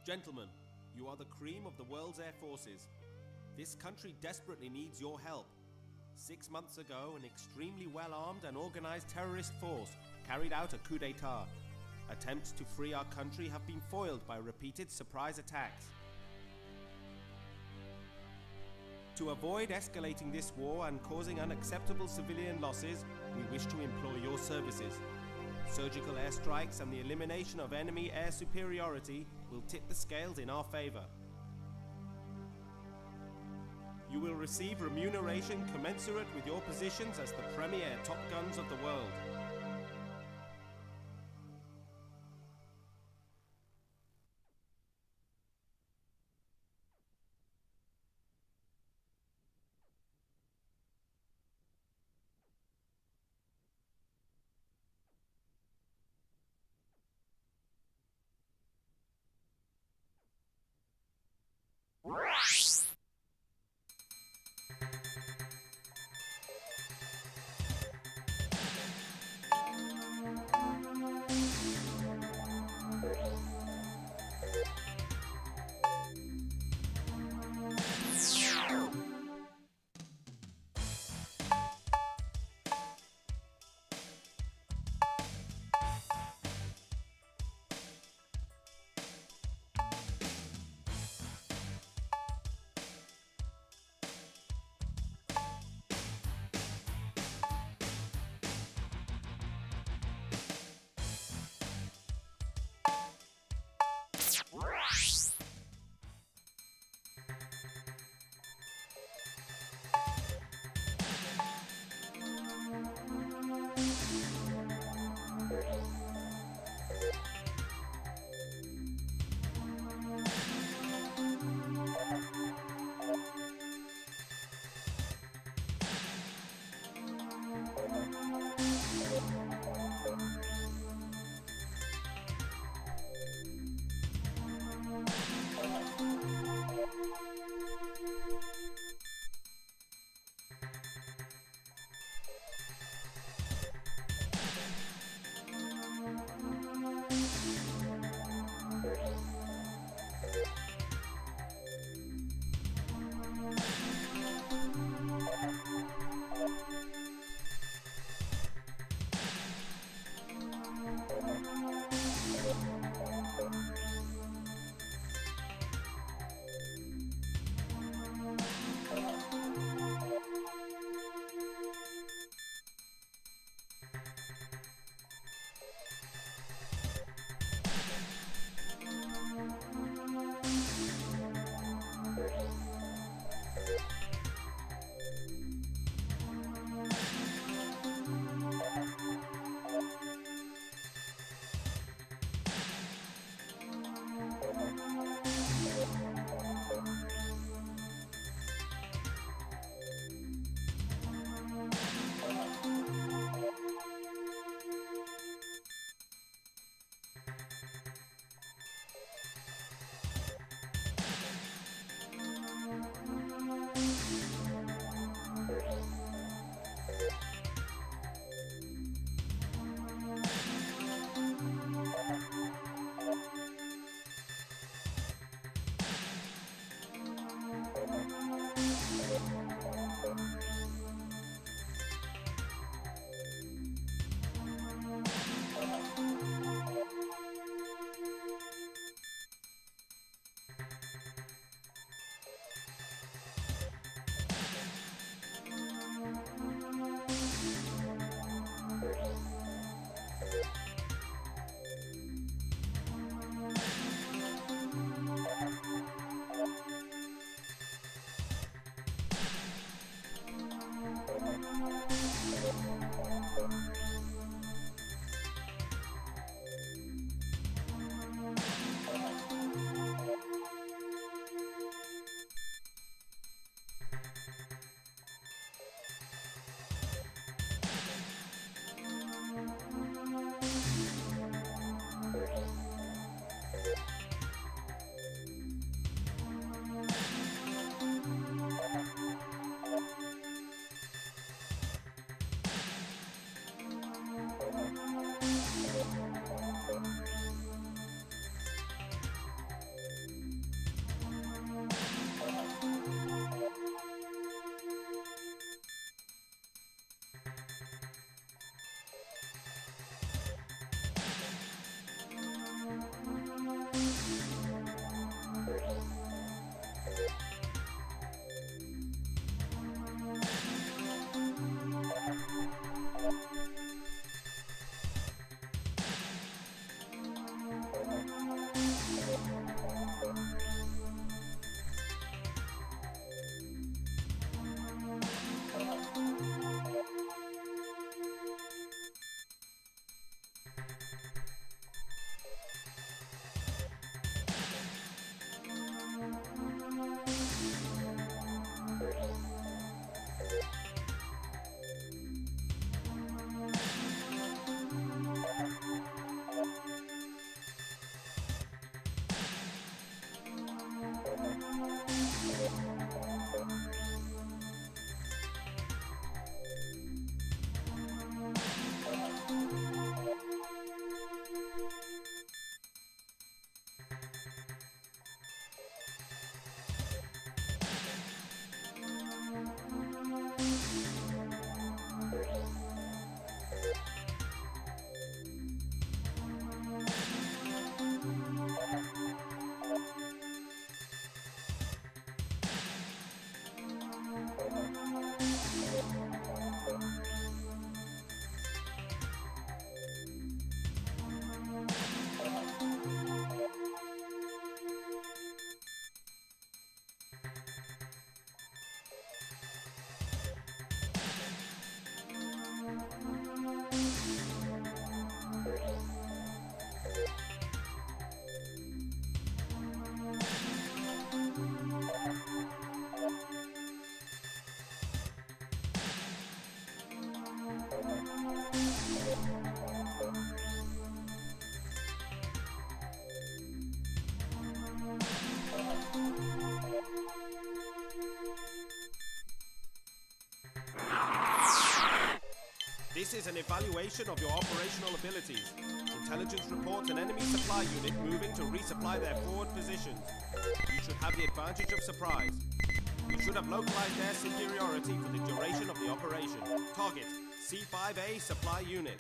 Gentlemen, you are the cream of the world's air forces. This country desperately needs your help. 6 months ago, an extremely well-armed and organized terrorist force carried out a coup d'etat. Attempts to free our country have been foiled by repeated surprise attacks. To avoid escalating this war and causing unacceptable civilian losses, we wish to employ your services. Surgical airstrikes and the elimination of enemy air superiority will tip the scales in our favor. You will receive remuneration commensurate with your positions as the premier top guns of the world. This is an evaluation of your operational abilities. Intelligence reports an enemy supply unit moving to resupply their forward positions. You should have the advantage of surprise. You should have localized air superiority for the duration of the operation. Target, C5A supply unit.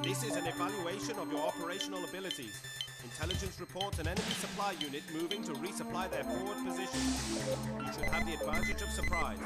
This is an evaluation of your operational abilities. Intelligence reports an enemy supply unit moving to resupply their forward position. You should have the advantage of surprise.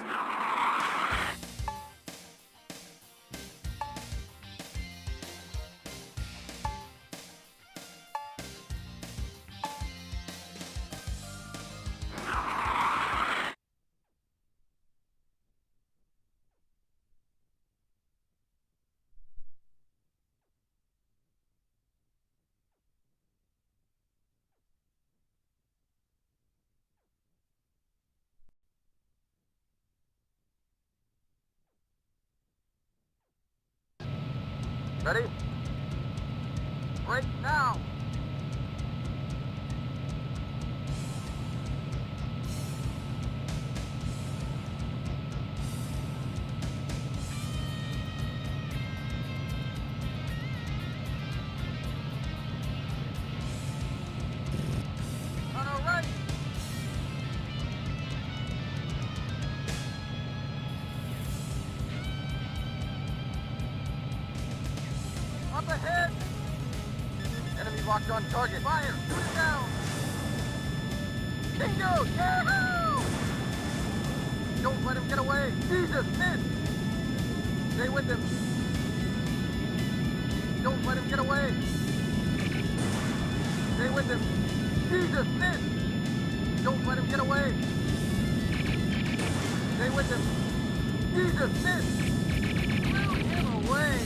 Ready? Right now! On our right! Up ahead! Enemy locked on target. Fire! Shoot it down! Bingo! Yahoo! Don't let him get away! Jesus, miss! Stay with him! Don't let him get away! Stay with him! Jesus, miss! Don't let him get away! Stay with him! Jesus, miss! Blew him away!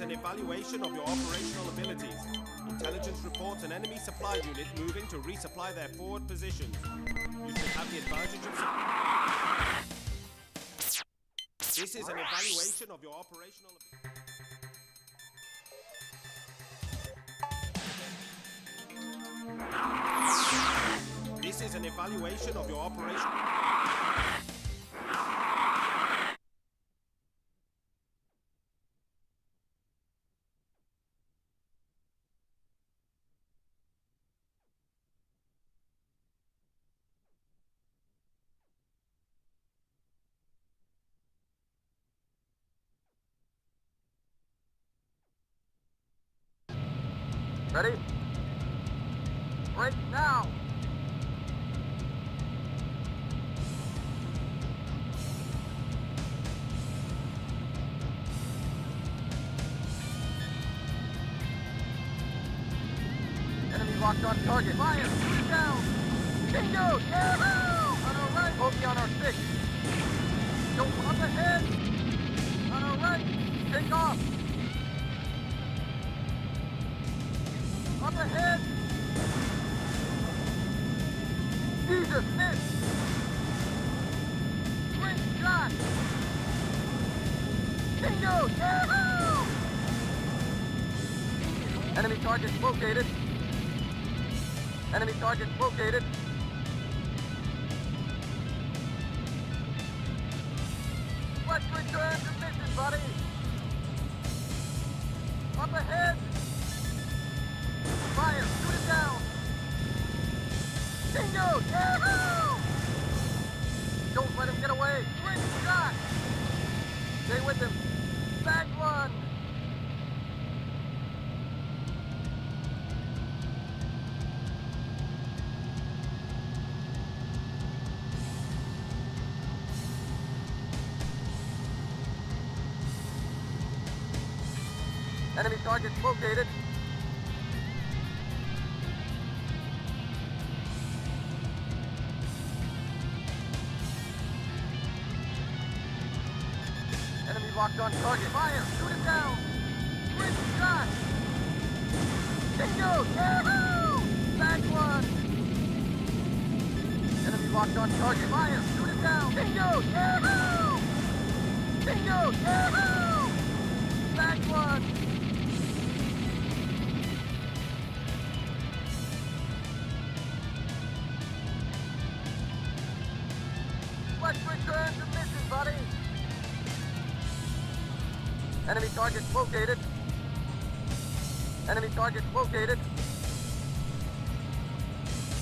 an evaluation of your operational abilities. Intelligence reports an enemy supply unit moving to resupply their forward positions. You should have the advantage of... This is an evaluation of your operational abilities. This is an evaluation of your operation. Ready? Break now! Enemy locked on target. Fire! Shoot it down! Bingo! Yeah! On our right! Bogey on our 6. Go up ahead! On our right! Take off! Up ahead! Jesus, miss! Great shot! Bingo! Yeah! Enemy target located. Enemy target located. Let's return to mission, buddy! Up ahead! Fire! Shoot it down! Bingo! Yeah! Don't let him get away! Great shot! Stay with him! Back one! Enemy target located. Enemy locked on target. Fire! Shoot it down! Great shot! Bingo! Yeah! Back one! Enemy locked on target. Fire! Shoot it down! Bingo! Yeah! Bingo! Yeah! Back one! Let's return to mission, buddy! Enemy target located. Enemy target located.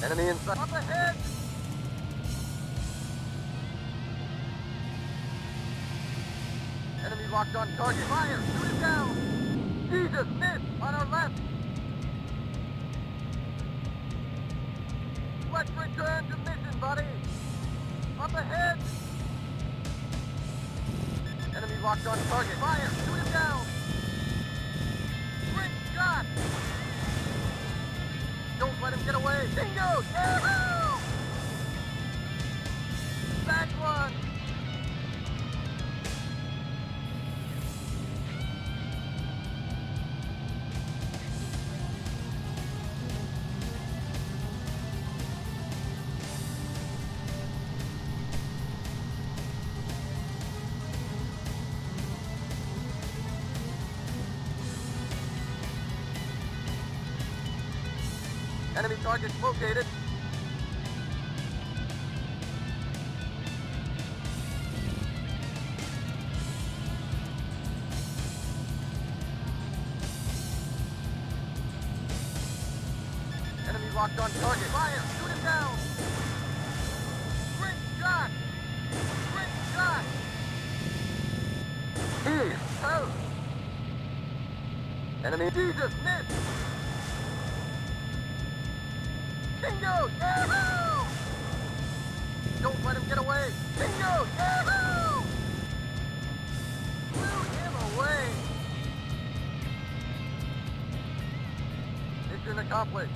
Enemy inside. Up ahead! Enemy locked on target. Fire! Shoot it down! Jesus, miss! On our left! Let's return to mission, buddy! Up ahead! Enemy locked on target. Fire! Shoot it down! Great shot! Don't let him get away! Bingo! Yeah! Back one! Enemy target located. Enemy locked on target. Fire! Shoot him down! Great shot! Great shot! Tues and Thurs! Enemy Jesus, miss! Bingo! Yeah! Don't let him get away! Bingo! Yeah! Blew him away! Mission accomplished.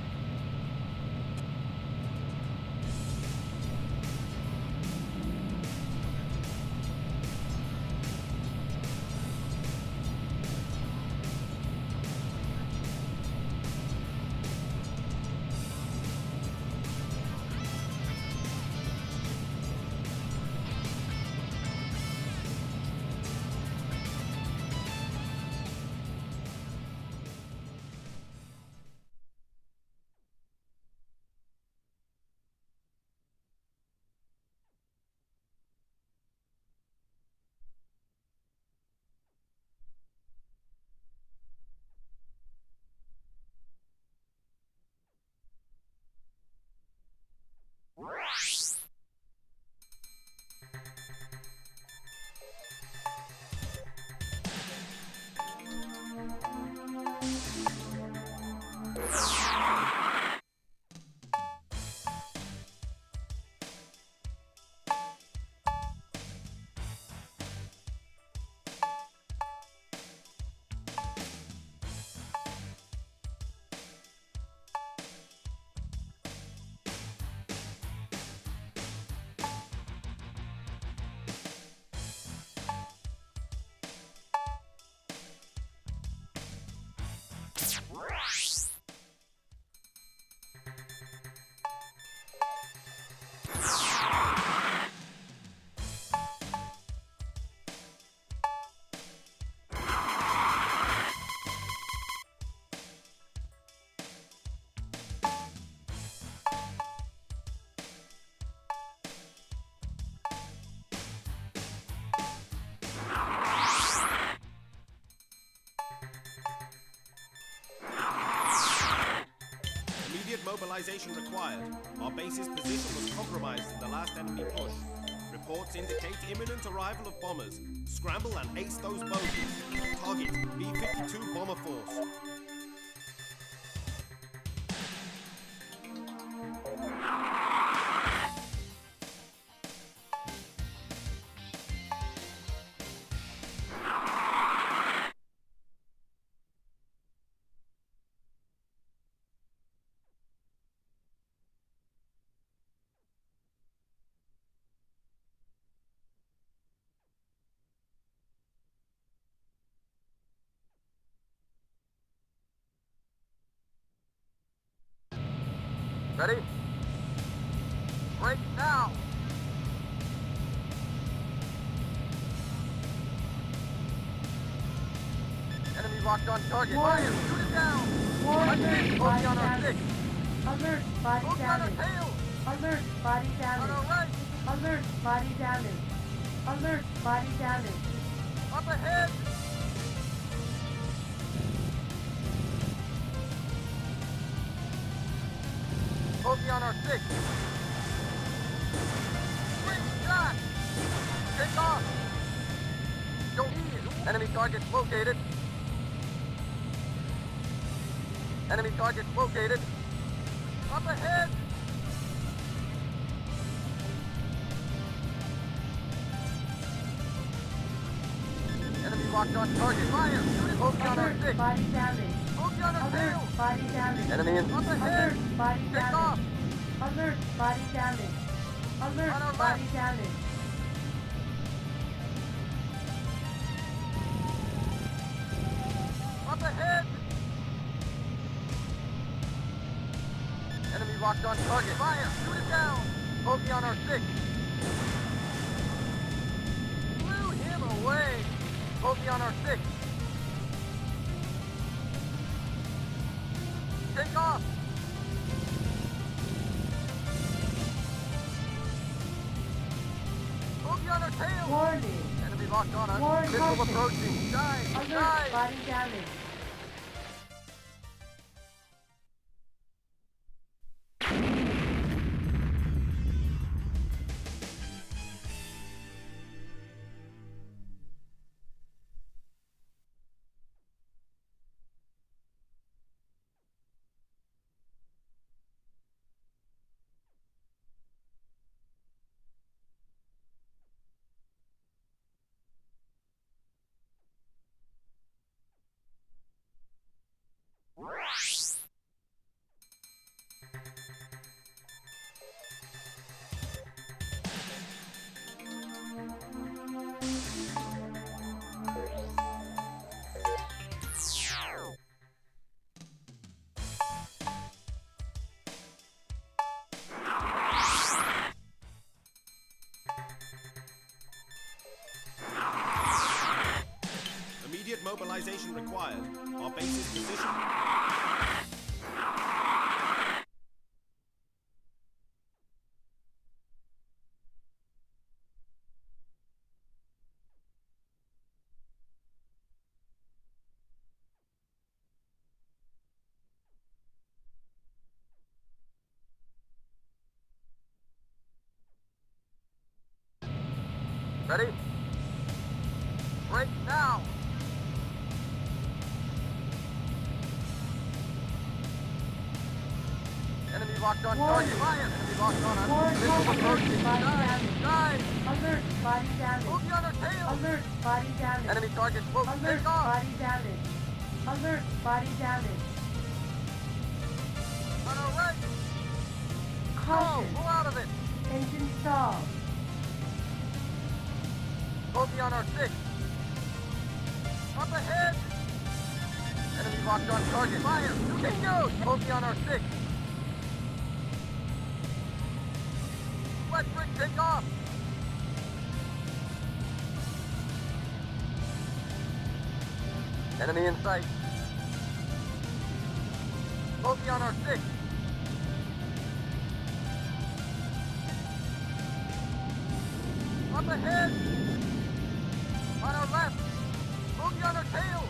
mobilization required. Our base's position was compromised in the last enemy push. Reports indicate imminent arrival of bombers. Scramble and ace those bogies. Target B-52 Bomber Force. Ready? Break now! Enemy locked on target. Warning. Fire! Shoot it down! Warning. Bogey on our Damage. six. Alert, body Bogey on our damage. tail! Alert, body On damage. our right! Alert, body damage. Alert, body damage. Up ahead! Bogey on our six. Great shot! Take off! Don't eat it! Enemy targets located. Enemy targets located. Up ahead! Enemy locked on target. Fire! Shoot it! Bogey on our Alert, six. body damage. Bogey on our tail! Alert, body damage. Enemy in. Up ahead! Alert, body Take damage. off! Alert, body damage. On our Alert, left. body damage. Up ahead! Enemy locked on target. Fire! Shoot it down! Bogey on our six. Blew him away! Bogey on our six. Take off! Bogey on our tail! Warning. Enemy locked on us. Warning. Missile Caution. approaching. Dive! Alert, Dive! body damage. Immediate mobilization required. Our base's position. Ready? Break now! Enemy locked on Warning. target. Fire! Enemy locked on us. Warning. Missile Caution. approaching. Body Dive! damage. Dive! Alert, body damage. Bogey on our tail! Alert, body damage. Enemy target close. Alert, Take off! body damage. Alert, body damage. On our right! Caution. Pull out of it! Engine stall. Bogey on our six. Up ahead! Enemy locked on target. Fire! Bingo! Bogey on our six. Flat brick, take off! Enemy in sight. Bogey on our six. Up ahead! On our left! Bogey on our tail!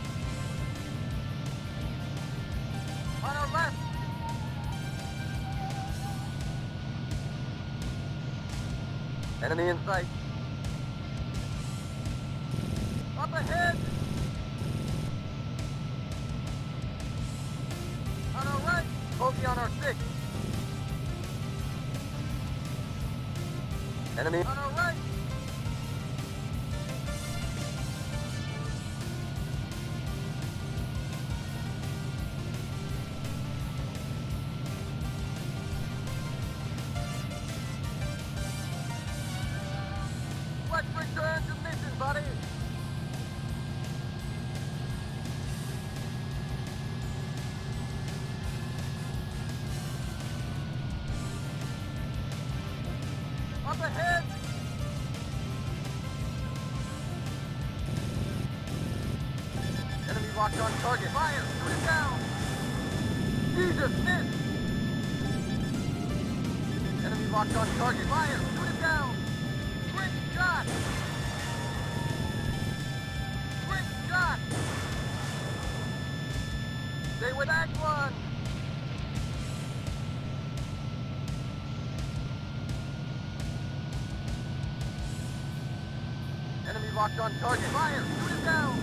On our left! Enemy in sight. Up ahead! On our right! Bogey on our 6. Enemy on our right! Let's return to mission, buddy! Up ahead! Enemy locked on target. Fire! Shoot it down! Jesus, missed! Enemy locked on target. Fire! Shoot it down! Great shot! Great shot! Stay with Act 1! Enemy locked on target. Fire! Shoot it down!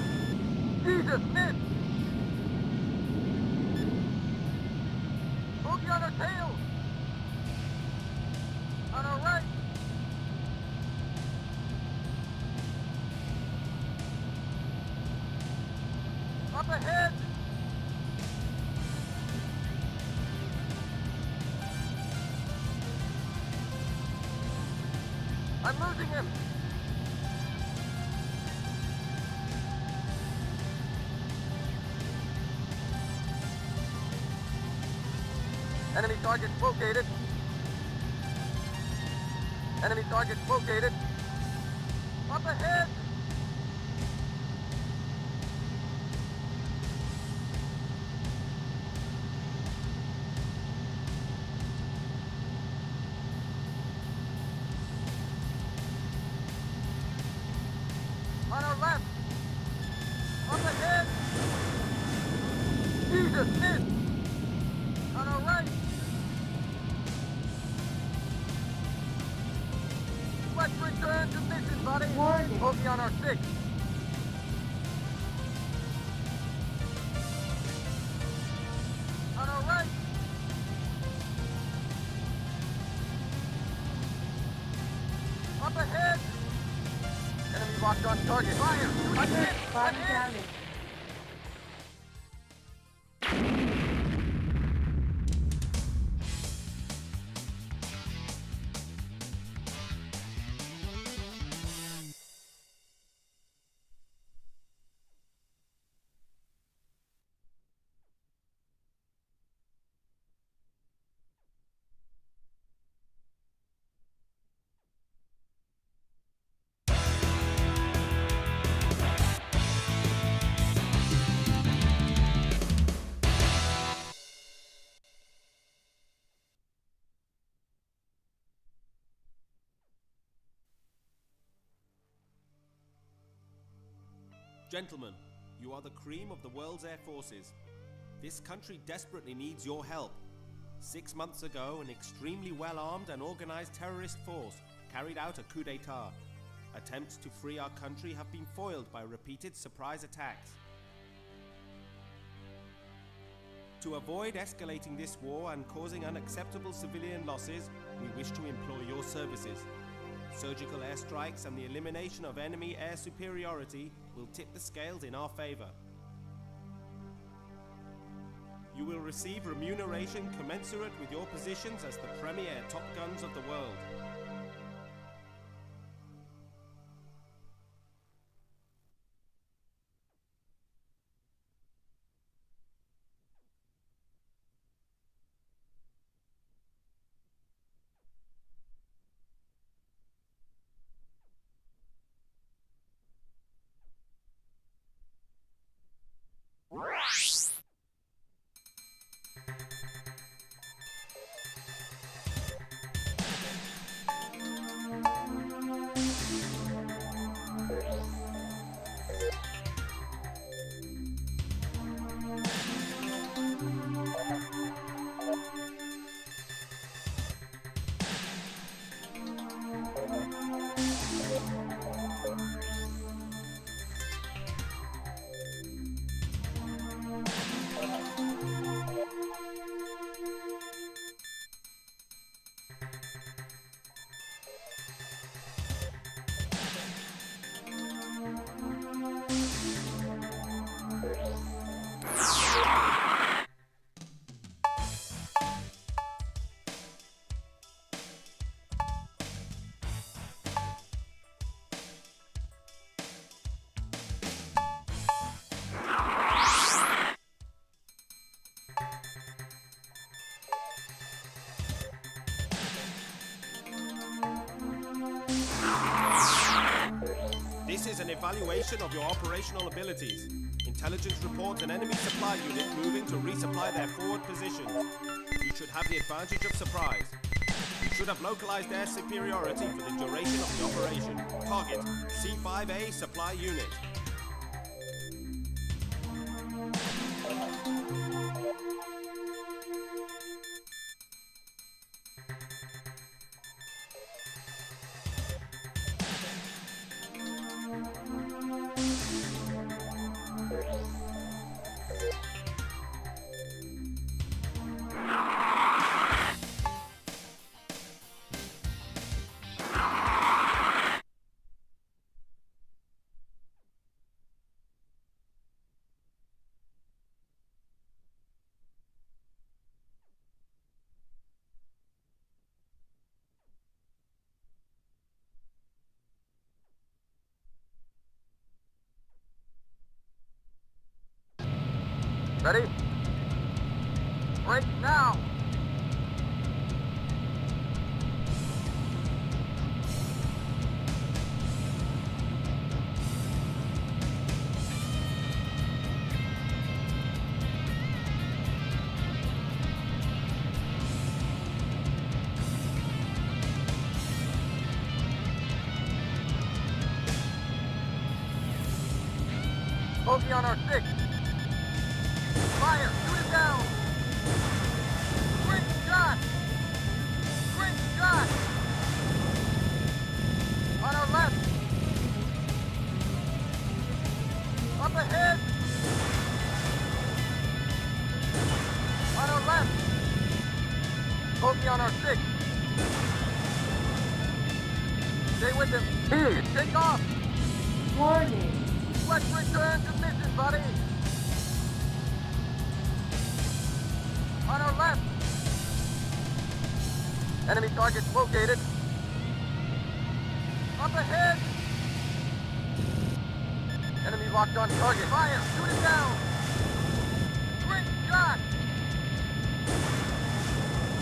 Jesus, missed! Bogey on our tail! On our right! Up ahead! I'm losing him! Enemy target located. Enemy target located. Up ahead! On our left! Up ahead! Jesus, missed! On our right! Let's return to mission, buddy! Warning. Bogey on our 6. On our right! Up ahead! Enemy locked on target. Fire! Alert, Ahead! body Ahead! damage. Gentlemen, you are the cream of the world's air forces. This country desperately needs your help. 6 months ago, an extremely well-armed and organized terrorist force carried out a coup d'etat. Attempts to free our country have been foiled by repeated surprise attacks. To avoid escalating this war and causing unacceptable civilian losses, we wish to employ your services. Surgical airstrikes and the elimination of enemy air superiority will tip the scales in our favor. You will receive remuneration commensurate with your positions as the premier top guns of the world. This is an evaluation of your operational abilities. Intelligence reports an enemy supply unit moving to resupply their forward positions. You should have the advantage of surprise. You should have localized air superiority for the duration of the operation. Target, C5A supply unit. Ready? Break now! Bogey on our 6. Fire! Shoot it down! Great shot! Great shot! On our left! Up ahead! On our left! Bogey on our 6. Stay with him. Here, take off! Warning. Let's return to mission, buddy! On our left! Enemy targets located. Up ahead! Enemy locked on target. Fire! Shoot it down! Great shot!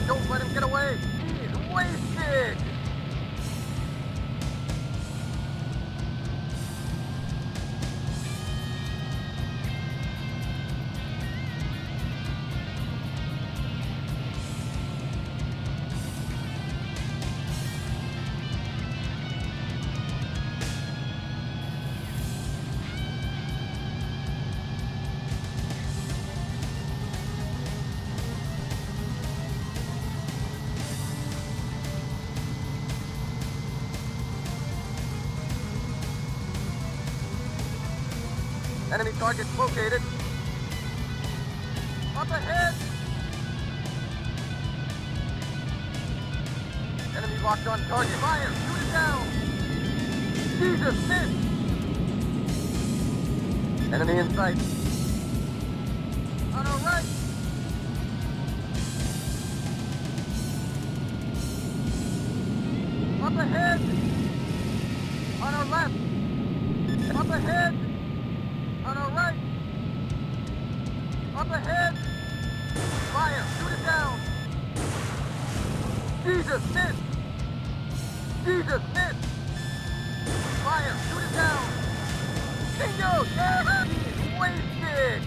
Don't let him get away! He's wasted! Enemy targets located. Up ahead! Enemy locked on target. Fire! Shoot it down! Jesus, miss! Enemy in sight. On our right! Up ahead! On our left! Up ahead! On our right! Up ahead! Fire! Shoot it down! Jesus, miss! Jesus, miss! Fire! Shoot it down! Bingo! Yeah! He's wasted!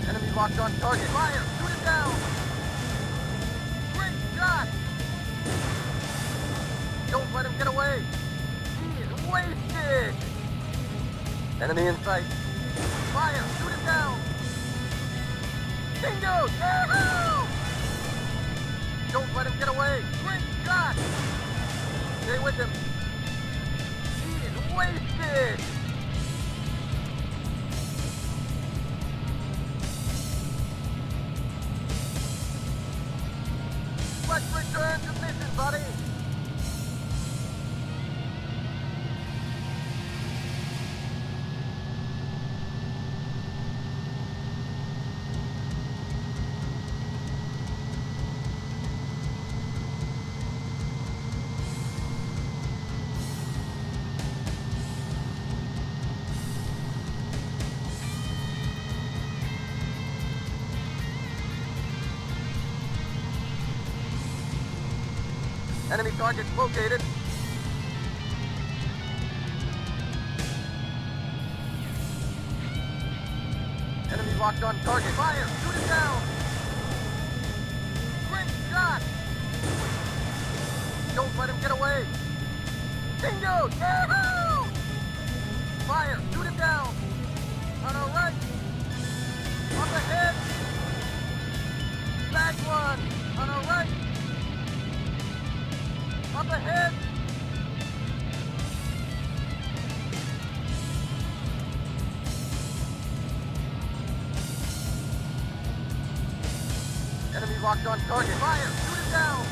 Enemy locked on target. Fire! Shoot it down! Great shot! Don't let him get away! He's wasted! Enemy in sight. Fire! Shoot it down! Bingo! Yeah! Don't let him get away! Great shot! Stay with him. He's wasted! Let's return to mission, buddy! Enemy targets located. Enemy locked on target. Fire! Shoot it down! Great shot! Don't let him get away! Bingo! Yahoo! Fire! Shoot him down! On our right! Up ahead! Back one! On our right! Up ahead! Enemy locked on target. Fire! Shoot it down!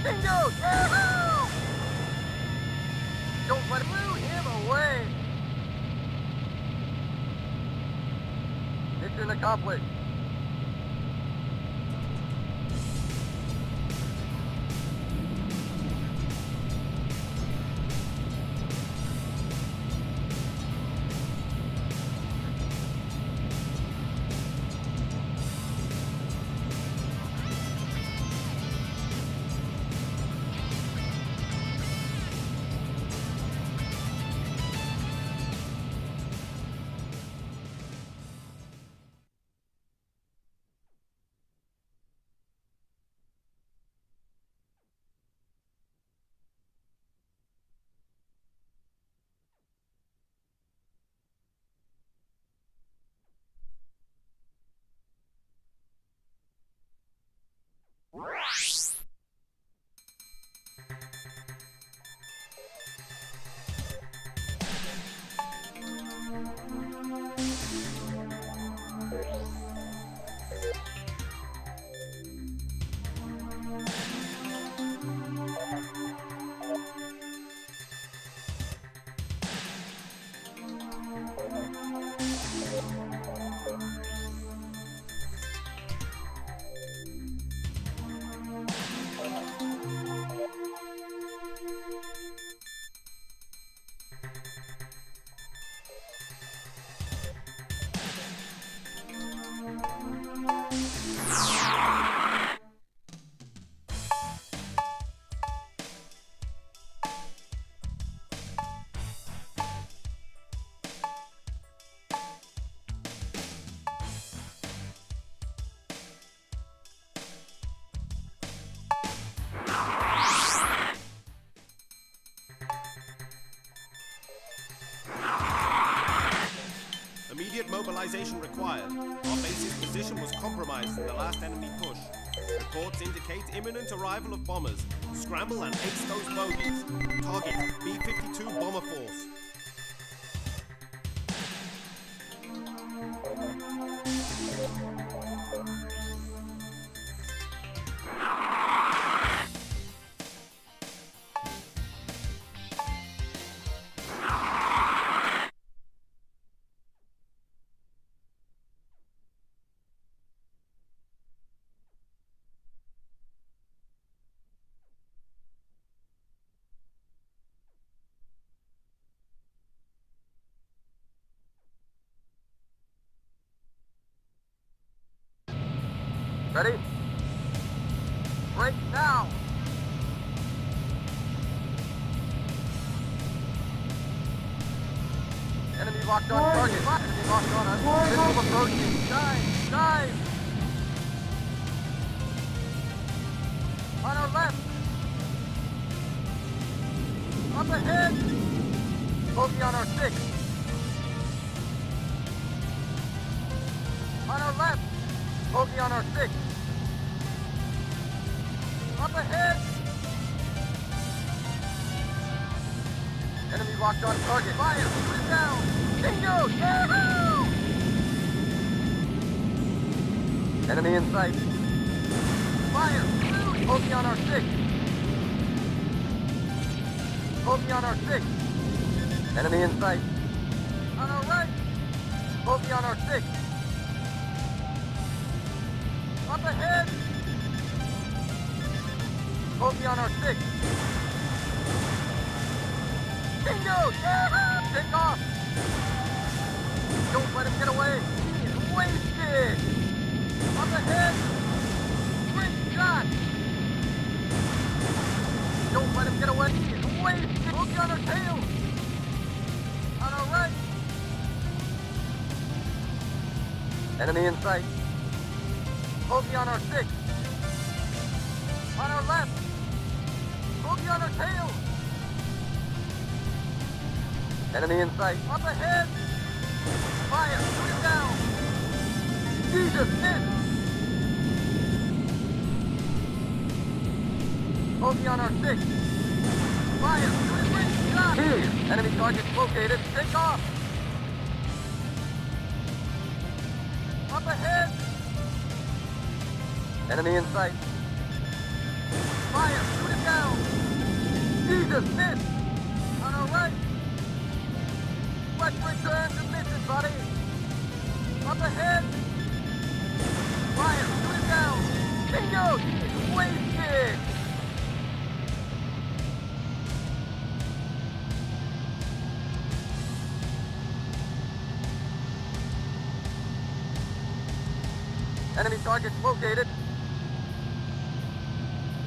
Bingo! Yahoo! Don't let him move him away! Mission accomplished. Immediate mobilization required. Our base's position was compromised in the last enemy push. Reports indicate imminent arrival of bombers. Scramble and ace those bogies. Target, B-52 bomber force. Ready? Break now! Enemy locked on target. Enemy locked on us. Missile approaching. Dive! Dive! On our left! Up ahead! Bogey on our 6. On our left! Bogey on our 6. Up ahead! Enemy locked on target. Fire! Shoot it down! Bingo! Yahoo! Enemy in sight. Fire! Shoot! Bogey on our 6. Bogey on our 6. Enemy in sight. On our right! Bogey on our 6. Up ahead! Bogey on our 6. Bingo! Yahoo! Take off! Don't let him get away! He is wasted! Up ahead! Great shot! let him get away. Away! Boogie on our tail! On our right! Enemy in sight. Bogey on our 6. On our left. Bogey on our tail. Enemy in sight. Up ahead. Fire. Shoot him down. Jesus, missed. Bogey on our 6. Fire. Shoot him in. Shot. Enemy targets located. Take off. Up ahead. Enemy in sight. Fire! Shoot him down! Jesus, missed! On our right! Let's return to mission, buddy! Up ahead! Fire! Shoot him down! Bingo! He's wasted! Enemy targets located.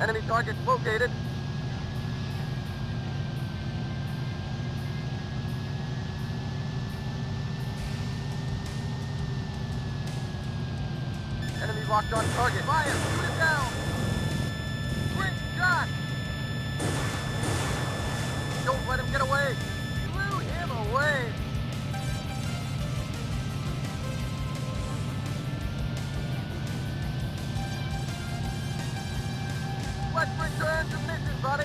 Enemy targets located. Enemy locked on target. Fire! Shoot him down! Great shot! Don't let him get away! Blew him away! Let's return to mission, buddy!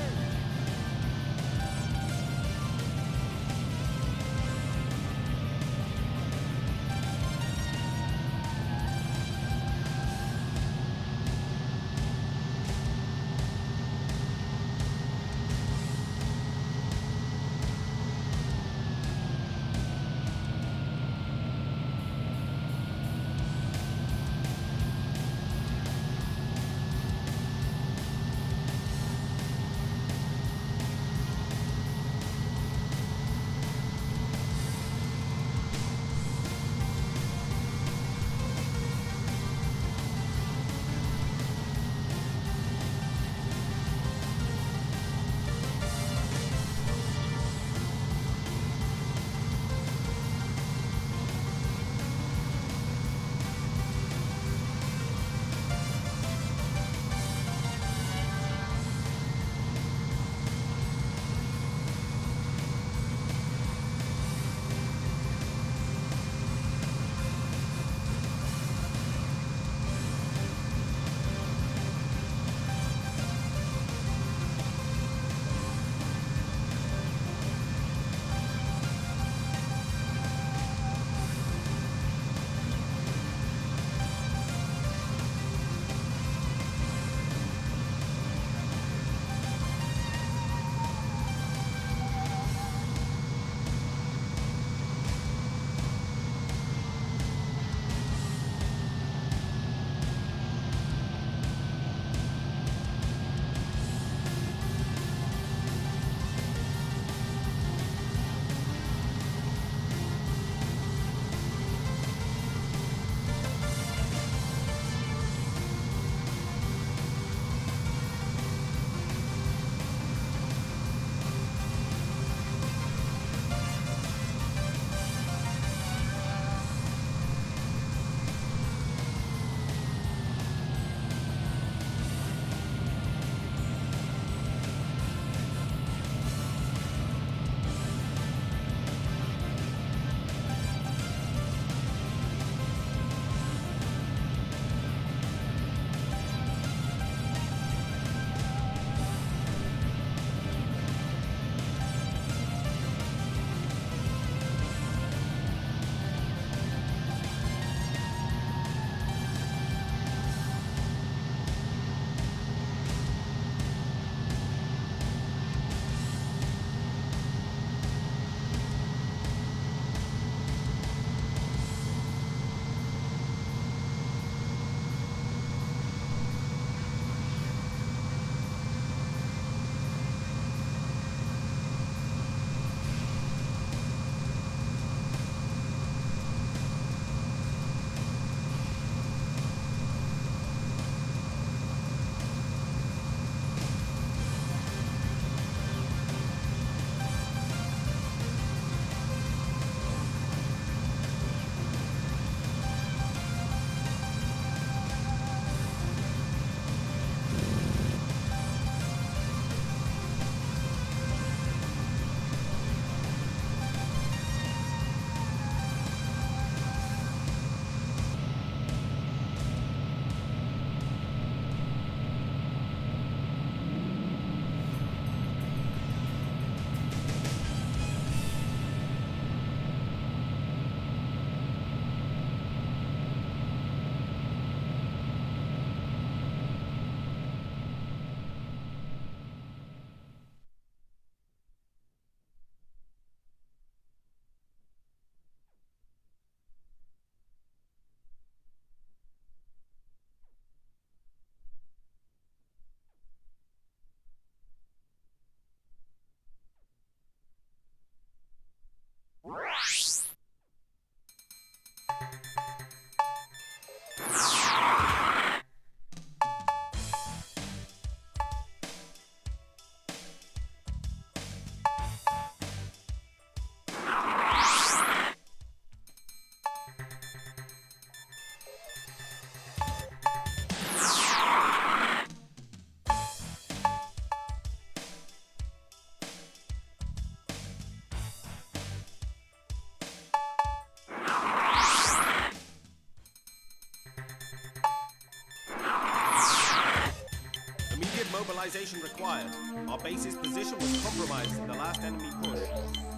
Stabilization required. Our base's position was compromised in the last enemy push.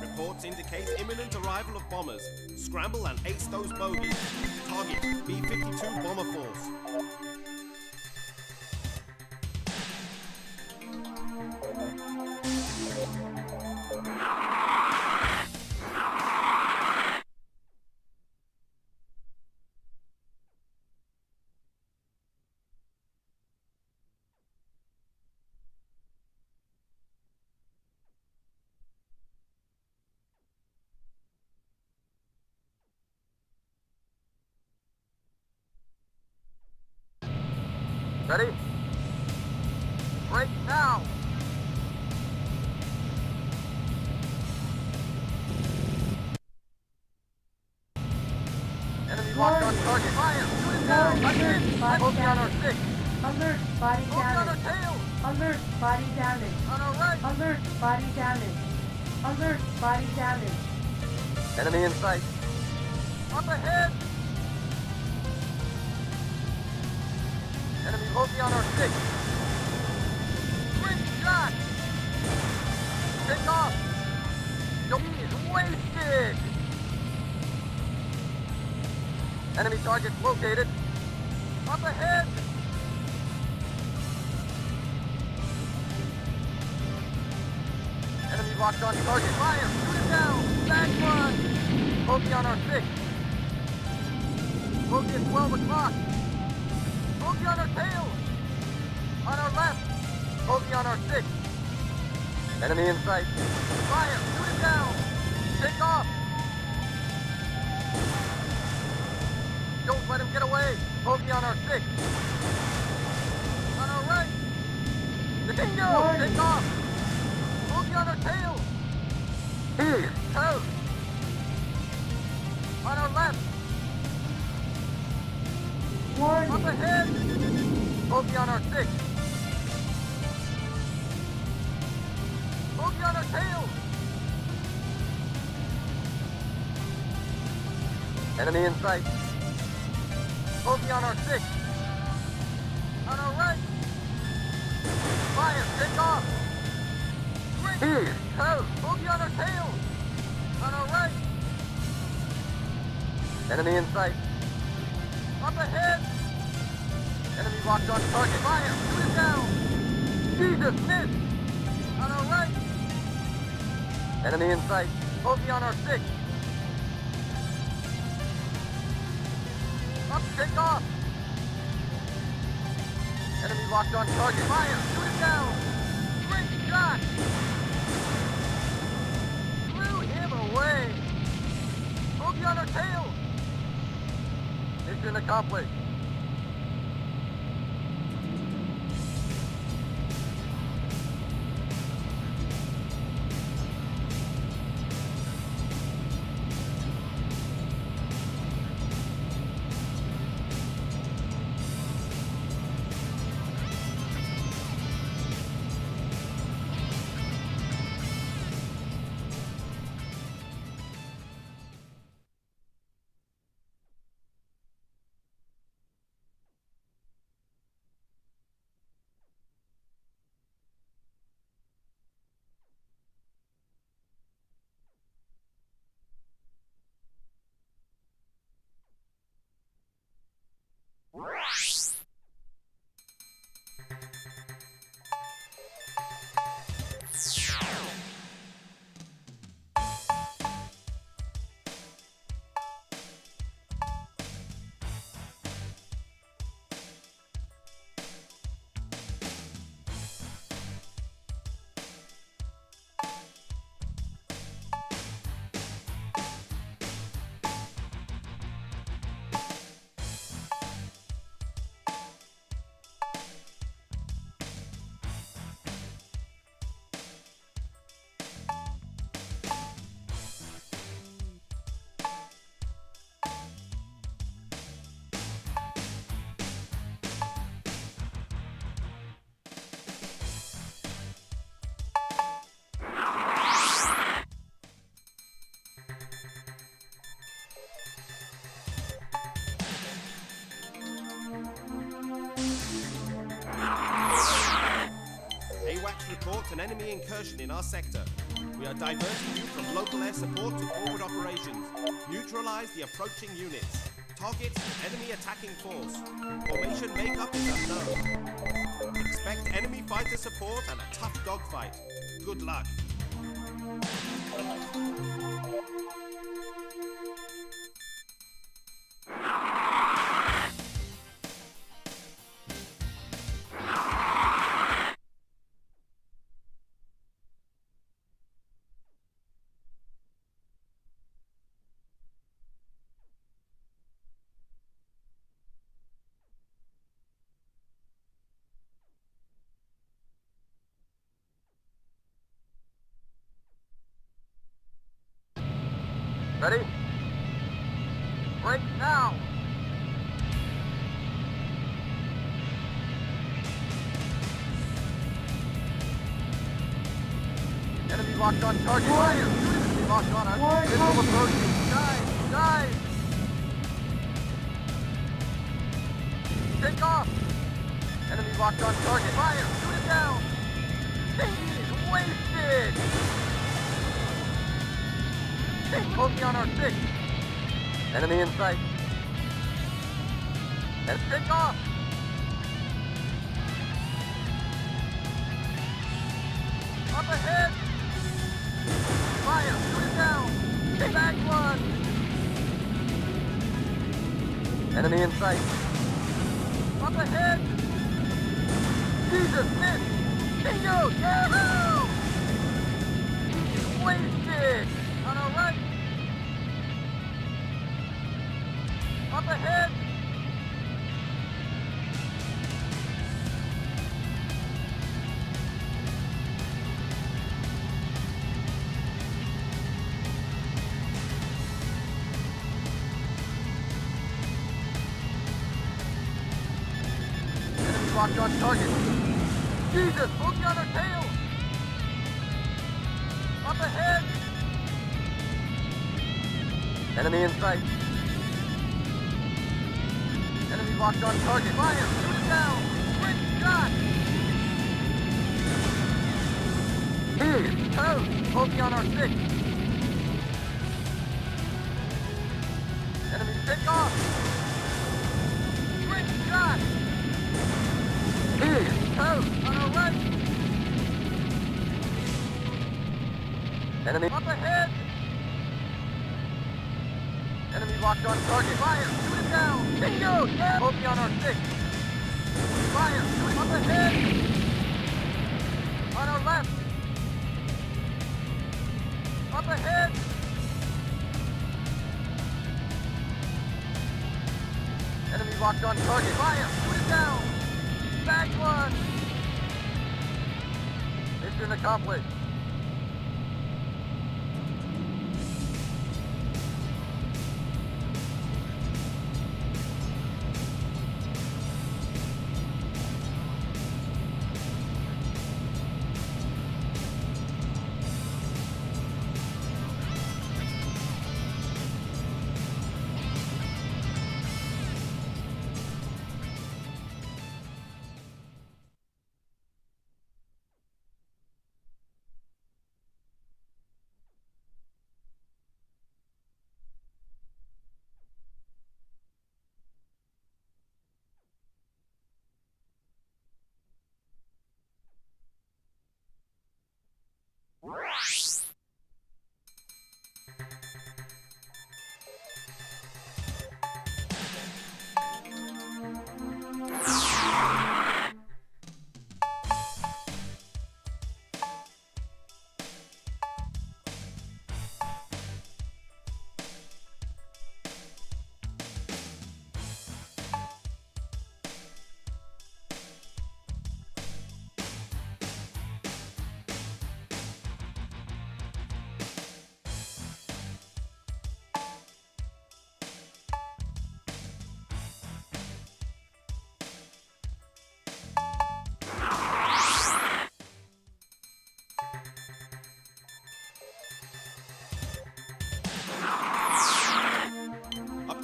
Reports indicate imminent arrival of bombers. Scramble and ace those bogies. Target B-52 bomber force. Ready? Break now! Enemy locked on target. Fire! Shoot it down! Again! Focus on our six! Alert, body Focus on our damage. tail! Alert, body damage. On our right! Alert, body damage. Alert, body damage. Enemy in sight! Up ahead! Enemy Loki on our six! Great shot! Take off! Yogi is wasted! Enemy target located! Up ahead! Enemy locked on target! Fire! Shoot it down! Back one! Loki on our six! Loki at 12 o'clock! Loki on our tail! On our left! Loki on our six! Enemy in sight! Fire! Shoot it down! Take off! Don't let him get away! Loki on our six! On our right! The dingo! Take off! Loki on our tail! He's toast! On our left! Warning. Up ahead! Loki on our six! Loki on our tail! Enemy in sight! Loki on our six! On our right! Fire! Take off! He's toast! Loki on our tail! On our right! Enemy in sight! Up ahead! Enemy locked on target. Fire! Shoot it down! Jesus, missed! On our right! Enemy in sight. Loki on our six. Up, take off! Enemy locked on target. Fire! Shoot it down! Great shot! Blew him away! Loki on our tail! Mission accomplished. AWACS reports an enemy incursion in our sector. We are diverting you from local air support to forward operations. Neutralize the approaching units. Target, enemy attacking force. Formation makeup is unknown. Expect enemy fighter support and a tough dogfight. Good luck. Ready? Break now! Enemy locked on target. Fire! Enemy locked on us. Missile approaching. Dive! Dive! Take off! Enemy locked on target. Fire! Shoot it down! He's wasted! Stay closely on our 6. Enemy in sight. And take off! Up ahead! Fire! Shoot it down! Back one! Enemy in sight. Up ahead! Jesus, miss! Bingo! Yahoo! He's wasted! On our right! Up ahead! Enemy locked on target. Jesus! Focus on our tail! Up ahead! Enemy in sight. Enemy locked on target. Fire! Shoot it down! Quick shot! He's toast! Focus on our 6. Enemy take off! Quick shot! He's toast! On our right! Enemy up ahead! Enemy locked on target. Fire! Shoot it down! Bingo! Yeah! Focus on our 6. Fire! Shoot up ahead! On our left! Up ahead! Enemy locked on target. Fire! Shoot it down! Back one! Mission accomplished.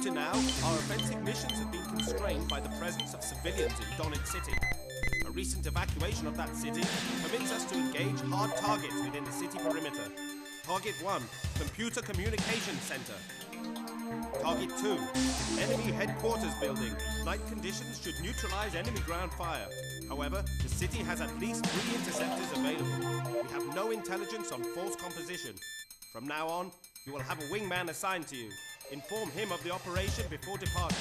to now, our offensive missions have been constrained by the presence of civilians in Donnet City. A recent evacuation of that city permits us to engage hard targets within the city perimeter. Target 1, Computer Communications Center. Target 2, Enemy Headquarters Building. Night conditions should neutralize enemy ground fire. However, the city has at least 3 interceptors available. We have no intelligence on force composition. From now on, you will have a wingman assigned to you. Inform him of the operation before departure.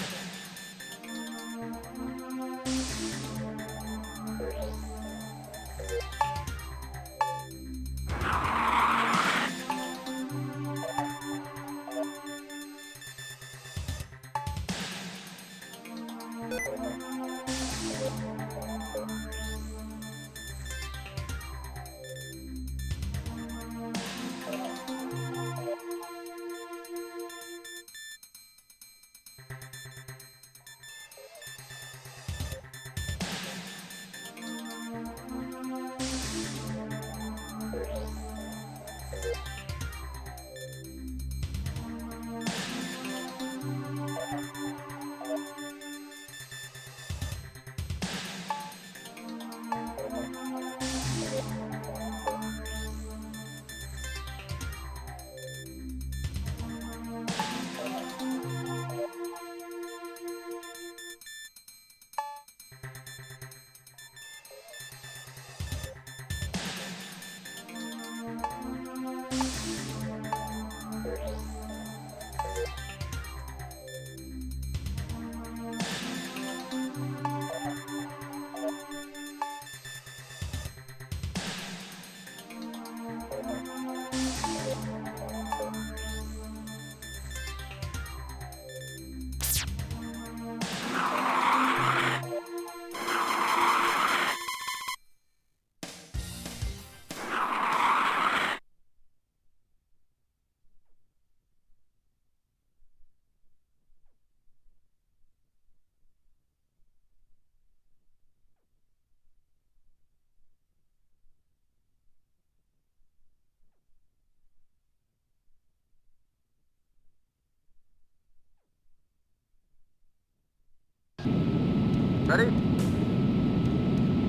Ready?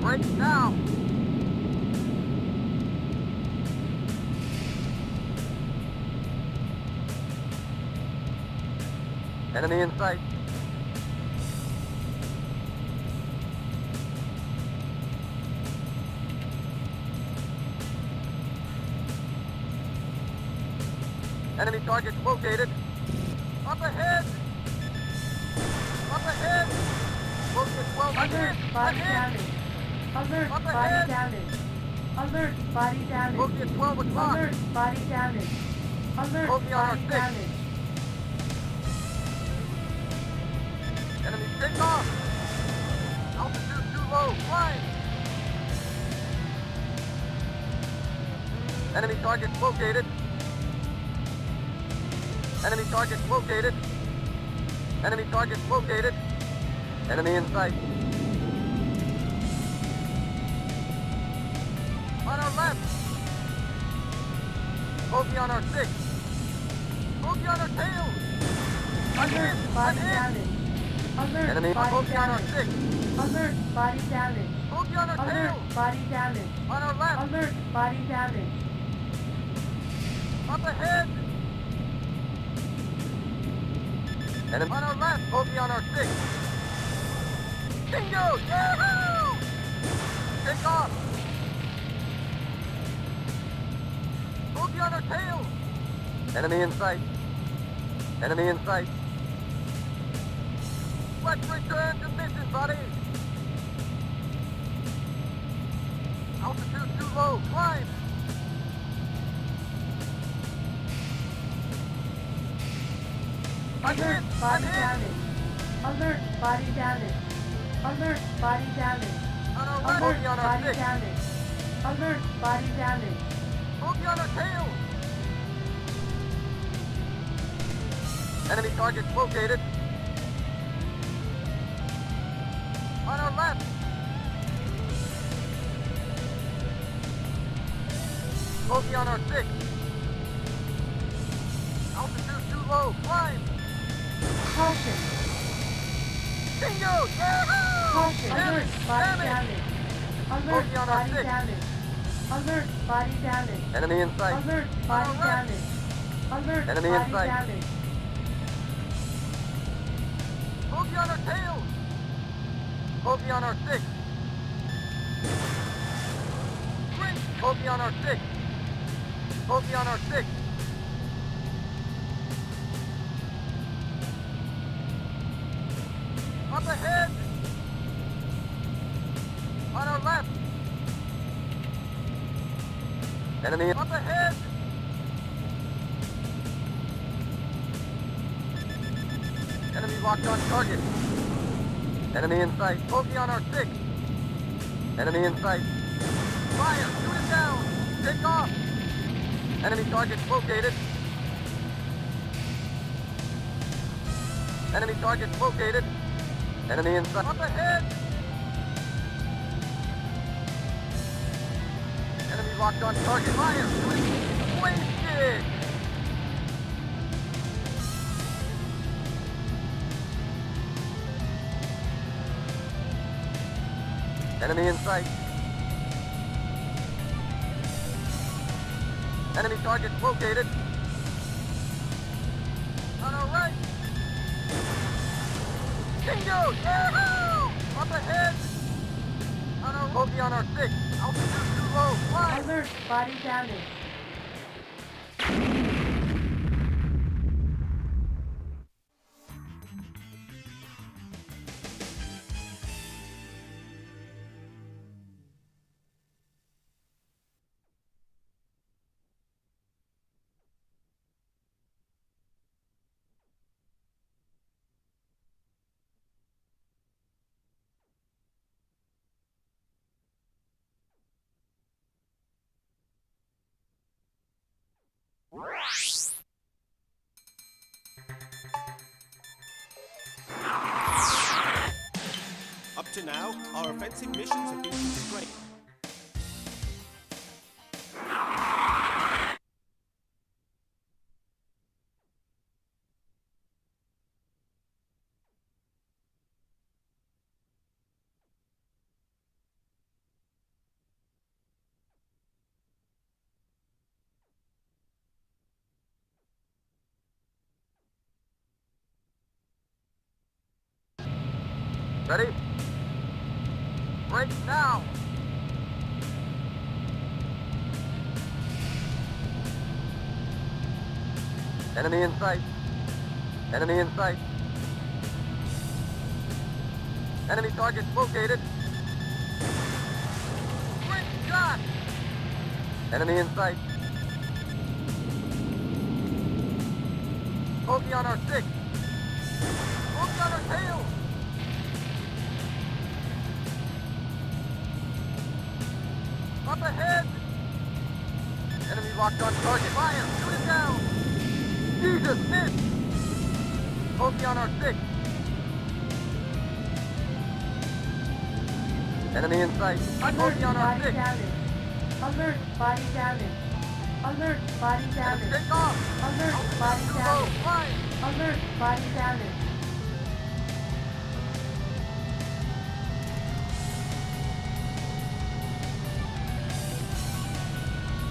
Break now! Enemy in sight. Enemy targets located. Up ahead! Up ahead! Focus 12 Alert, ahead! body Ahead! damage. Alert, Up body ahead. damage. Alert, body damage. Focus 12 o'clock! Alert, body damage. Alert, Focus on our body six. damage. Enemy take off! Altitude too low, flying! Enemy targets located. Enemy targets located. Enemy targets located. Enemy in sight. On our left. Bogey on our 6. Bogey on our tail. Alert, body damage. Alert, Enemy body bogey on our damage. 6. Alert, body damage. Bogey on our tail. Alert, body damage. On our left. Alert, body damage. Up ahead. Enemy on our left. Bogey on our 6. Bingo! Yahoo! Take off. Bogey on our tail. Enemy in sight. Enemy in sight. Let's return to mission, buddy. Altitude too low. Climb. Alert, body damage. Alert, body damage. Alert, body damage. On our left. Alert, Bogey on our body 6. damage. Alert, body damage. Bogey on our tail. Enemy targets located. On our left. Bogey on our 6. Altitude too low. Climb. Caution. Bingo! Yahoo! Caution. Alert, Damage! body Damage! damage. Alert, Bogey on our body 6. damage. Alert, body damage. Enemy in sight. Alert, body Alright. damage. Alert, Enemy in body sight. damage. Bogey on our tail. Bogey on our 6. Great. Bogey on our 6. Bogey on our 6. Up ahead. On our left. Enemy up ahead. Enemy locked on target. Enemy in sight. Bogey on our 6. Enemy in sight. Fire! Shoot it down! Take off! Enemy target located. Enemy target located. Enemy in sight. Up ahead! Enemy locked on target. Fire! Shoot it! Wasted! Enemy in sight. Enemy target located. On our right. Bingo! Yahoo! Up ahead. On our bogey on our 6. Altitude too low. Fly. Alert, body damage. Up to now, our offensive missions have been constrained. Ready? Break now! Enemy in sight. Enemy in sight. Enemy target located. Great shot! Enemy in sight. Bogey on our 6. Bogey on our tail. Up ahead! Enemy locked on target. Fire! Shoot it down! Jesus, miss! Bogey on our 6. Enemy in sight. Alert, Bogey on our body 6. damage. Alert, body damage. Alert, body Enemy damage. take off! Alert, body Too low. damage. Fly! Alert, body damage.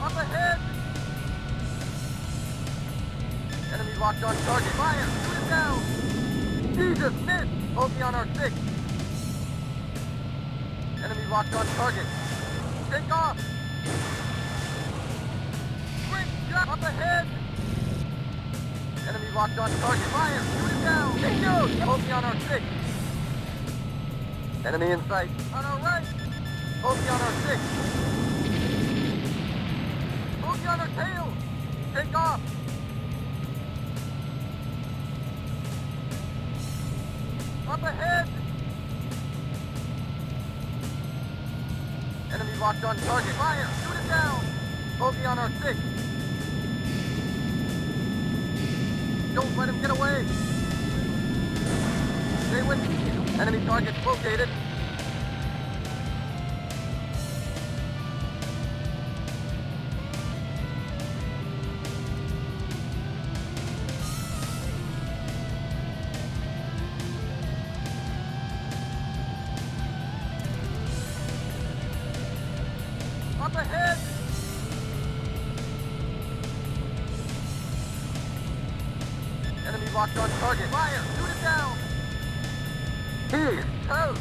Up ahead! Enemy locked on target. Fire! Shoot it down! Jesus, miss! Bogey on our 6. Enemy locked on target. Take off! Quick shot! Up ahead! Enemy locked on target. Fire! Shoot it down! Bingo! Bogey on our 6. Enemy in sight. On our right! Bogey on our 6. Bogey on our tail! Take off! Up ahead! Enemy locked on target. Fire! Shoot it down! Bogey on our 6. Don't let him get away! Stay with me. Enemy target located. locked on target. Fire! Shoot it down! He's toast!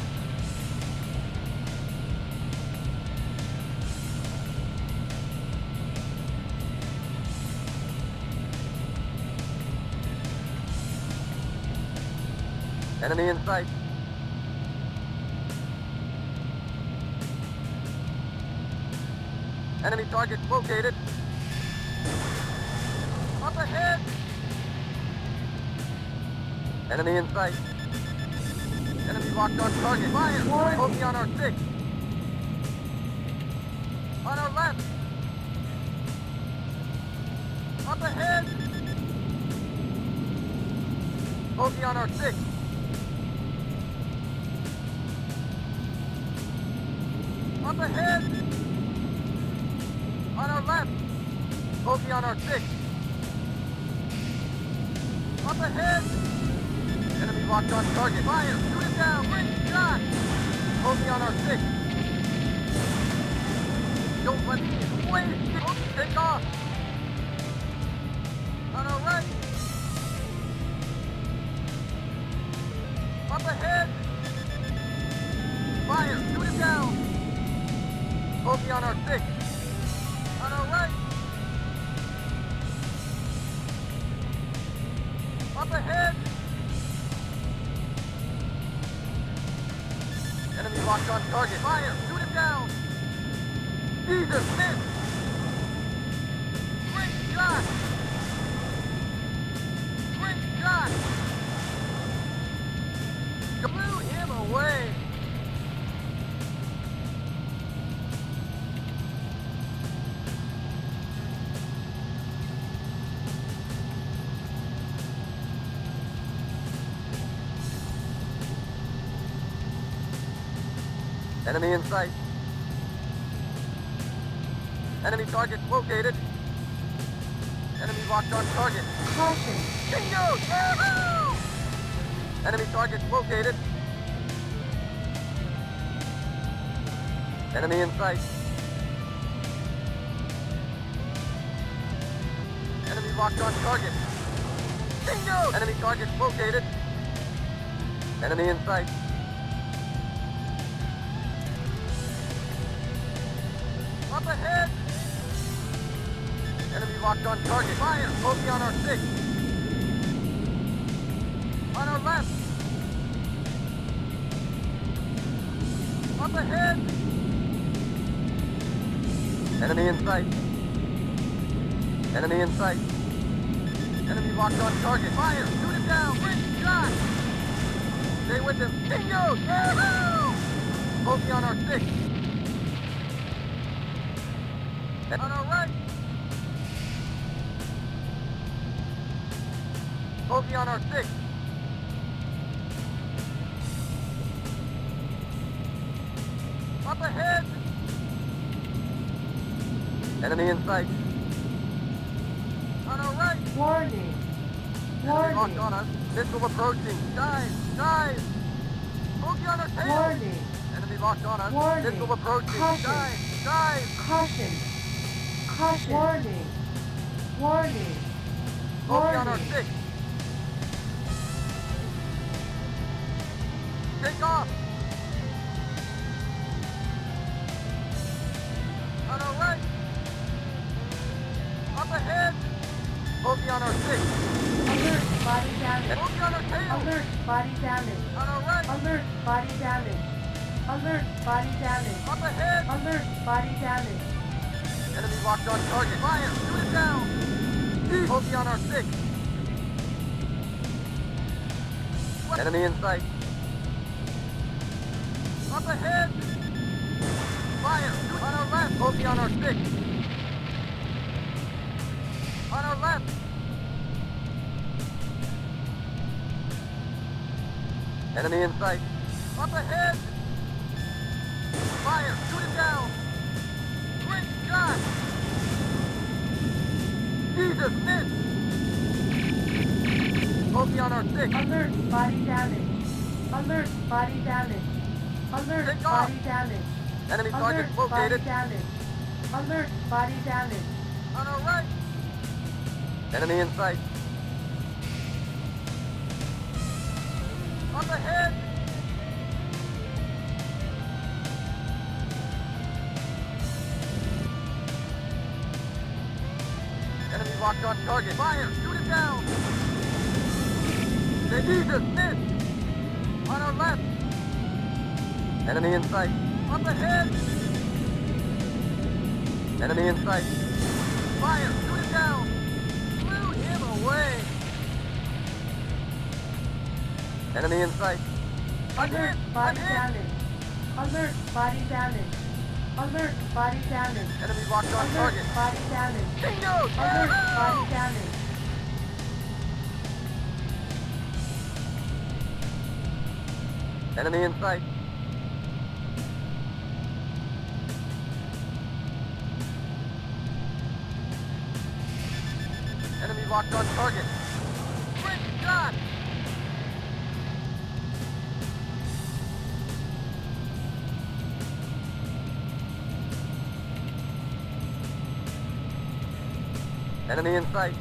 Enemy in sight. Enemy target located. Up ahead! Enemy in sight. Enemy locked on target. Fire! Focus on our 6. On our left. Up ahead! Focus on our 6. Up ahead! On our left! Focus on our 6. Up ahead! Enemy locked on target. Fire! Shoot it down! Great shot! Focus on our 6. Don't let me wait! Take off! On our right! Up ahead! Fire! Shoot it down! Focus on our 6. On our right. Up ahead. Enemy locked on target. Fire! Shoot it down! Jesus, miss! Great shot! Great shot! Blew him away! Enemy in sight. Enemy target located. Enemy locked on target. Caution. Bingo! Yahoo! Enemy target located. Enemy in sight. Enemy locked on target. Bingo! Enemy target located. Enemy in sight. Up ahead! Enemy locked on target. Fire! Focus on our 6. On our left. Up ahead! Enemy in sight. Enemy in sight. Enemy locked on target. Fire! Shoot it down! Great shot! Stay with him. Bingo! Yahoo! Focus on our 6. On our right. Focus on our 6. Up ahead. Enemy in sight. On our right. Warning. Enemy locked Warning. on us. Missile approaching. Dive! Dive! Focus on our tail. Warning. Enemy locked on us. Warning. Missile approaching. Caution. Dive! Dive! Caution. Caution. Warning. Warning. Focus on our Warning. 6. Take off. On our right. Up ahead. Focus on our 6. Alert. Body damage. Focus on our tail. Alert. Body damage. On our right. Alert. Body damage. Alert. Body damage. Up ahead. Alert. Body damage. Enemy locked on target. Fire. Shoot it down. Focus on our 6. Enemy in sight. Up ahead. Fire. Shoot on our left. Focus on our 6. On our left. Enemy in sight. Up ahead. Fire. Shoot it down. Great shot. Jesus, miss. Focus on our 6. Alert. Body damage. Alert. Body damage. Alert. Take off. Body damage. Enemy target Alert. Body located. damage. Alert. Body damage. On our right. Enemy in sight. Up ahead! Enemy locked on target. Fire! Shoot it down! They need us! Miss! On our left! Enemy in sight. Up ahead! Enemy in sight. Fire! Shoot it down! Blew him away! Enemy in sight. Alert, body damage. Alert, body damage. Alert, body damage. Enemy locked on Alert, target. body damage. Bingo! Alert, Yeah! body damage. Enemy in sight. Enemy locked on target. Great shot! Enemy in sight.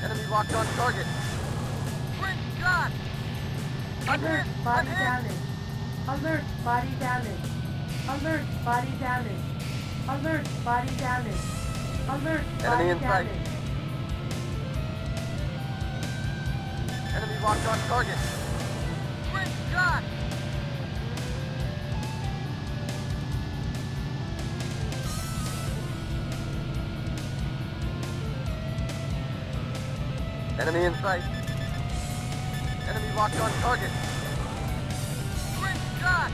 Enemy locked on target. Great shot! Alert, body damage. Alert, body damage. Alert, body damage. Alert, body damage. Alert, Enemy body in sight. damage. Enemy locked on target. Great shot! Enemy in sight. Enemy locked on target. Great shot!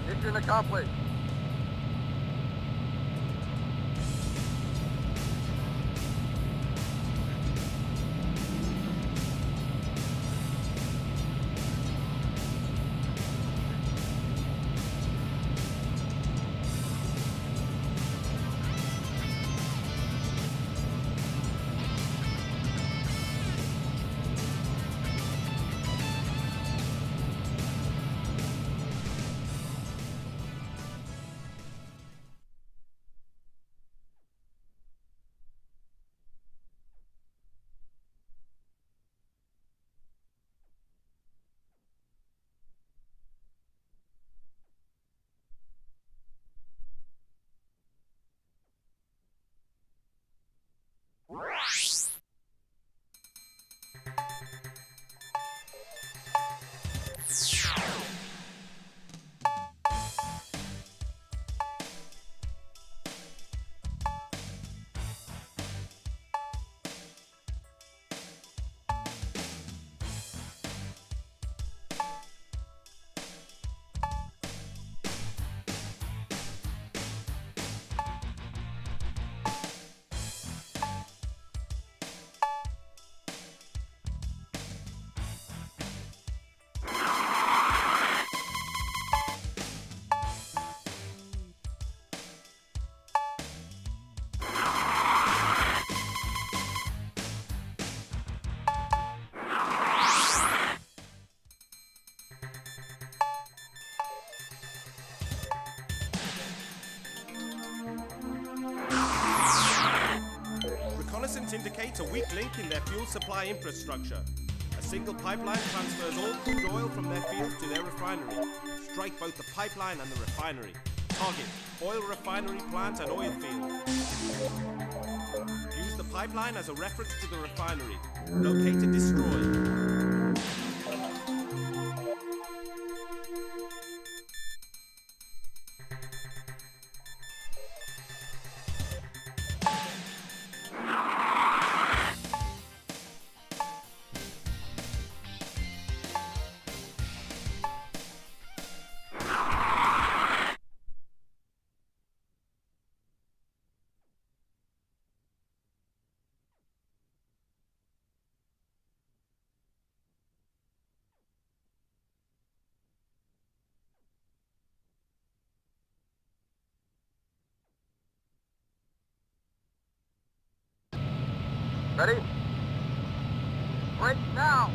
Mission accomplished. Reconnaissance indicates a weak link in their fuel supply infrastructure. A single pipeline transfers all crude oil from their fields to their refinery. Strike both the pipeline and the refinery. Target: oil refinery plant and oil field. Use the pipeline as a reference to the refinery. Locate and destroy. Ready? Right now!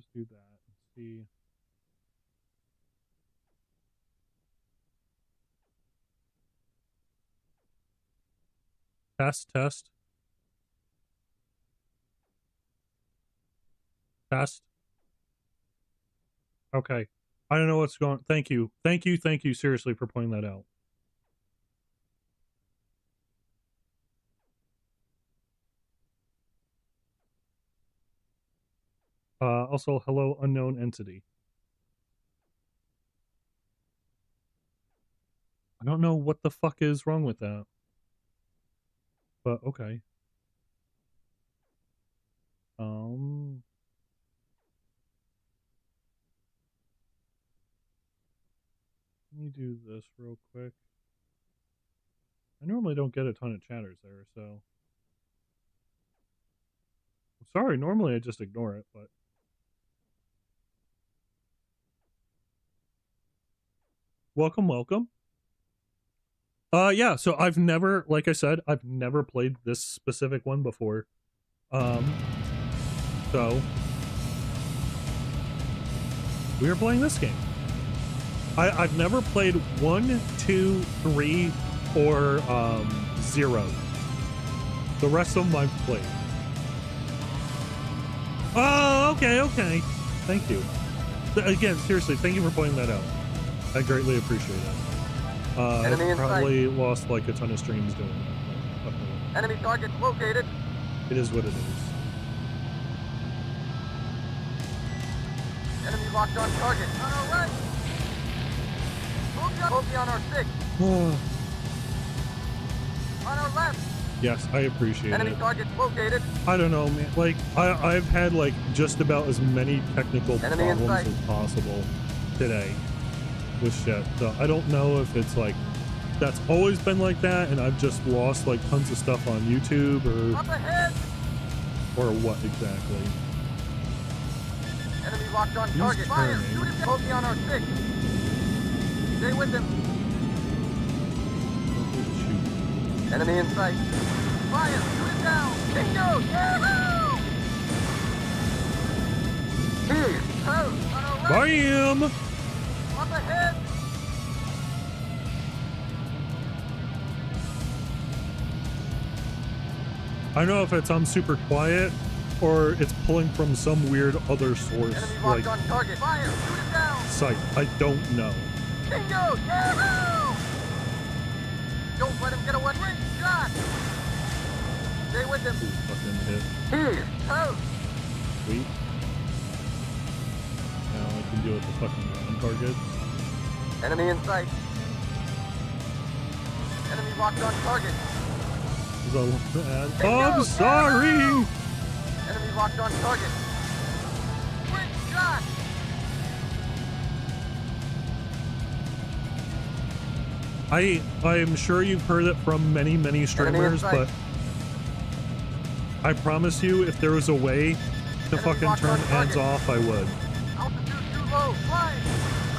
just do that and see. Test, test. Test. Okay. I don't know what's going on. Thank you. Thank you. Thank you seriously for pointing that out. Also, hello, unknown entity. I don't know what the fuck is wrong with that. But okay. Let me do this real quick. I normally don't get a ton of chatters there, so. Sorry, normally I just ignore it, but. Welcome, welcome. Yeah, so I've never, like I said, I've never played this specific one before. So we are playing this game. I've never played 1, 2, 3, or 0. The rest of them I've played. Oh, okay, okay. Thank you. Again, seriously, thank you for pointing that out. I greatly appreciate it. I probably lost like a ton of streams doing that. Enemy target located. It is what it is. Enemy locked on target. On our right. Bogey on our 6. On our left. Yes, I appreciate Enemy it. target located. I don't know, man. Like, I've had like just about as many technical problems as possible today with shit. So I don't know if it's like that's always been like that and I've just lost like tons of stuff on YouTube or Up ahead. Or what exactly. Enemy locked on target. Fire! Shoot him. Bogey on our 6. Stay with him. Shoot. Enemy in sight. Fire! Shoot him down. Bingo! Yahoo! Here. On our right. Bam! Up ahead. I don't know if it's I'm super quiet or it's pulling from some weird other source. Enemy locked like on target. Fire! Shoot him down. Sight. I don't know. Bingo! Yahoo! Don't let him get away. Great shot! Stay with him. Ooh, fucking hit. Here. Toast. Sweet. Now I can deal with the fucking ground targets. Enemy in sight. Enemy locked on target. Oh, I'm sorry! Enemy locked on target. Great shot! I am sure you've heard it from many streamers, but I promise you, if there was a way to fucking turn ads off, I would. Altitude too low. Flying.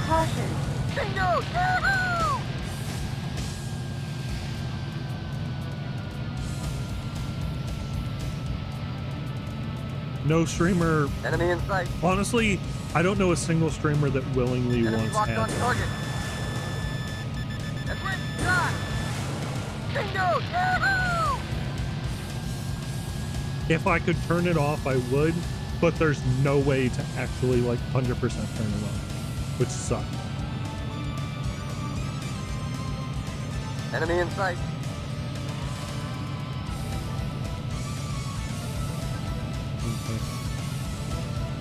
Caution. Bingo! Yahoo! No streamer. Enemy in sight. Honestly, I don't know a single streamer that willingly Enemy wants locked on ads. target. A great shot! Bingo! Yahoo! If I could turn it off, I would, but there's no way to actually like 100% turn it off, which sucks. Enemy in sight.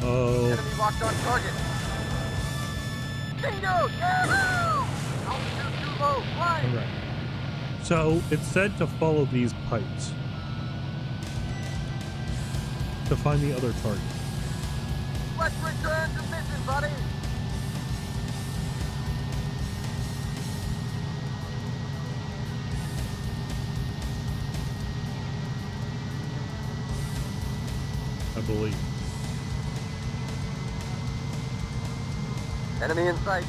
Oh. Enemy locked on target. Bingo! Yahoo! Altitude too low. Flying. All right. So it's said to follow these pipes to find the other target. Let's return to mission, buddy. I believe. Enemy in sight.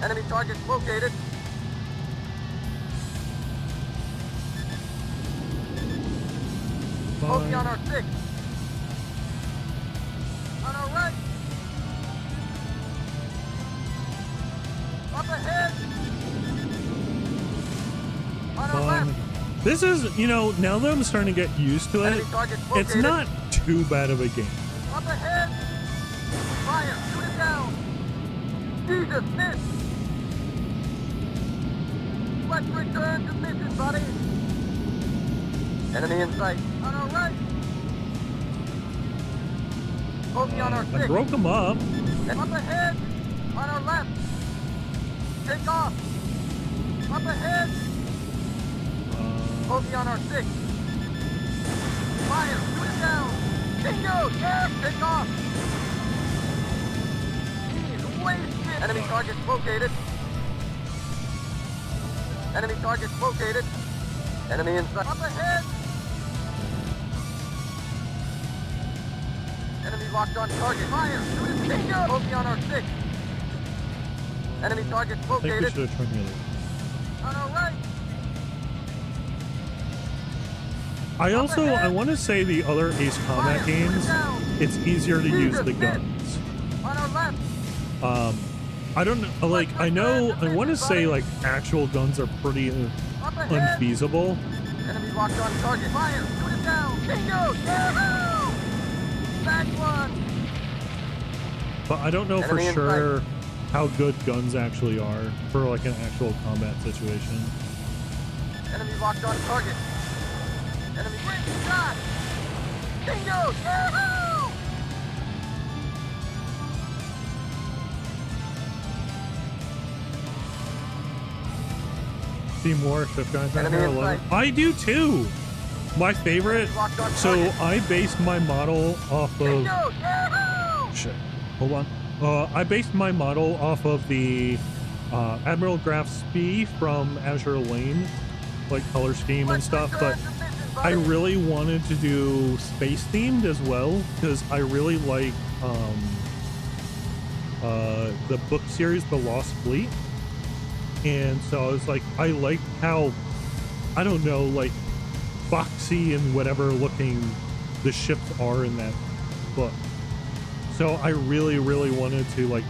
Enemy target located. Bogey on our 6. On our right. This is, you know, now that I'm starting to get used to it, Enemy target it's located. not too bad of a game. Up ahead! Fire! Shoot it down! Jesus, miss! Let's return to mission, buddy! Enemy in sight. On our right! Bogey on our I six. broke them up. Up ahead! On our left! Take off! Up ahead! Bogey on our six. Fire! Shoot it down! Bingo! Yeah! Take off! He's wasted! Enemy target located. Enemy target located. Enemy in sight. Up ahead! Enemy locked on target. Fire! Shoot it! Bingo! Bogey on our six. Enemy target I think we located. should have turned the other. On our right! I also, I want to say the other Ace Combat games, it's easier to use the guns. On our left! I don't know, like, I know, I want to say, like, actual guns are pretty Up ahead! unfeasible. Enemy locked on target. Fire! Shoot it down! Bingo! Yahoo! Back one! But I don't know for Enemy in sure how good guns actually are for, like, an actual combat situation. Enemy locked on target. Enemy great shot! Bingo! Yahoo! See more shift guns out Enemy here. I in love it. sight. I do too! My favorite, Locked on so target. I based my model off of... Bingo! Yahoo! Shit. Hold on. I based my model off of the Admiral Graf Spee from Azure Lane, like color scheme and Let's stuff, return but to mission, I buddy. really wanted to do space themed as well because I really like the book series The Lost Fleet, and so I was like, I like how, I don't know, like boxy and whatever looking the ships are in that book. So I really wanted to like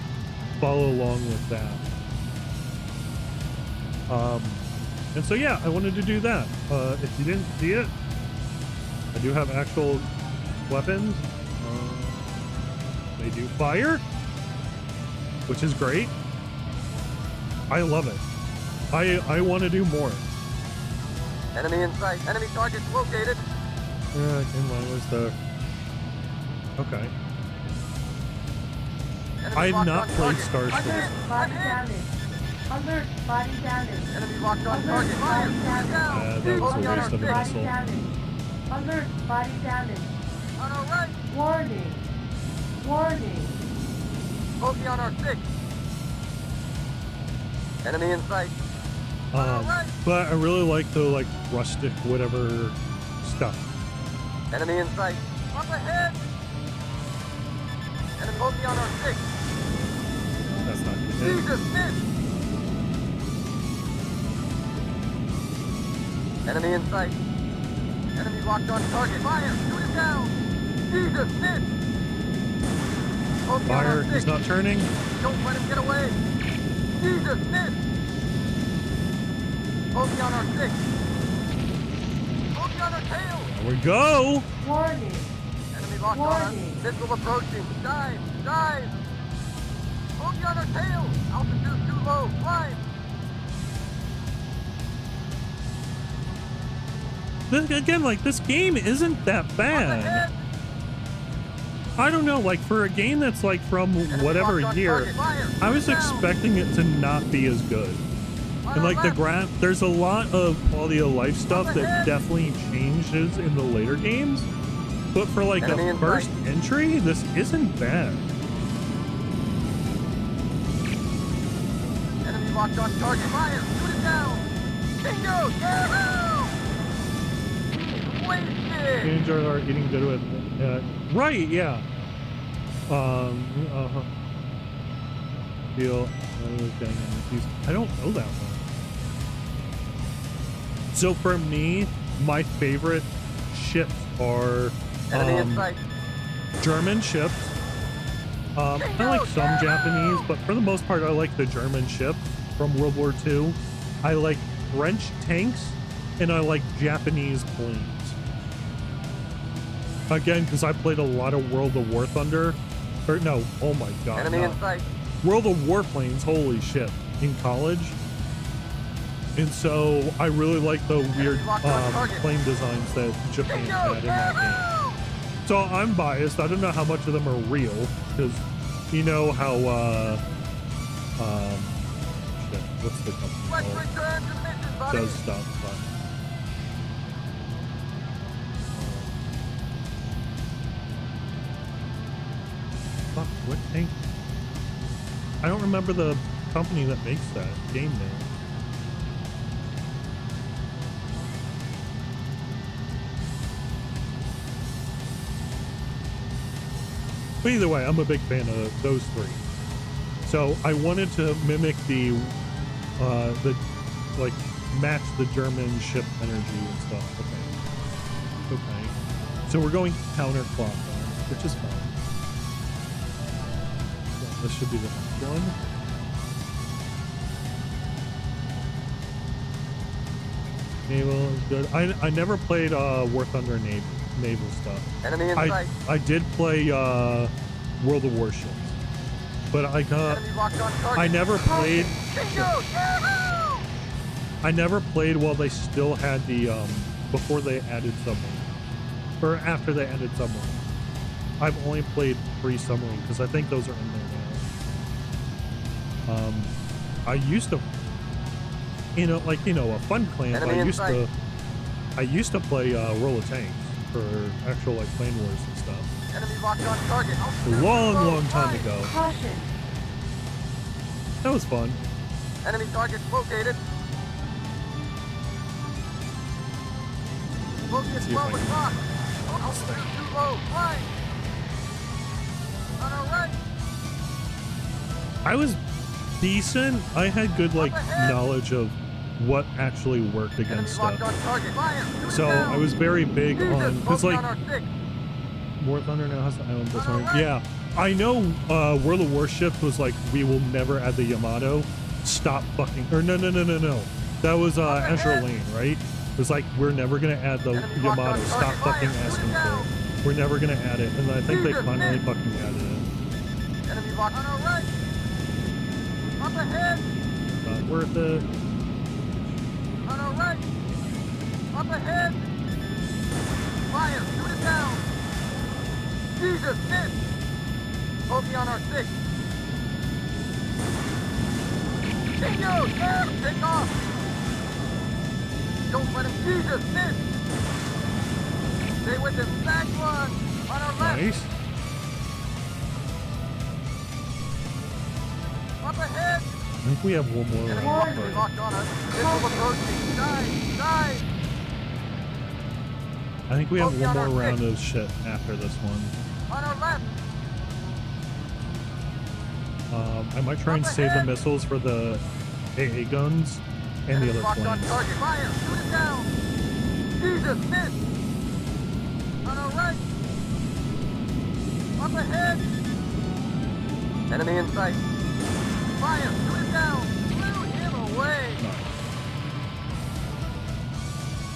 follow along with that. And so yeah, I wanted to do that. If you didn't see it, I do have actual weapons. They do fire, which is great. I love it. I want to do more. Enemy in sight. Enemy target located. Where's the... Okay. Enemy I have locked not on played target. Star Alert, Citizen. body damage. Alert, body damage. Enemy locked on Alert, target. Fire! body Shoot it damage. down! That was a Bogey on waste our of an six. Body missile. damage. Alert, body damage. On our right! Warning. Warning. Bogey on our six. Enemy in sight. But I really like the like rustic whatever stuff. Enemy in sight. Up ahead! Enemy bogey on our six. That's not gonna hit. Jesus, miss! Enemy in sight. Enemy locked on target. Fire! Shoot it down! Jesus, miss! Bogey on Fire, our he's six. not turning. Don't let him get away! Jesus, miss! Bogey on our six. Bogey on our tail! There we go. Warning. Enemy locked on. Warning. Missile approaching. Dive! Dive! Bogey on our tail! Altitude too low. Climb! This, again, like this game isn't that Up bad. ahead! I don't know, like for a game that's like from whatever Locked on year, target. Fire! I was Shoot down. expecting it to not be as good. On And our like the left. there's a lot of quality of life stuff that definitely changes in the later games. But for like Enemy a in first sight. entry, this isn't bad. Enemy locked on target. Fire! Shoot it down! Bingo! Yahoo! Wasted! Games are getting good with right, yeah. Feel I don't know that one. So for me, my favorite ships are Enemy in sight. German ships. I like some Japanese, but for the most part, I like the German ships from World War II. I like French tanks and I like Japanese planes. Again, because I played a lot of World of War Thunder. Or no, oh my god. Enemy no. in sight. World of Warplanes, holy shit, in college. And so I really like the weird plane designs that Japan had in that game. So I'm biased. I don't know how much of them are real, because you know how, shit, what's the company Let's called? return to mission, buddy. Does stuff, but... Fuck, what tank? I don't remember the company that makes that game name. But either way, I'm a big fan of those three. So I wanted to mimic the like match the German ship energy and stuff. Okay. Okay. So we're going counterclockwise, which is fine. Yeah, this should be the next one. Naval is good. I never played War Thunder naval stuff. Enemy in sight. I did play World of Warships, but I got Enemy locked on target. I never played. Bingo! Yahoo! I never played while they still had the before they added submarine, or after they added submarine. I've only played pre-submarine because I think those are in there now. I used to, like a fun clan. Enemy in sight. I used to play Roll of Tanks for actual like plane wars and stuff. Enemy locked on target. A long time ago. Caution. That was fun. Enemy target located. Focus See if low I and can- locked. Altitude too low. Flying. On our right. I was decent. I had good like knowledge of what actually worked Enemy against locked stuff. on target. Fire. Shoot it So down. I was very big on because Focus like on our six. War Thunder now has the island design. Yeah, I know World of Warships was like, we will never add the Yamato. Stop fucking. Or no. That was Azure Lane, right? It was like, we're never gonna add the Yamato. Stop fucking asking for it. We're never gonna add it. And I think they finally fucking added it. Enemy locked on our right. Up ahead. Not worth it. On our right. Up ahead. Fire. Shoot it down. Jesus, miss. Bogey on our six. Bingo! Yeah! Take off. Don't let him. Jesus, miss. Stay with him. Back one. On our left. Nice. Up ahead. I think we have one more Enemy round. rocket locked on us. Missile approaching. Dive. I think we have Bogey one on more our round six. of shit after this one. On our left. I might try and Up save the ahead. missiles for the AA guns and the Enemy other locked on planes. target. Fire. Shoot it down. Jesus, miss. On our right. Up ahead. Enemy in sight. Fire. Shoot it down. Blew him away.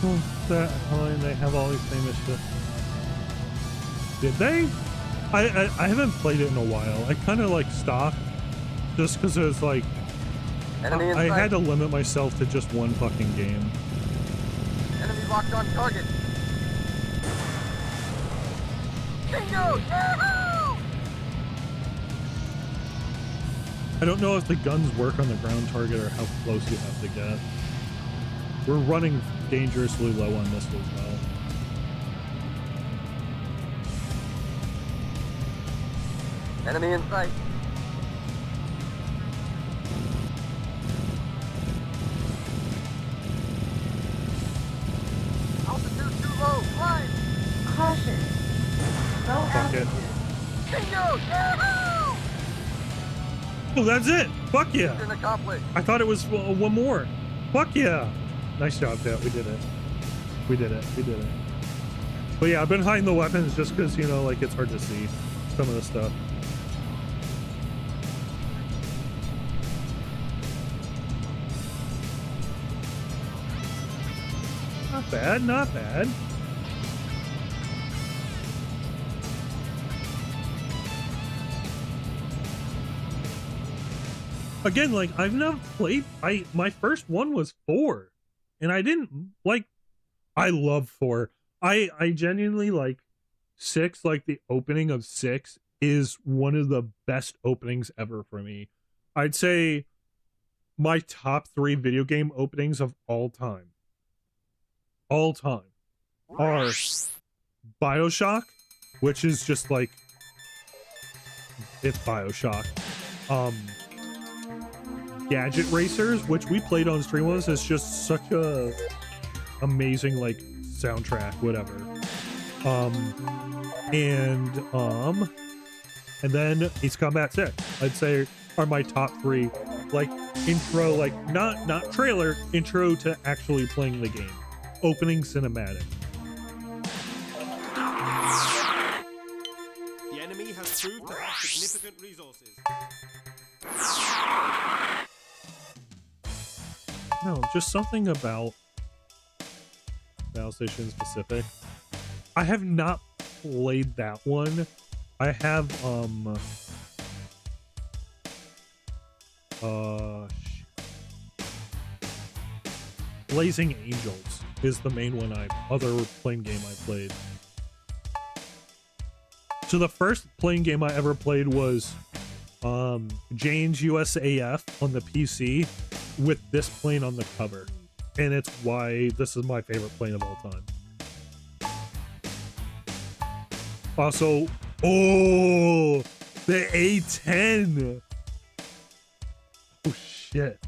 And they have all these famous shit. Did they? I haven't played it in a while. I kind of like stopped just because it was like Enemy in I sight. had to limit myself to just one fucking game. Enemy locked on target. Bingo! Yahoo! I don't know if the guns work on the ground target or how close you have to get. We're running dangerously low on this as well. Enemy in sight. Altitude too low. Flying. Caution. Low Fuck it. altitude. Bingo! Yahoo! Oh, that's it. Fuck yeah. Mission accomplished. I thought it was one more. Fuck yeah. Nice job, Pat. We did it. We did it. We did it. But yeah, I've been hiding the weapons just because, like, it's hard to see some of the stuff. not bad, not bad. Again, like, I've never played, my first one was 4, and I didn't, like, I love 4. I genuinely like 6, like, the opening of 6 is one of the best openings ever for me. I'd say my top 3 video game openings of all time are BioShock, which is just like, it's BioShock. Gadget Racers, which we played on stream once, is just such a amazing, like, soundtrack, whatever. And then Ace Combat 6, I'd say, are my top 3, like, intro, like, not trailer, intro to actually playing the game. Opening cinematic. The enemy has proved to have significant resources. No, just something about PlayStation specific. I have not played that one. I have Blazing Angels is the main one other playing game I played. So the first playing game I ever played was Jane's USAF on the PC with this plane on the cover. And it's why this is my favorite plane of all time. Also, oh, the A-10. Oh shit.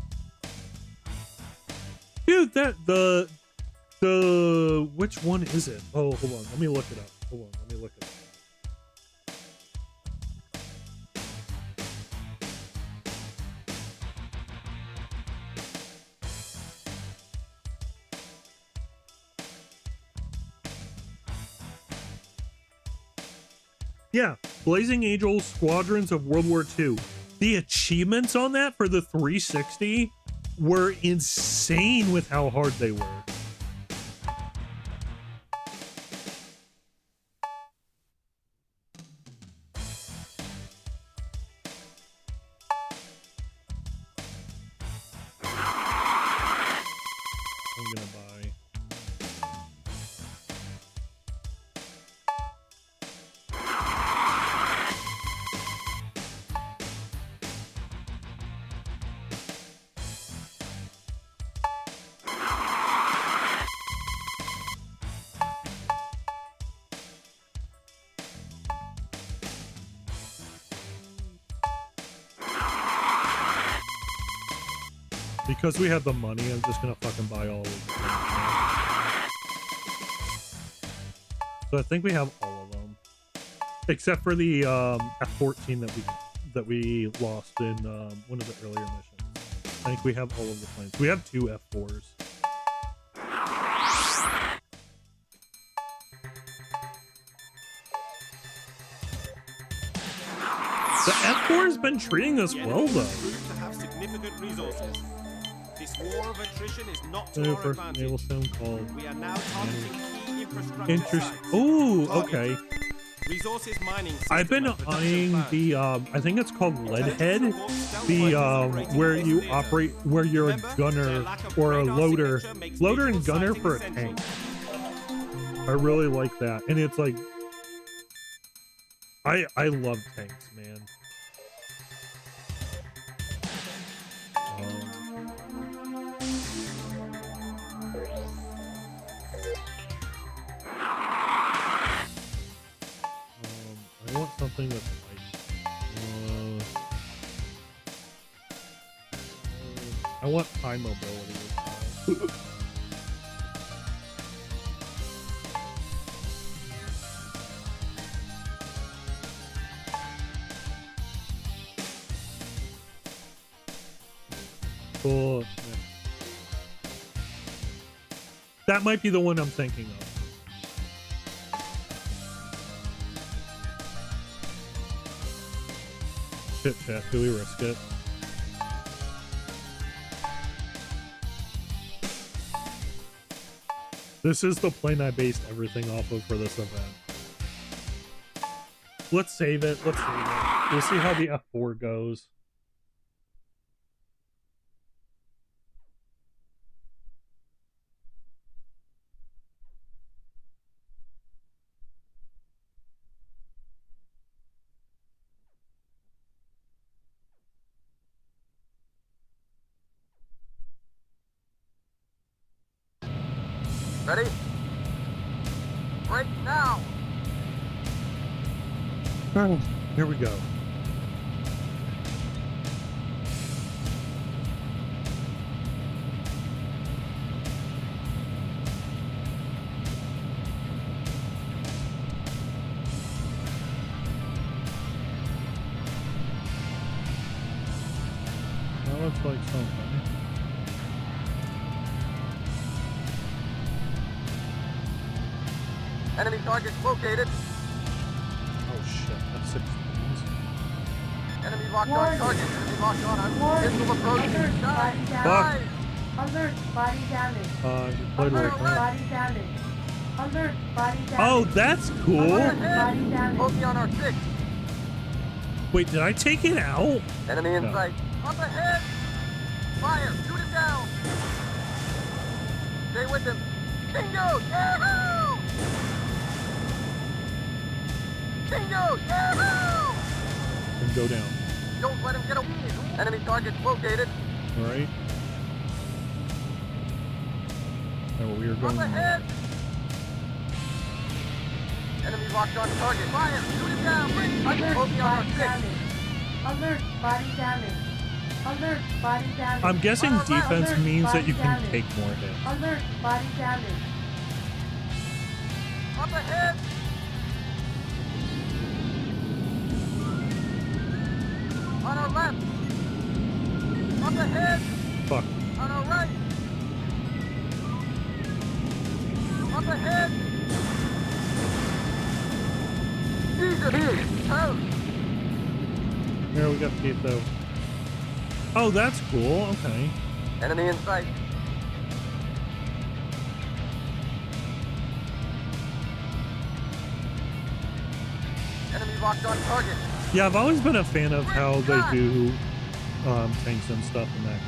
Dude, the which one is it? Oh, hold on. Let me look it up. Hold on. Let me look it up. Yeah, Blazing Angels Squadrons of World War II. The achievements on that for the 360 were insane with how hard they were. I'm gonna buy. Because we have the money, I'm just gonna fucking buy all of them. So I think we have all of them, except for the F-14 that we lost in one of the earlier missions. I think we have all of the planes. We have 2 F-4s. The F-4 has been treating us well, though. Significant resources. This war of attrition is not to New our first advantage. naval stone called. We are now targeting key infrastructure sites. Ooh, Target. okay. Resources mining I've been system and eyeing production the I think it's called Leadhead, the where you operate, where you're a gunner or a loader and gunner for a tank. I really like that, and it's like I love tanks, man. I want something that's light. I want high mobility. Cool. Yeah. That might be the one I'm thinking of. Shit, chat. Do we risk it? This is the plane I based everything off of for this event. Let's save it. Let's save it. We'll see how the F4 goes. Ready? Break now! Oh, here we go. That looks like something. Enemy target located. Oh shit, that's 6 planes. Enemy locked on target. Enemy locked on us. Missile approaching. Alert, body Dive! damage. Dive! Alert, body damage. You played Alert, right there. body damage. Alert, body damage. Oh, that's cool. Alert, body damage. Bogey on our 6. Wait, did I take it out? Enemy in No. sight. Up ahead! Fire! Shoot him down! Stay with him. Bingo! Yahoo! Bingo! Yahoo! And go down. Don't let him get away. Enemy target located. All right. Oh, we are Up going. ahead! Enemy locked on target. Fire! Shoot him down! Bring! Alert, Bogey on our body 6. damage. Alert, body damage. Alert, body damage. I'm guessing Alert, defense alert, means that body you can damage. take more hits. Alert, body damage. Up ahead! On our left! Up ahead! Fuck. On our right! Up ahead! Jesus! Toast! Here we got Pete though. Oh, that's cool. Okay. Enemy in sight. Enemy locked on target. Yeah, I've always been a fan of how they do tanks and stuff in that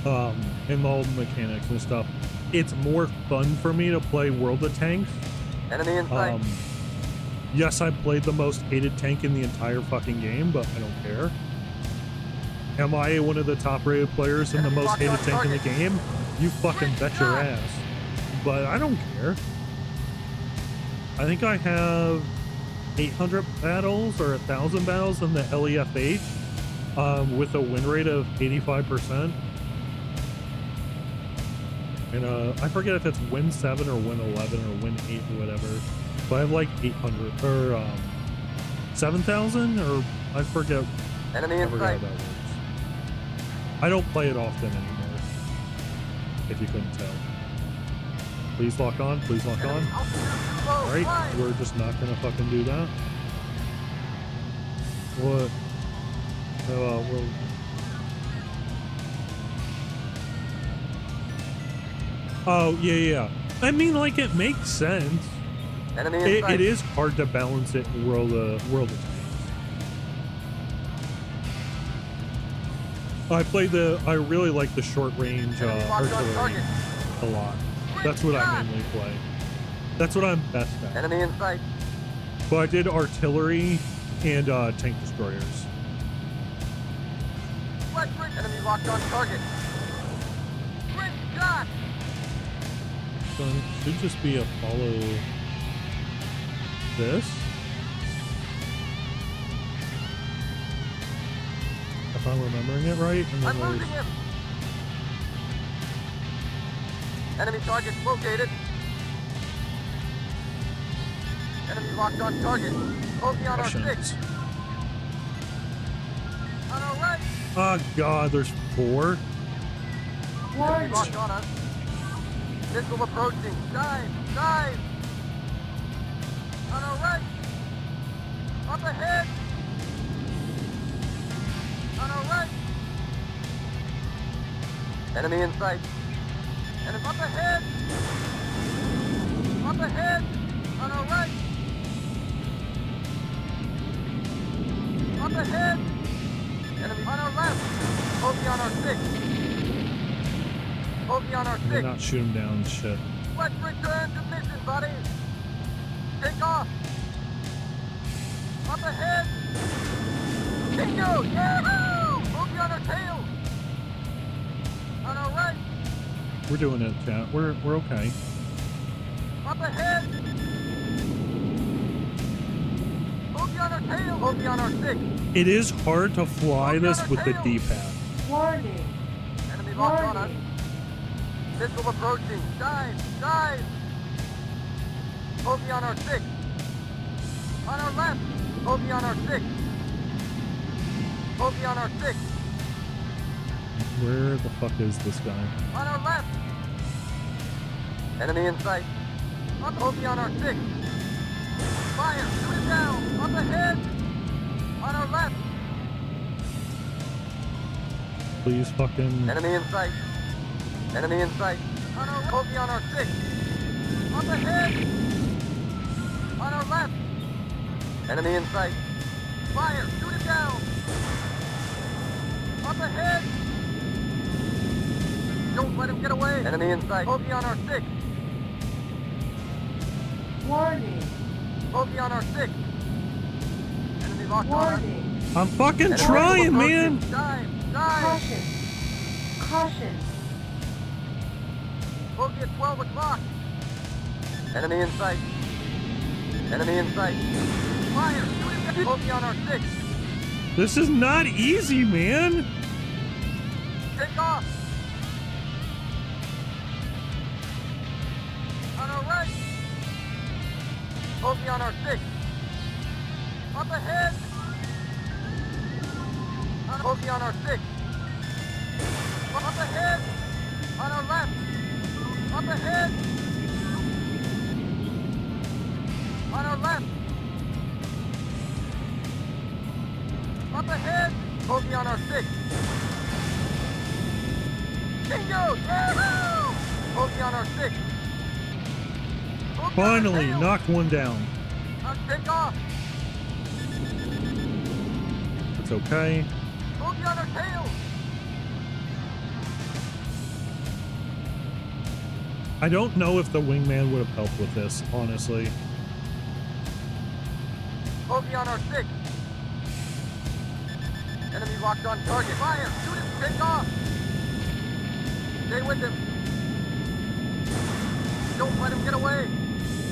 game. And all the mechanics and stuff. It's more fun for me to play World of Tanks. Enemy in sight. Yes, I played the most hated tank in the entire fucking game, but I don't care. Am I one of the top rated players in the Enemy most locked hated on tank in the target. game? You fucking bet your ass. But I don't care. I think I have 800 battles or 1,000 battles in the LEFH with a win rate of 85%. And I forget if it's win 7 or win 11 or win 8 or whatever. But I have like 800 or 7,000 or I forget. Enemy I in forgot sight. how that works. I don't play it often anymore. If you couldn't tell. Please lock on. Please lock on. Enemy altitude too low. All right, Fly. we're just not gonna fucking do that. What? We'll. Oh yeah. I mean, like it makes sense. Enemy in sight. It is hard to balance it in World of Tanks. I really like the short range Enemy locked on artillery target. a lot. That's what I mainly play. That's what I'm best at. Enemy in sight. But I did artillery and tank destroyers. Electric. Enemy locked on target. Great shot. So it should just be a follow this. If I'm remembering it right. And then I'm losing there's him. Enemy target located. Enemy locked on target. Bogey on our 6. Russians. On our right. Oh god, there's 4. Enemy locked on us. Missile approaching. Dive. Dive. On our right. Up ahead. On our right. Enemy in sight. And up ahead! Up ahead! On our right! Up ahead! Enemy on our left! Bogey on our 6! Bogey on our 6! Did not shoot him down, shit. Let's return to mission, buddy! Take off! Up ahead! Bingo! Yahoo! Bogey on our tail! On our right! We're doing it, chat. We're okay. Up ahead! Bogey on our tail! Bogey on our 6! It is hard to fly this with the D-pad. Warning. Enemy locked on us. Warning. Missile approaching. Dive! Dive! Bogey on our 6! On our left! Bogey on our 6! Bogey on our 6! Where the fuck is this guy? On our left! Enemy in sight. Up Bogey on our 6! Fire! Shoot it down! Up ahead! On our left! Please fucking... Enemy in sight! Enemy in sight! On our Bogey on our 6! Up ahead! On our left! Enemy in sight! Fire! Shoot it down! Up ahead! Don't let him get away! Enemy in sight! Bogey on our 6! Warning. Bogey on our 6! Enemy locked on us! Warning. I'm fucking Enemy trying, approaching. man! Dive! Dive! Caution. Caution. Bogey at 12 o'clock! Enemy in sight! Enemy in sight! Fire! Shoot it down! Bogey on our 6! This is not easy, man! Take off! On our right! Bogey on our 6! Up ahead! Bogey on our 6! Up ahead! On our left! Up ahead! On our left! Up ahead! Bogey on our 6! Bingo! Yahoo! Bogey on our 6! Finally, knocked one down. Take off! It's okay. Bogey on our tail! I don't know if the wingman would have helped with this, honestly. Bogey on our 6! Enemy locked on target. Fire! Shoot him! Take off! Stay with him! Don't let him get away!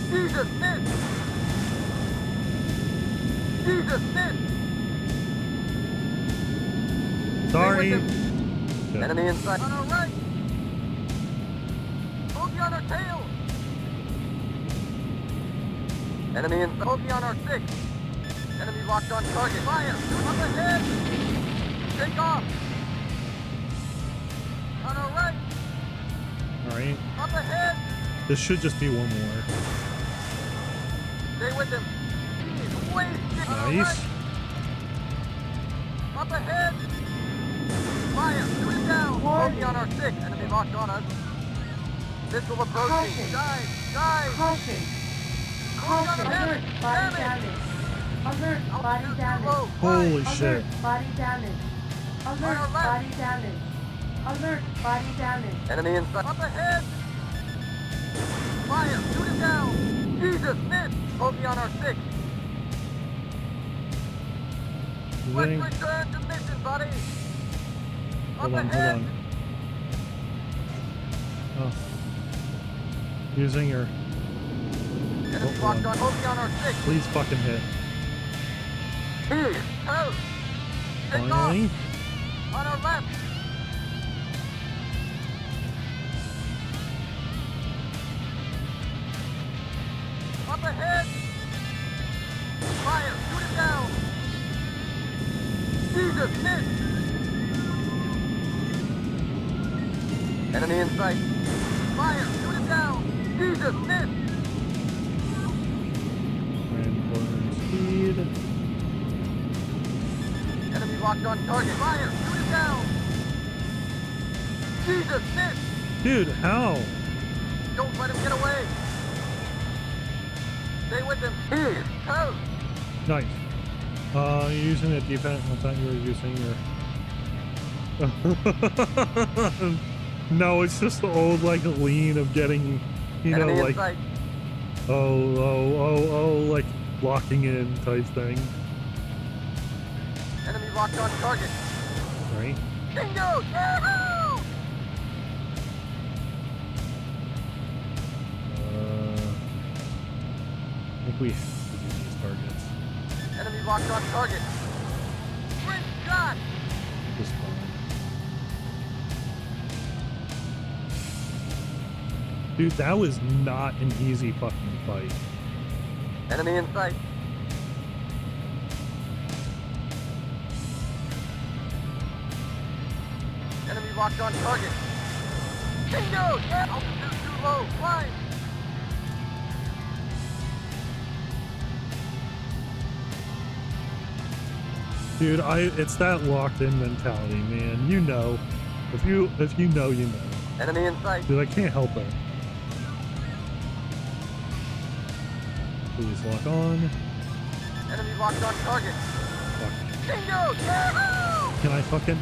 Jesus, miss! Jesus, miss! Sorry. Stay with him. Yeah. Enemy in sight. On our right! Bogey on our tail! Enemy in sight. Bogey on our 6! Enemy locked on target. Fire! Shoot up ahead! Take off! On our right! Alright. Up ahead! This should just be one more. Stay with him! He's wasted! On our Nice. right. Up ahead! Fire! Shoot it down! Bogey on our 6! Enemy locked on us. Missile approaching! Caution. Dive! Dive! Caution. Bogey on Caution. our Alert. head! Body Damn it! damage. Alert. Body Altitude too damage. low. Holy Fire. shit. Alert. Body damage. On Alert. our left. Body damage. Alert. Body damage. Enemy in sight. Up ahead! Fire! Shoot it down! Jesus, miss! Bogey on our 6! Let's Wing. return to mission, buddy! Hold Up on, ahead! hold on. Oh. Using your... Enemy Hold locked on. on Bogey on our 6! Please fucking hit. Here! Out! Take off! Finally. On our left! Up ahead! Fire! Shoot it down! Jesus, miss! Enemy in sight! Fire! Shoot it down! Jesus, miss! And burn speed. Enemy locked on target! Fire! Shoot it down! Jesus, miss! Dude, how? Don't let him get away! Stay with him! Here, toast! Nice. You're using a D-pad? I thought you were using your... No, it's just the old, like, lean of getting, you know, Enemy in like... sight. Oh, like, locking in type thing. Enemy locked on target. Right? Bingo! Yahoo! I think we have to do these targets. Enemy locked on target. Great shot! Just fine. Dude, that was not an easy fucking fight. Enemy in sight. Enemy locked on target. Bingo! Yeah! Altitude too low. Climb! Dude, it's that locked in mentality, man. You know. If you know, you know. Enemy in sight. Dude, I can't help it. Please lock on. Enemy locked on target. Fuck. Bingo! Yahoo! Can I fucking...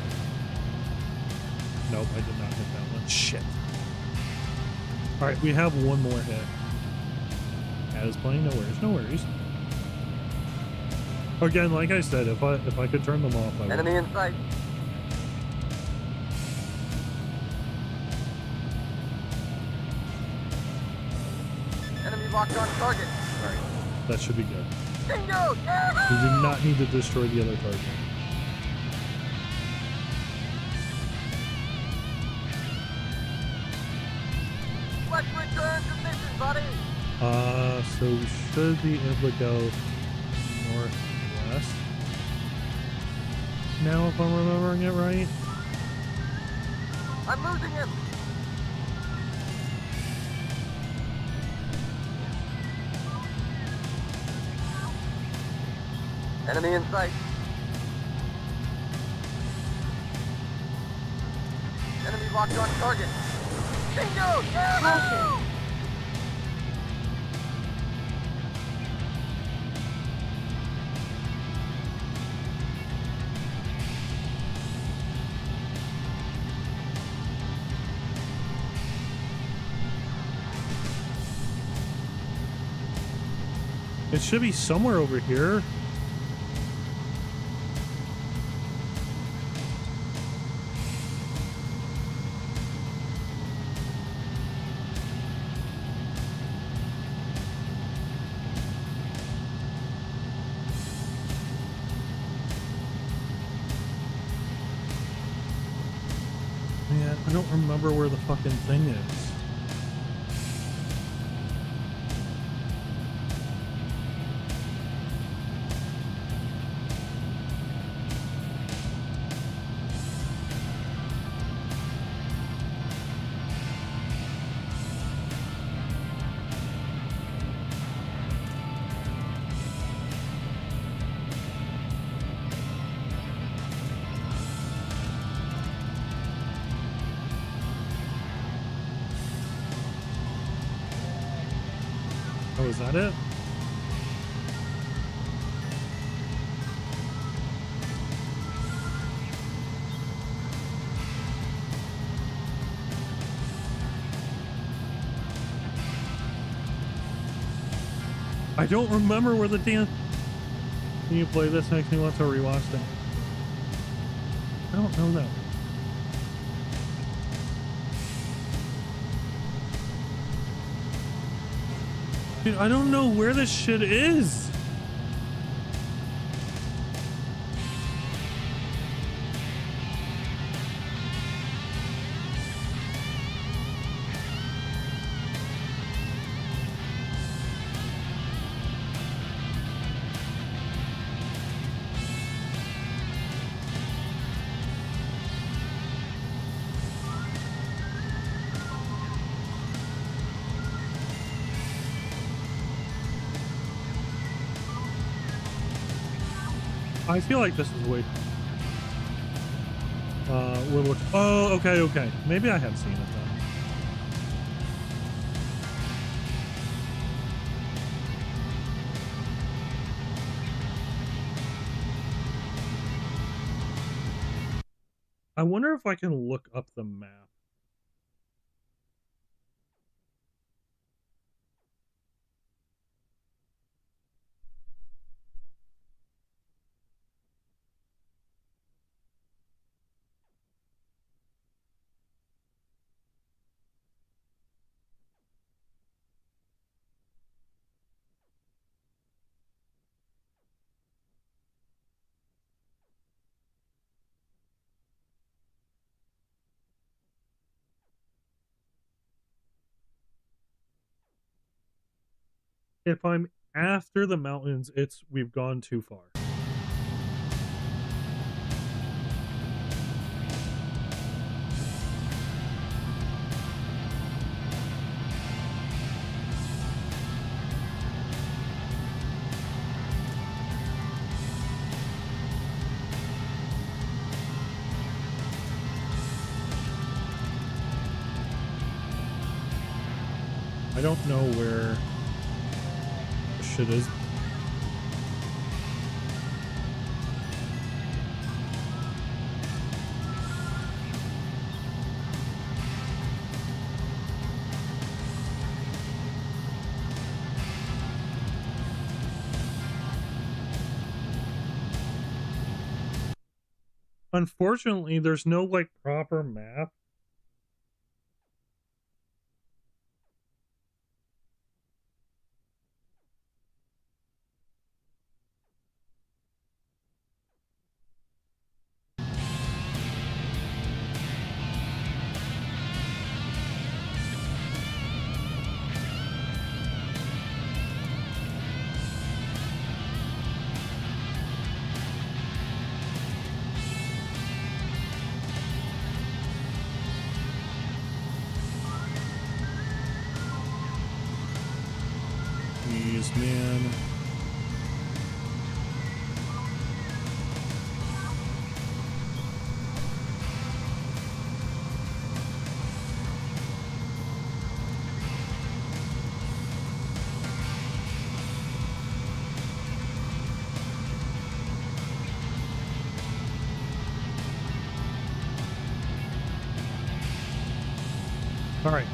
Nope, I did not hit that one. Shit. Alright, we have one more hit. That is playing, no worries, no worries. Again, like I said, if I could turn them off, I would. Enemy in sight. Enemy locked on target. Alright, that should be good. Bingo! Yahoo! We do not need to destroy the other target. Let's return to mission, buddy. So we should be able to go northwest. Now, if I'm remembering it right. I'm losing him. Enemy in sight. Enemy locked on target. Bingo! Yahoo! It should be somewhere over here. Man, I don't remember where the fucking thing is. Oh, is that it? I don't remember where the damn... Can you play this? Makes me want to rewatch it. I don't know that. Dude, I don't know where this shit is. I feel like this is way... We're looking. Oh, okay. Maybe I have seen it then. I wonder if I can look up the map. If I'm after the mountains, we've gone too far. I don't know where the shit is. Unfortunately, there's no like proper map. Jeez, man. All right.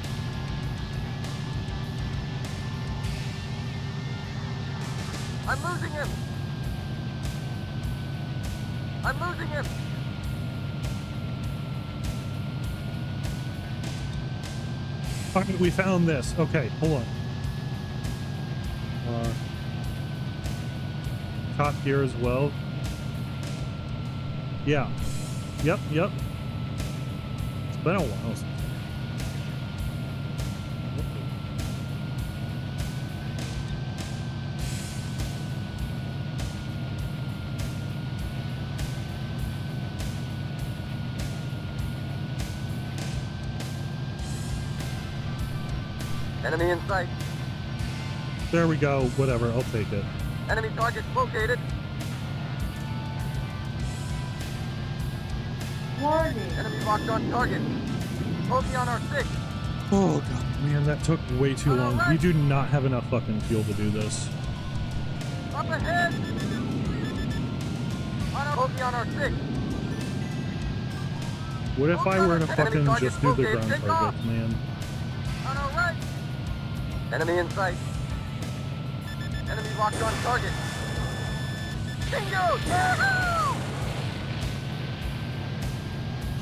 I'm losing him! I'm losing him! All right, we found this. Okay, hold on. Top gear as well. Yeah. Yep. It's been a while since. Enemy in sight. There we go. Whatever, I'll take it. Enemy target located. Warning. Enemy locked on target. Bogey on our 6. Oh god, man, that took way too long. We do not have enough fucking fuel to do this. Up ahead! Bogey on our 6. What if I were to fucking just do the ground targets, man? On our right! Enemy in sight. Enemy locked on target. Bingo! Yahoo!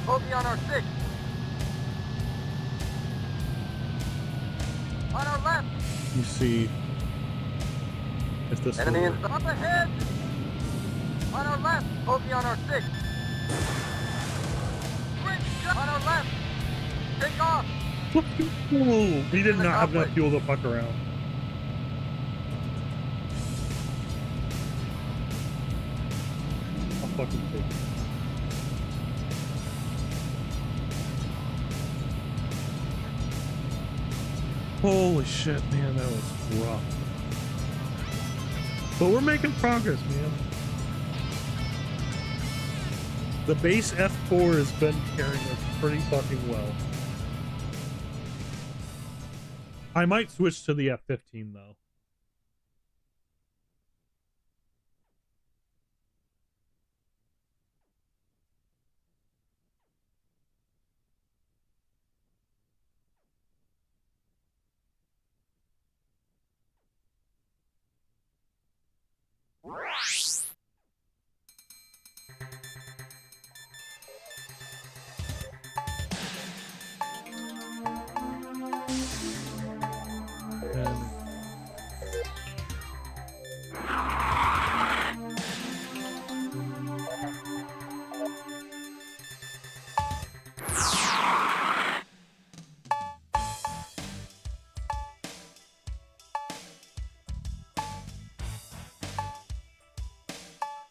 Bogey on our 6. On our left. You see if this Enemy will in work. up ahead. On our left. Bogey on our 6. Quick shot on our left. Take off. Ooh, we did not have enough fuel to fuck around. I'll fucking take it. Holy shit, man, that was rough. But we're making progress, man. The base F4 has been carrying us pretty fucking well. I might switch to the F15 though.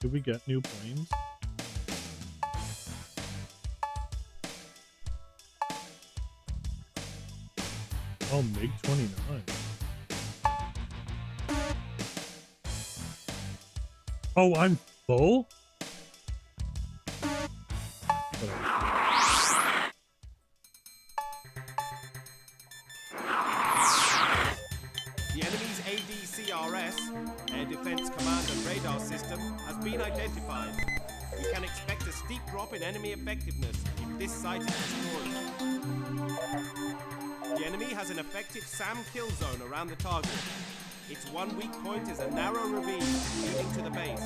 Did we get new planes? Oh, MiG-29. Oh, I'm full? The enemy's ADCRS, Air Defense Command and Radar System, has been identified. You can expect a steep drop in enemy effectiveness if this site is destroyed. The enemy has an effective SAM kill zone around the target. Its one weak point is a narrow ravine leading to the base.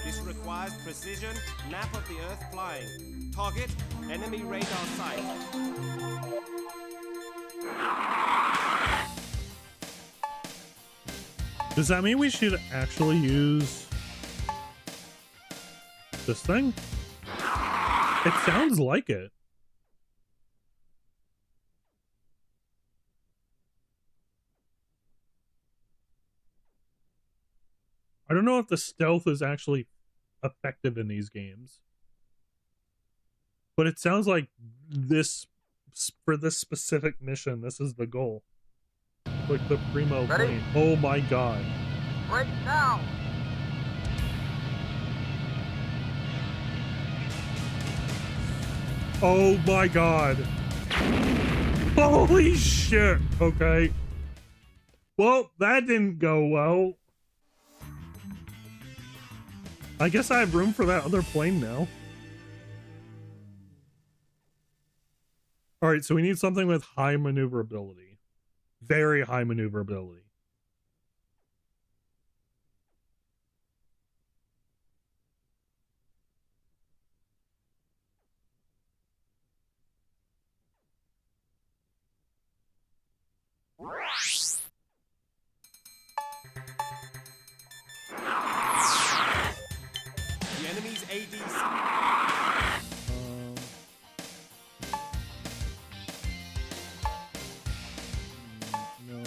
This requires precision, nap of the earth flying. Target, enemy radar site. Does that mean we should actually use this thing? It sounds like it. I don't know if the stealth is actually effective in these games, but it sounds like this, for this specific mission, this is the goal. Like the primo plane. Oh my god. Right now. Oh my god. Holy shit. Okay. Well, that didn't go well. I guess I have room for that other plane now. Alright, so we need something with high maneuverability. Very high maneuverability. The enemy's ADC. No.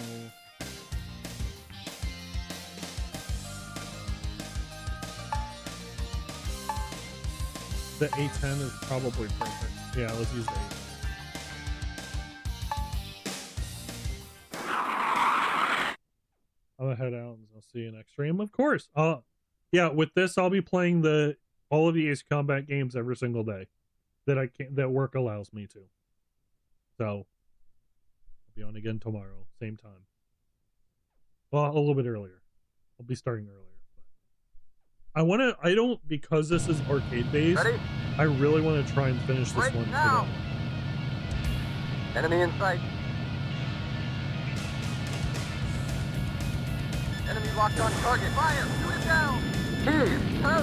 The A10 is probably perfect. Yeah, let's use the A10. I'm gonna head out and I'll see you next stream. Of course. Yeah, with this I'll be playing all of the Ace Combat games every single day that work allows me to. So I'll be on again tomorrow, same time. Well, a little bit earlier. I'll be starting earlier. But because this is arcade based, I really want to try and finish this one now. today. Enemy in sight. Enemy locked on target. Fire! Shoot it down!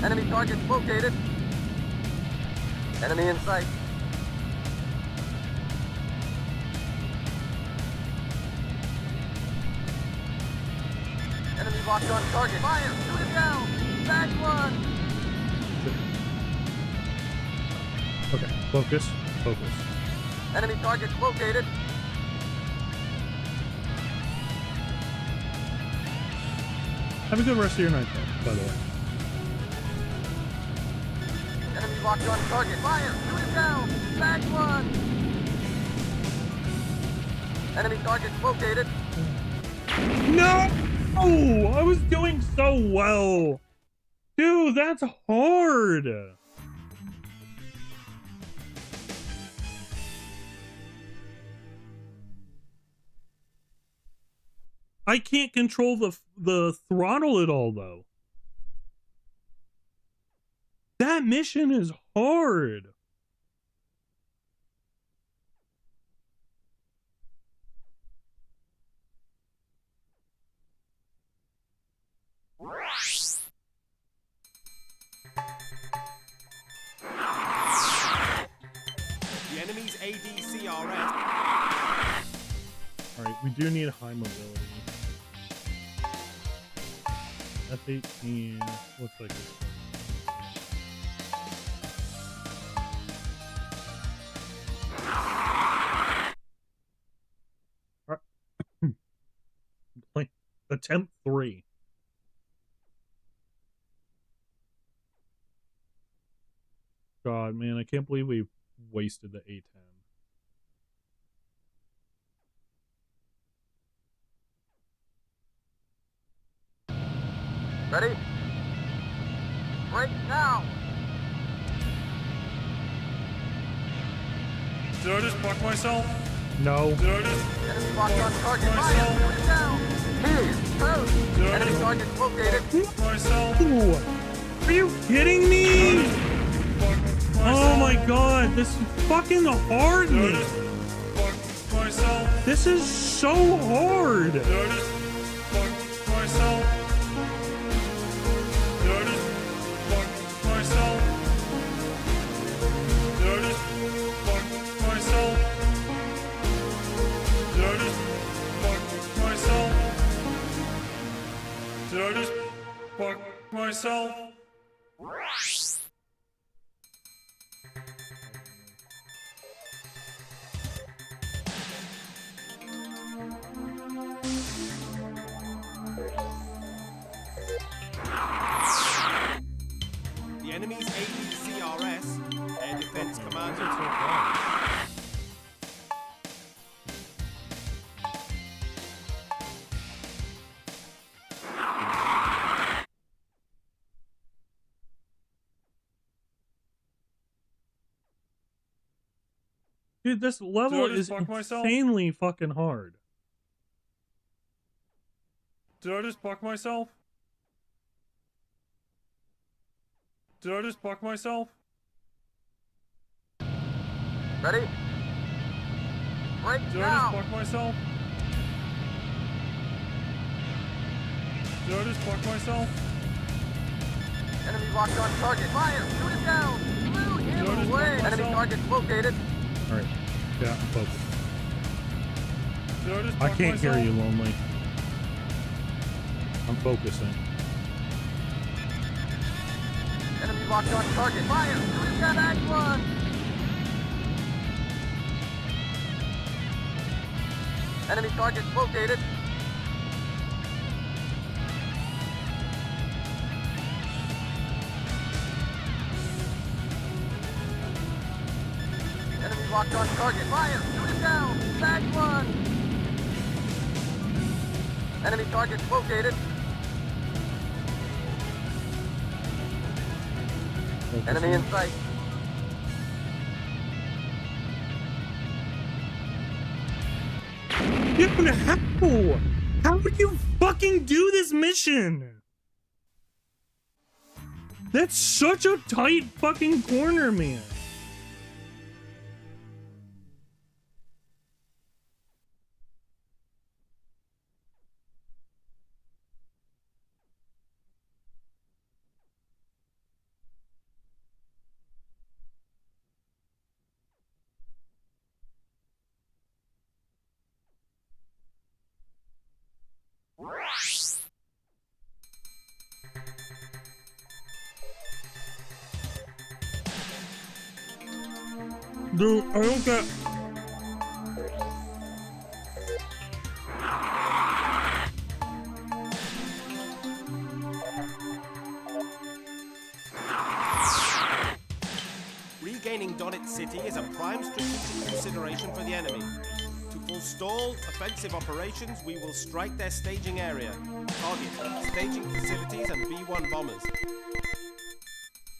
Enemy target located. Enemy in sight. Enemy locked on target. Fire! Shoot it down! Back one! Okay, focus. Enemy target located. Have a good rest of your night, though, by the way. Enemy locked on target. Fire! Shoot it down! Back one! Enemy target located. No! Oh, I was doing so well. Dude, that's hard. I can't control the throttle at all though. That mission is hard. The enemy's ADCRS. All right, we do need high mobility. F-18 looks like it's like attempt 3. God, man, I can't believe we wasted the A-10. Ready? Break now! Did I just fuck myself? No. Did I just Enemy locked on target. fuck Fire! myself? Shoot it down! Tues, Thurs. Did I Enemy just target located. fuck myself? Ooh. Are you kidding me? Fuck myself? Oh my god, this is fucking hard, Did I man. just fuck myself? This is so hard. Did I just fuck myself? Did I just fuck myself? Did I just fuck myself? Did I just fuck myself? Did I just fuck myself? The enemy's ADCRS, Air Defense Commander. Dude, this level Did I just is fuck myself? insanely fucking hard. Did I just fuck myself? Did I just fuck myself? Ready? Break Did I now! just fuck myself? Did I just fuck myself? Enemy locked on target. Fire! Shoot it down! Blue, him Notice away! myself. Enemy target located. All right. Yeah, I'm focused. Did I just I fuck can't myself? hear you, Lonely. I'm focusing. Enemy locked on target. Fire! Shoot it down! Act 1! Enemy target located. Enemy locked on target. Fire! Shoot it down! Back 1! Enemy target located. Enemy in sight. Dude, how? How would you fucking do this mission? That's such a tight fucking corner, man. Dude, I don't get... Regaining Donetsk City is a prime strategic consideration for the enemy. To forestall offensive operations, we will strike their staging area. Target, staging facilities and B-1 bombers.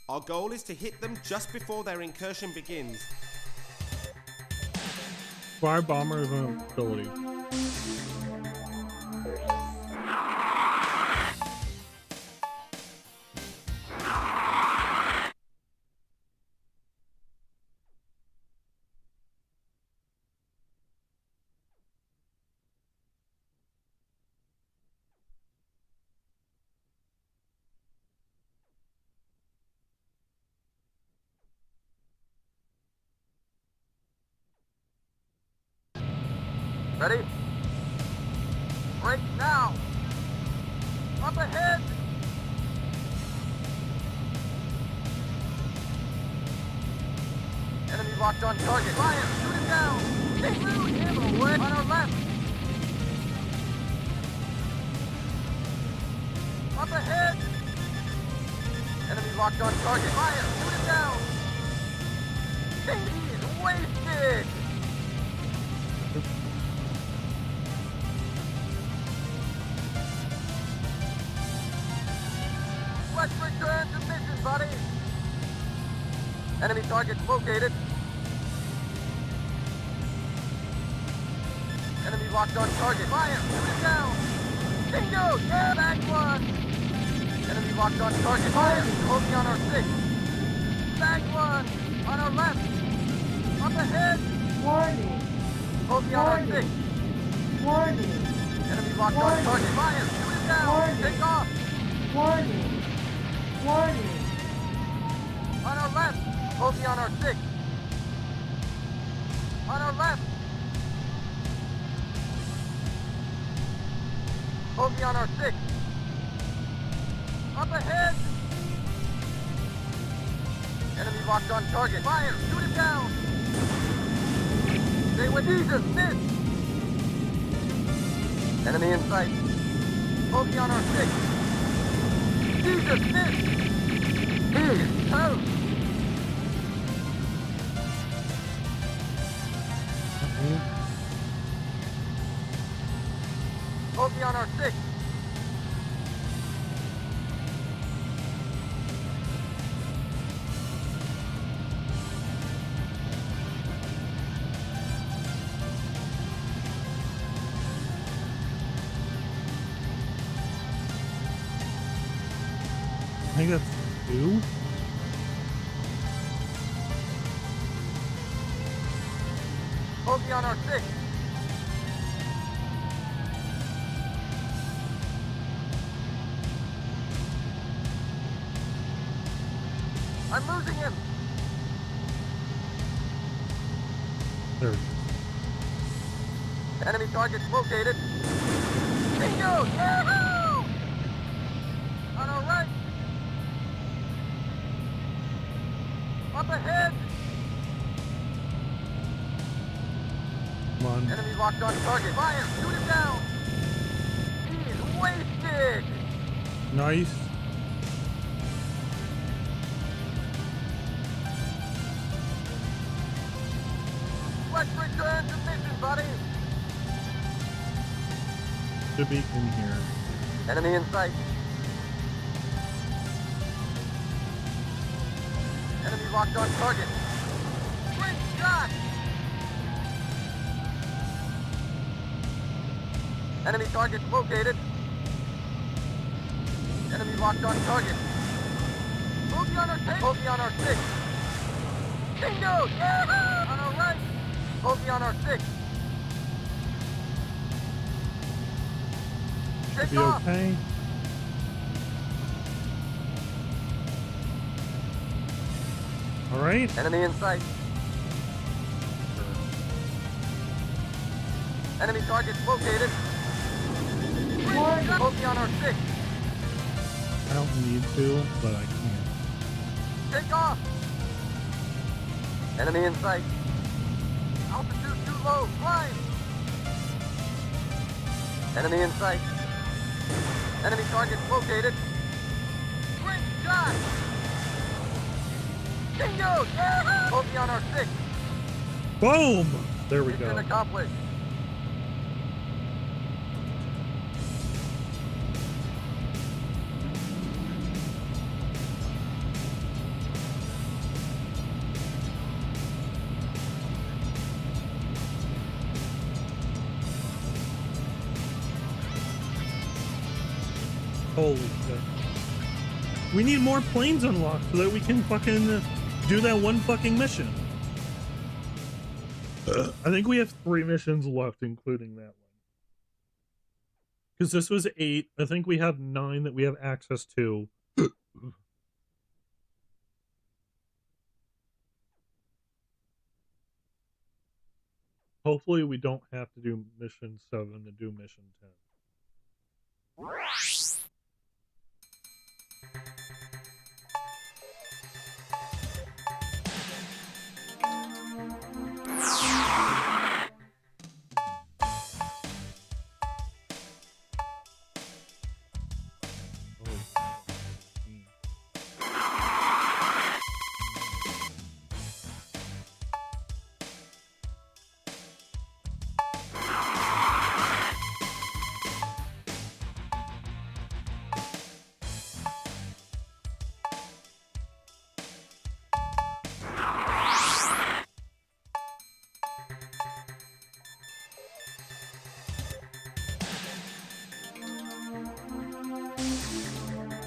Our goal is to hit them just before their incursion begins. Fire bomber is an ability. Ready? Break now! Up ahead! Enemy locked on target. Fire! Shoot him down! Take root! Him away! On our left! Up ahead! Enemy locked on target. Fire! Shoot him down! He is wasted! Let's return to mission, buddy! Enemy target located. Enemy locked on target. Fire! Shoot it down! Bingo! Yeah, back one! Enemy locked on target. Fire! Hold me on our six. Back one! On our left! Up ahead! Warning. Hold me on our six. Warning. Enemy locked on target. Fire! Shoot it down! Warning. Take off! Warning. Warning. On our left! Hold me on our six. On our left! Hold me on our six. Up ahead! Enemy locked on target. Fire! Shoot him down! Stay with Jesus! Miss! Enemy in sight. Hold me on our six. Jesus! Miss! He is toast! Hold me on our six. I think that's 2. Hold me on our six. I'm losing him. There. Enemy target located. Bingo! Yahoo! On our right. Up ahead. Come on. Enemy locked on target. Fire! Shoot him down! He's wasted! Nice. Let's return to mission, buddy! Should be in here. Enemy in sight. Enemy locked on target. Great shot! Enemy target located. Enemy locked on target. Hold me on our tape. Hold me on our six. Bingo! Yahoo! On our right. Hold me on our six. Should Take be off. okay. All right. Enemy in sight. Enemy target located. Warning. Hold me on our six. I don't need to, but I can. Take off. Enemy in sight. Altitude too low. Climb. Enemy in sight. Enemy target located. Great shot. Bingo! Yahoo! Hold me on our six. Boom! There we Mission go. accomplished. Holy shit. We need more planes unlocked so that we can fucking do that one fucking mission. I think we have 3 missions left, including that one. Because this was 8. I think we have 9 that we have access to. Hopefully we don't have to do mission 7 to do mission 10.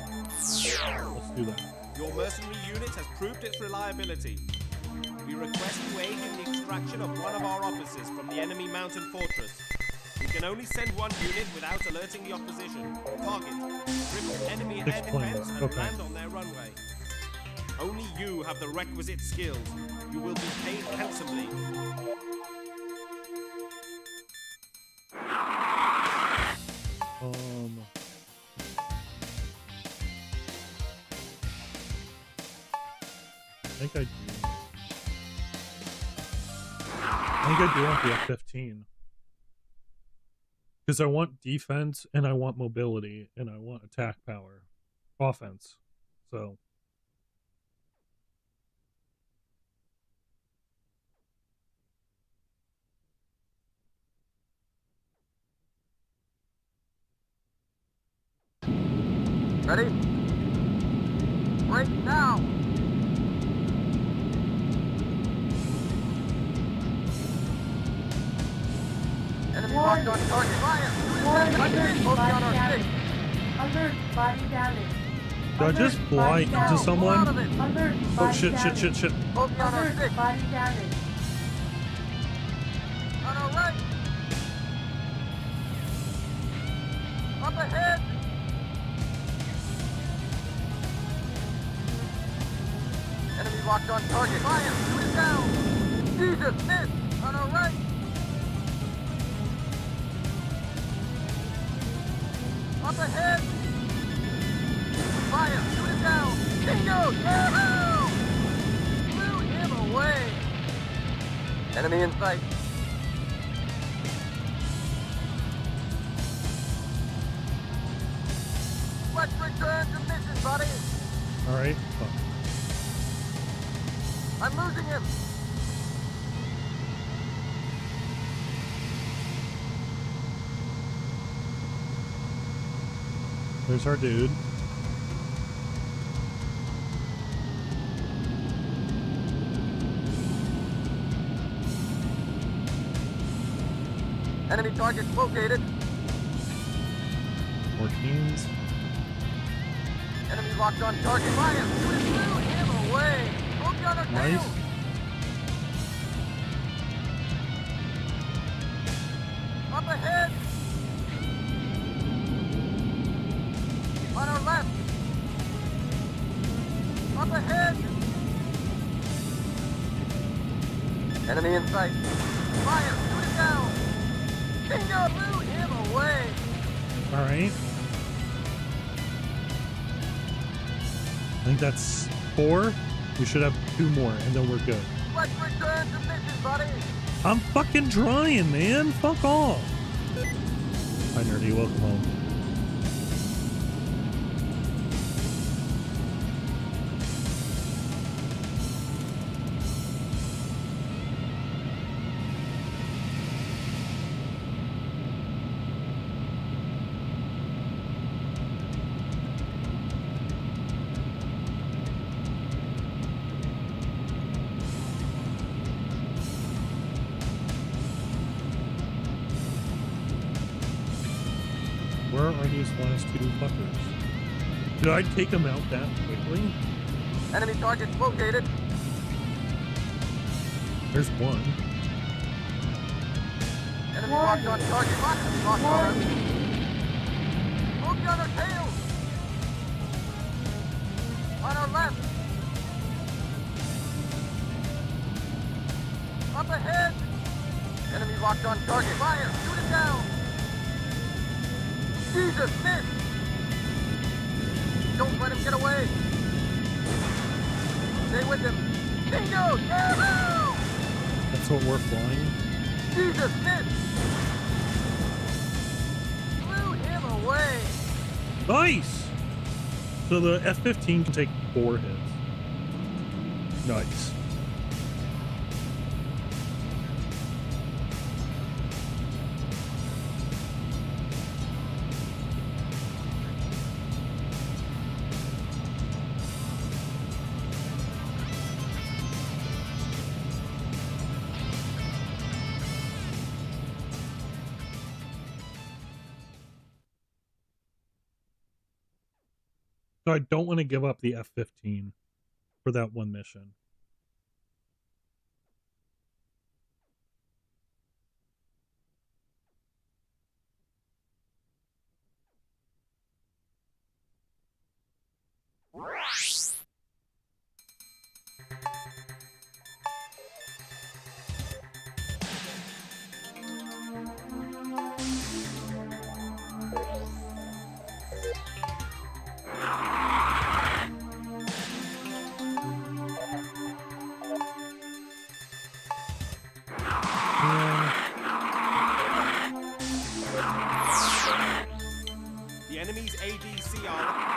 Let's do that. Your mercenary unit has proved its reliability. We request you aid in the extraction of one of our officers from the enemy mountain fortress. We can only send one unit without alerting the opposition. Target: cripple enemy air defense and land on their runway. Only you have the requisite skills. You will be paid handsomely. I think I do want the F-15. Because I want defense, and I want mobility, and I want attack power. Offense. So... Ready? Break now! Enemy locked on target. Fire! Alert, Focus body on our damage. six. Alert, body damage. Did I just fly into someone? Alert, Oh body shit, damage. shit. Focus on our Alert, six. body damage. On our right. Up ahead. Enemy locked on target. Fire! Shoot it down! Jesus, miss! On our right! Up ahead! Fire! Shoot it down! Bingo! Yahoo! Blew him away! Enemy in sight. Let's return to mission, buddy! Alright. I'm losing him! There's our dude. Enemy target located. 14s. Enemy locked on target. Fire! Shoot it, blew him away! Focus on our Nice. tail! Up ahead! On our left! Up ahead! Enemy in sight! Fire! Shoot it down! Bingo! Blew him away! Alright. I think that's 4. We should have 2 more, and then we're good. Let's return to mission, buddy! I'm fucking trying, man. Fuck off. Hi, Nerdy. Welcome home. Where are these last 2 fuckers? Did I take them out that quickly? Enemy target located. There's one. Enemy locked on target. Locked on our... Focus on our tails. On our left. Up ahead. Enemy Enemies locked on target. Fire! Shoot it down! Jesus, miss! Don't let him get away! Stay with him! Bingo! Yahoo! That's what we're flying. Jesus, miss! Blew him away! Nice! So the F-15 can take 4 hits. Nice. So I don't want to give up the F-15 for that one mission. The enemy's ADCR.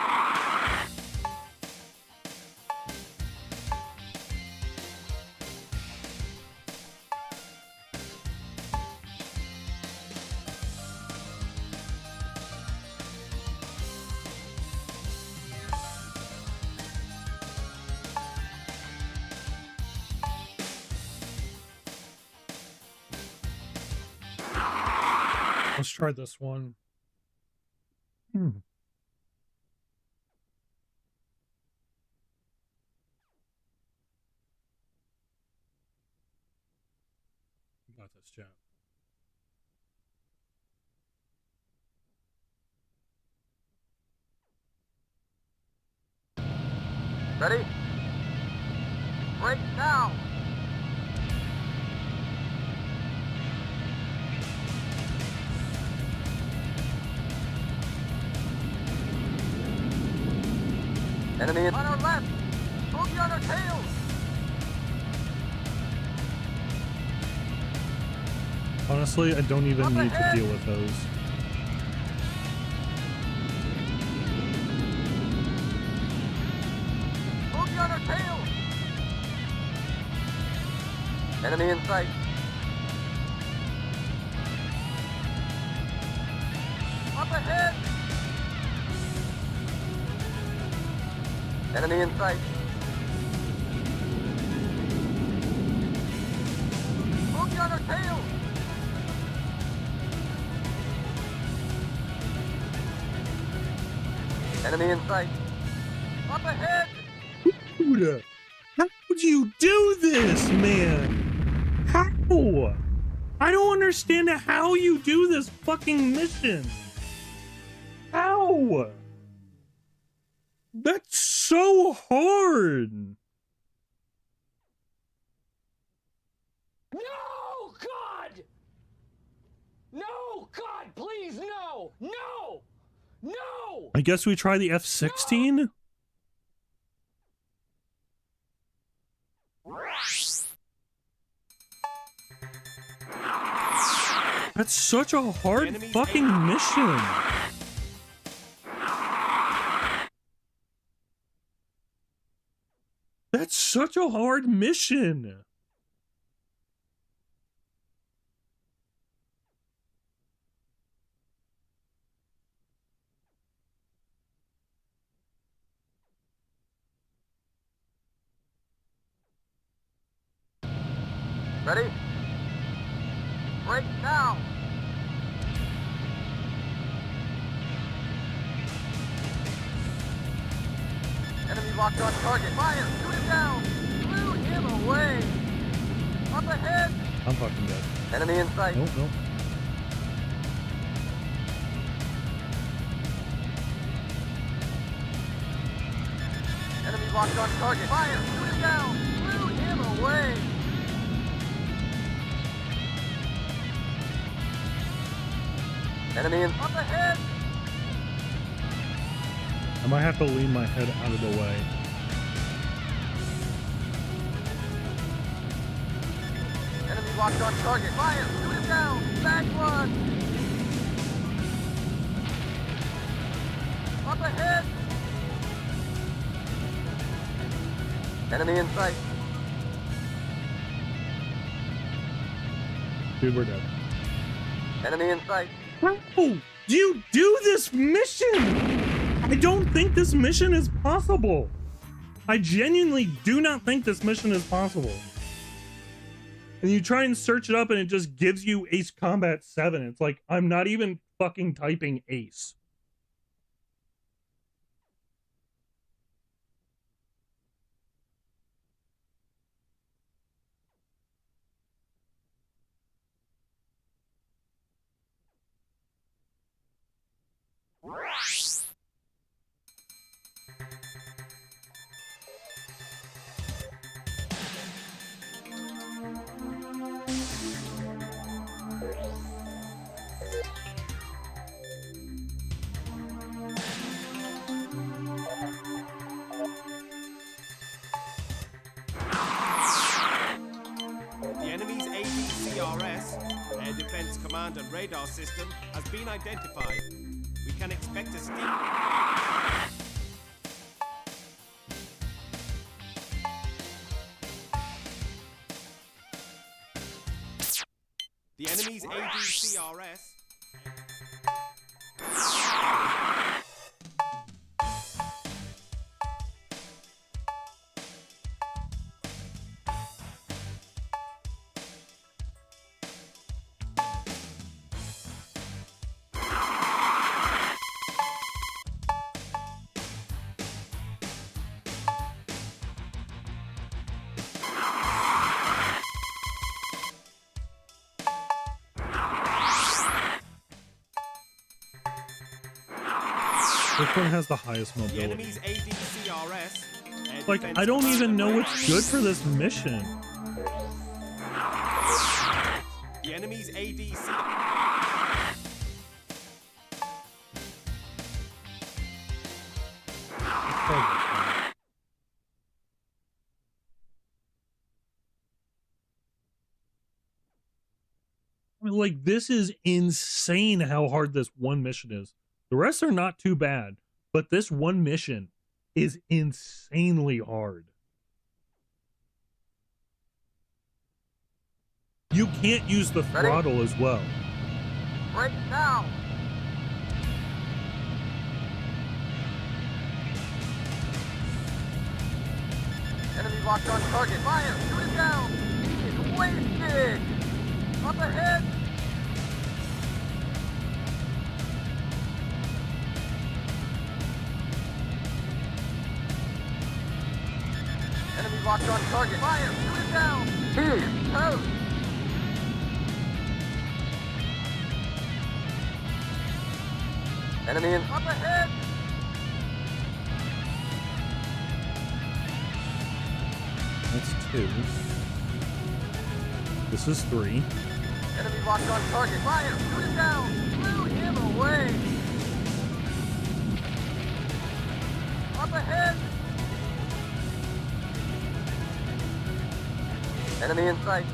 Let's try this one. Got this, chat. Ready? Break now! Enemy on our left! Boogie on our tails! Honestly, I don't even need to deal with those. Boogie on our tails! Enemy in sight. Up ahead! Enemy in sight. Boogie on our tails! Enemy in sight. Up ahead! Dude, how would you do this, man? How? I don't understand how you do this fucking mission. How? That's so hard. No, God! No, God, please, no! No! No! I guess we try the F-16? That's such a hard fucking mission. That's such a hard mission. Ready? Break now! Enemy locked on target. Fire! Shoot him down! Blew him away! Up ahead! I'm fucking dead. Enemy in sight. Nope, nope. Enemy locked on target. Fire! Shoot him down! Blew him away! Enemy up ahead! I might have to lean my head out of the way. Enemy locked on target. Fire! Shoot him down! Back one! Up ahead! Enemy in sight. Dude, we're dead. Enemy in sight. Oh, you do this mission! I don't think this mission is possible. I genuinely do not think this mission is possible. And you try and search it up and it just gives you Ace Combat 7. It's like, I'm not even fucking typing Ace. The enemy's ADCRS, Air Defense Command and Radar System, has been identified. We can expect a steep... The enemy's ADCRS... Which one has the highest The mobility? enemy's ADCRS... Air Like, Defense I don't Command even and know Radar what's good for this mission. The enemy's ADC... I mean, like, this is insane how hard this one mission is. The rest are not too bad, but this one mission is insanely hard. You can't use the Ready? throttle as well. Right now! Enemy locked on target. Fire! Shoot him down! He is wasted! Up ahead! Enemy locked on target. Fire! Shoot him down! He is toast! Enemy in up ahead! That's 2. This is 3. Enemy locked on target. Fire! Shoot him down! Blew him away! Up ahead! Enemy in sight.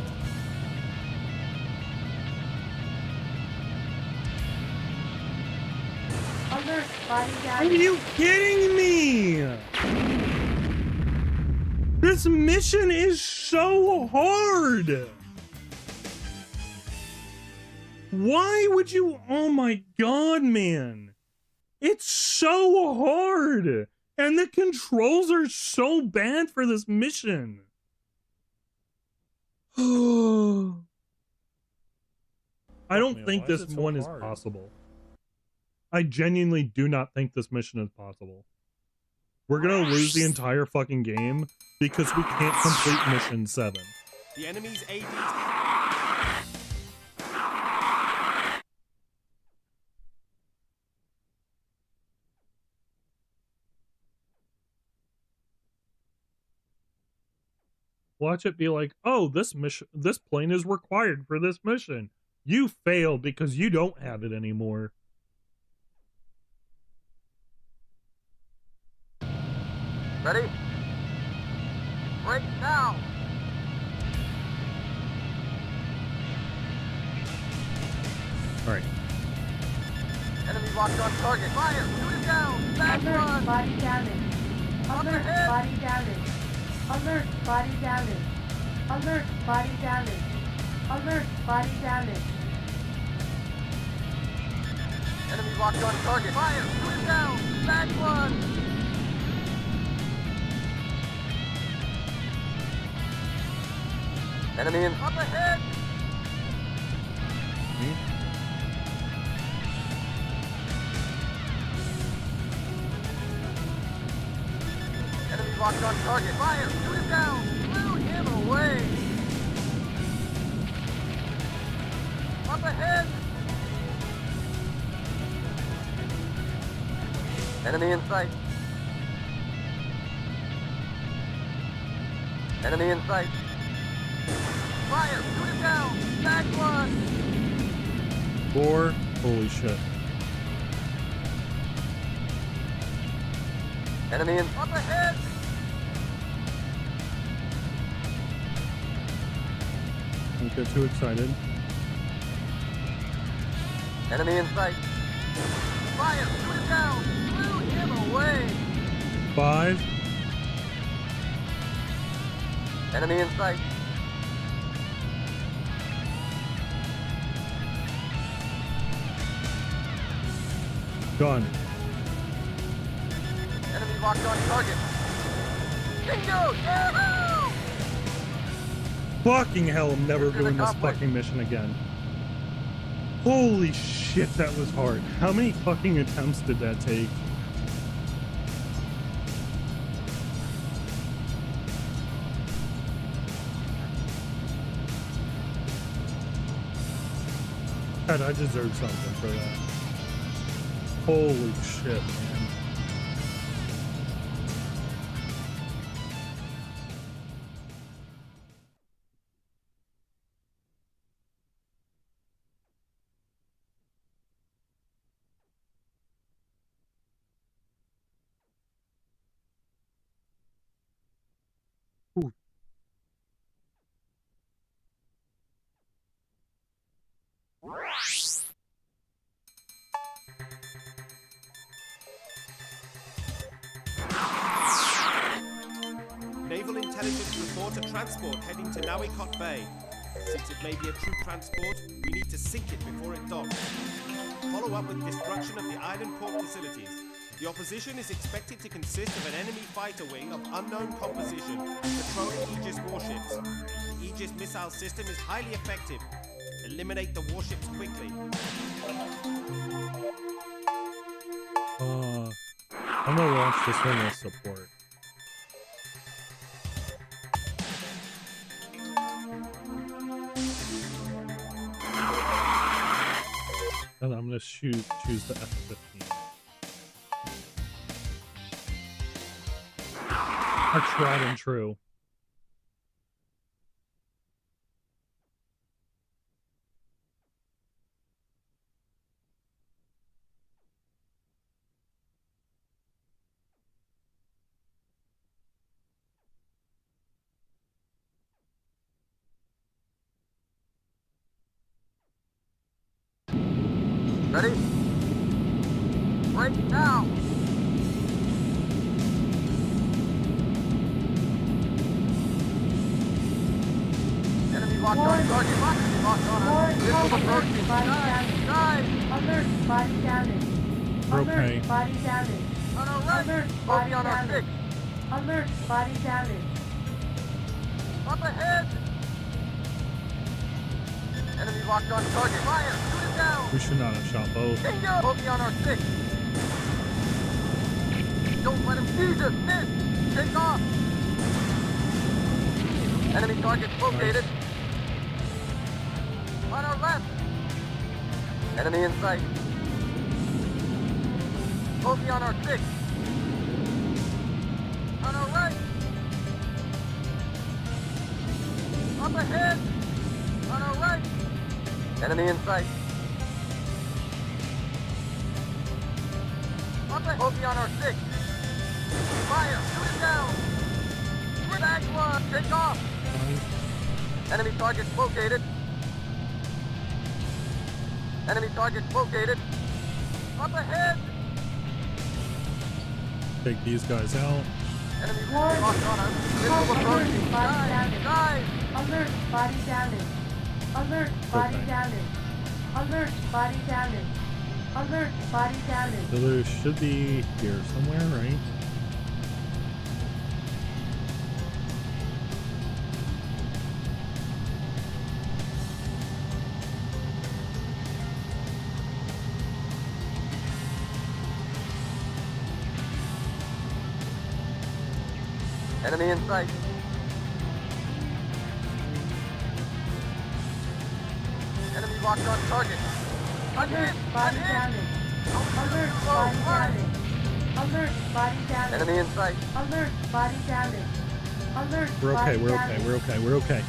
Alert, body Are damage. you kidding me? This mission is so hard. Why would you? Oh my god, man. It's so hard. And the controls are so bad for this mission. I don't think why is this it so one is hard? possible. I genuinely do not think this mission is possible. We're gonna lose the entire fucking game because we can't complete mission 7. The enemy's AD... Watch it be like, oh, this plane is required for this mission. You failed because you don't have it anymore. Ready? Break now! Alright. Enemy locked on target. Fire! Shoot it down! Back Alert, run! body damage. Alert, ahead. body damage. Alert, body damage. Alert, body damage. Alert, body damage. Enemy locked on target. Fire! Shoot it down! Back run! Enemy in up ahead! Enemy locked on target. Fire! Shoot it down! Blew him away! Up ahead! Enemy in sight. Enemy in sight. Fire! Shoot it down! Back run! 4. Holy shit. Enemy in up ahead! Don't get too excited. Enemy in sight. Fire! Shoot it down! Blew him away! 5. Enemy in sight. Done. Enemy locked on target. Bingo! Yahoo! Fucking hell, I'm never Mission doing this accomplished. fucking mission again. Holy shit, that was hard. How many fucking attempts did that take? God, I deserve something for that. Holy shit, man. Ooh. Naval intelligence report a transport heading to Nawikot Bay. Since it may be a troop transport, we need to sink it before it docks. Follow up with destruction of the island port facilities. The opposition is expected to consist of an enemy fighter wing of unknown composition, patrolling Aegis warships. The Aegis missile system is highly effective. Eliminate the warships quickly. I'm gonna launch this one as support. And I'm gonna choose the F-15. Our tried and true. Ready? Break now! Enemy locked on target. Locked on Lord, us. Missile alert, approaching. body Dive! damage. Dive! Alert, body damage. We're Alert, okay. body damage. On our right! Alert, Bogey body on our damage. 6! Alert, body damage. Up ahead! Enemy locked on target. Fire! Shoot it down! We should not have shot both. Bingo! Bogey on our 6! Don't let him Jesus! Miss! Take off! Enemy target located. On our left! Enemy in sight. Bogey on our 6! On our right! Up ahead! On our right! Enemy in sight. Up ahead. Bogey on our 6. Fire! Shoot it down! Tag one! Take off! Enemy target located. Enemy target located. Up ahead! Take these guys out. Enemy Warning. locked on us. Missile Alert, approaching. body Dive! damage. Dive! Alert, body damage. Alert, body Okay. damage. Alert, body damage. Alert, body damage. So there should be here somewhere, right? Enemy in sight. Enemy locked on target. Alert, body damage. Alert, body damage. Alert, body damage. Enemy in sight. Alert, body damage. Alert, We're okay, body we're okay, damage. we're okay, we're okay.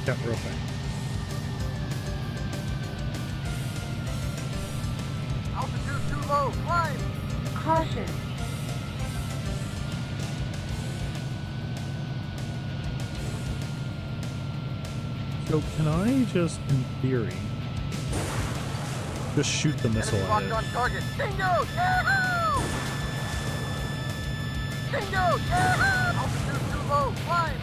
Yeah, we're okay. Altitude too low. Climb. Caution. So can I just, in theory, just shoot the missile Enemy at locked it? on target. Dingo! Yahoo! Dingo! Yahoo! Altitude too low. Climb.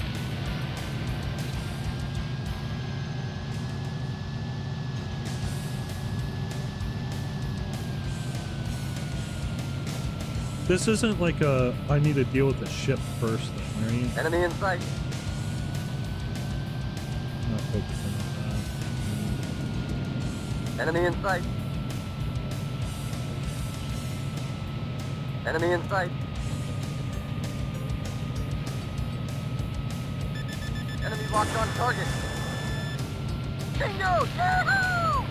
This isn't like a, I need to deal with the ship first thing, right? Enemy in sight. I'm not focusing on that. Enemy in sight. Enemy in sight. Enemy locked on target. Dingo! Yahoo!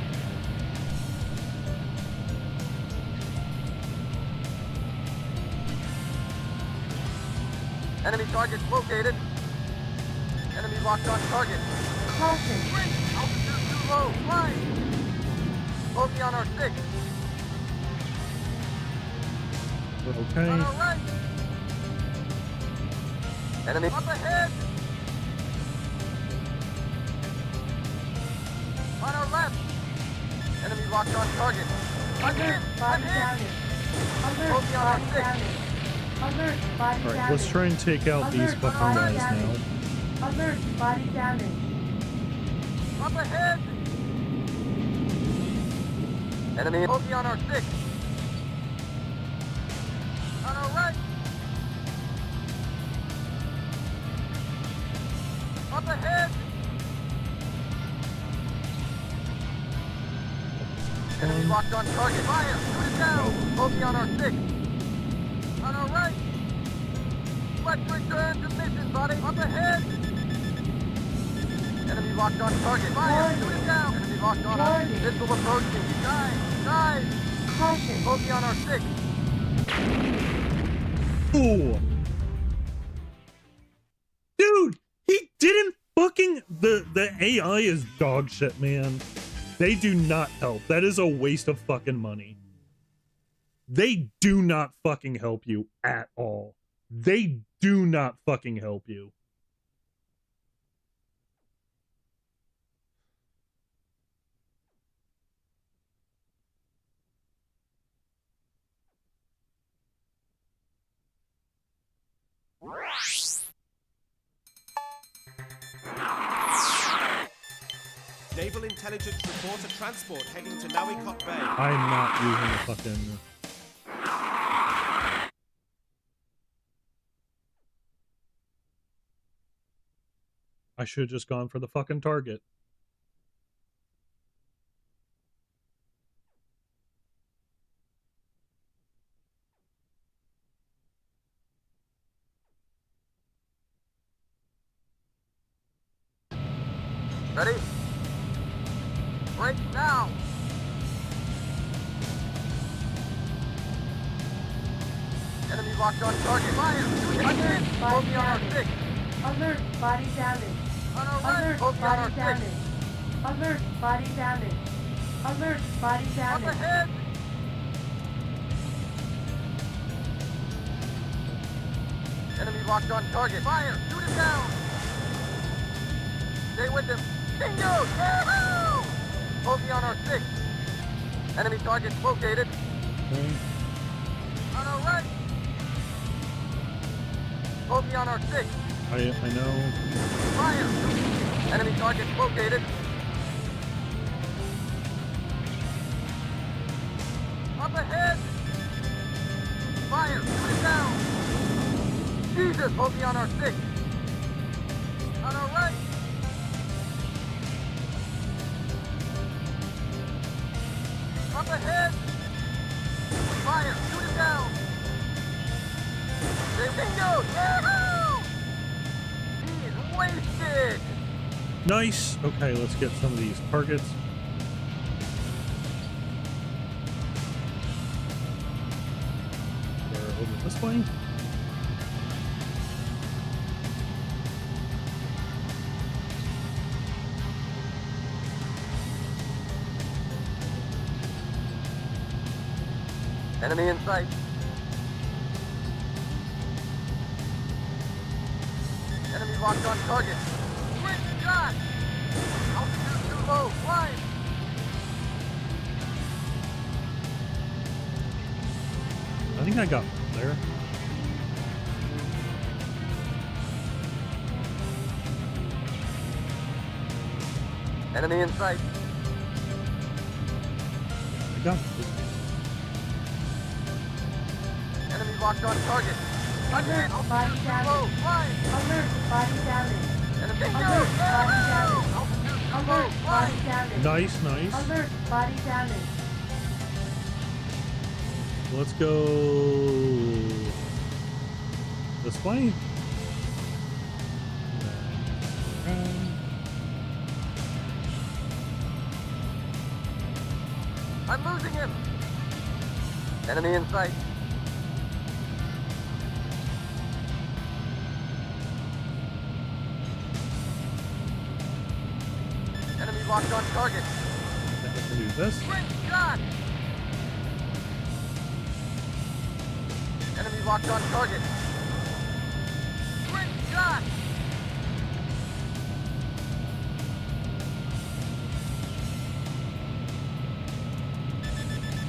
Enemy target located. Enemy locked on target. Caution. Wing! Altitude too low. Climb! Bogey on our 6. We're On okay. our right. Enemy up ahead. On our left. Enemy locked on target. Alert, Again. body Ahead. damage. Alert, Bogey on our body 6. damage. Alert, body Alright, damage. let's try and take out these Alert, fucking body guys now. damage. Alert, body damage. Up ahead. Enemy bogey on our 6. On our right. Up ahead. Enemy locked on target. Fire! Shoot it down! Bogey on our 6. On our right. Let's return to mission, buddy. Up ahead. Enemy locked on target. Fire! Shoot it down! Enemy locked on us. Warning. Missile approaching. Dive! Dive! Caution. Bogey on our 6. Ooh. Dude, he didn't fucking, the AI is dog shit, man. They do not help. That is a waste of fucking money. They do not fucking help you at all. They do not fucking help you. Naval intelligence report a transport heading to Nawikot Bay. I'm not using the fucking... I should have just gone for the fucking target. Ready? Break now! Enemy locked on target. Fire! Again! Body Bogey on our damage. 6. Alert, body damage. On our right. Alert, Bogey on our body 6. damage. Alert, body damage. Alert, body Up damage. ahead! Enemy locked on target. Fire! Shoot it down! Stay with him. Bingo! Yahoo! Bogey on our 6. Enemy target located. Okay. On our right. Bogey on our 6. I know. Fire! Enemy target located. Up ahead! Fire! Shoot it down! Jesus! Bogey on our 6. On our right. Up ahead! Fire! Shoot it down! Bingo! Yahoo! He's wasted! Nice. Okay, let's get some of these targets. They're over this way. Enemy in sight. Enemy locked on target. Quick shot! Altitude too low. Climb! I think I got there. Enemy in sight. I got this. Enemy locked on target. Alert, body Altitude too damage. low. Climb! Alert, body damage. Enemy Alert, body damage. Altitude too low. Alert, body Climb! damage. Nice, nice. Alert, body damage. Let's go this way. I'm losing him. Enemy in sight. Enemy locked on target. Let's do this. Great shot! Enemy locked on target. Great shot!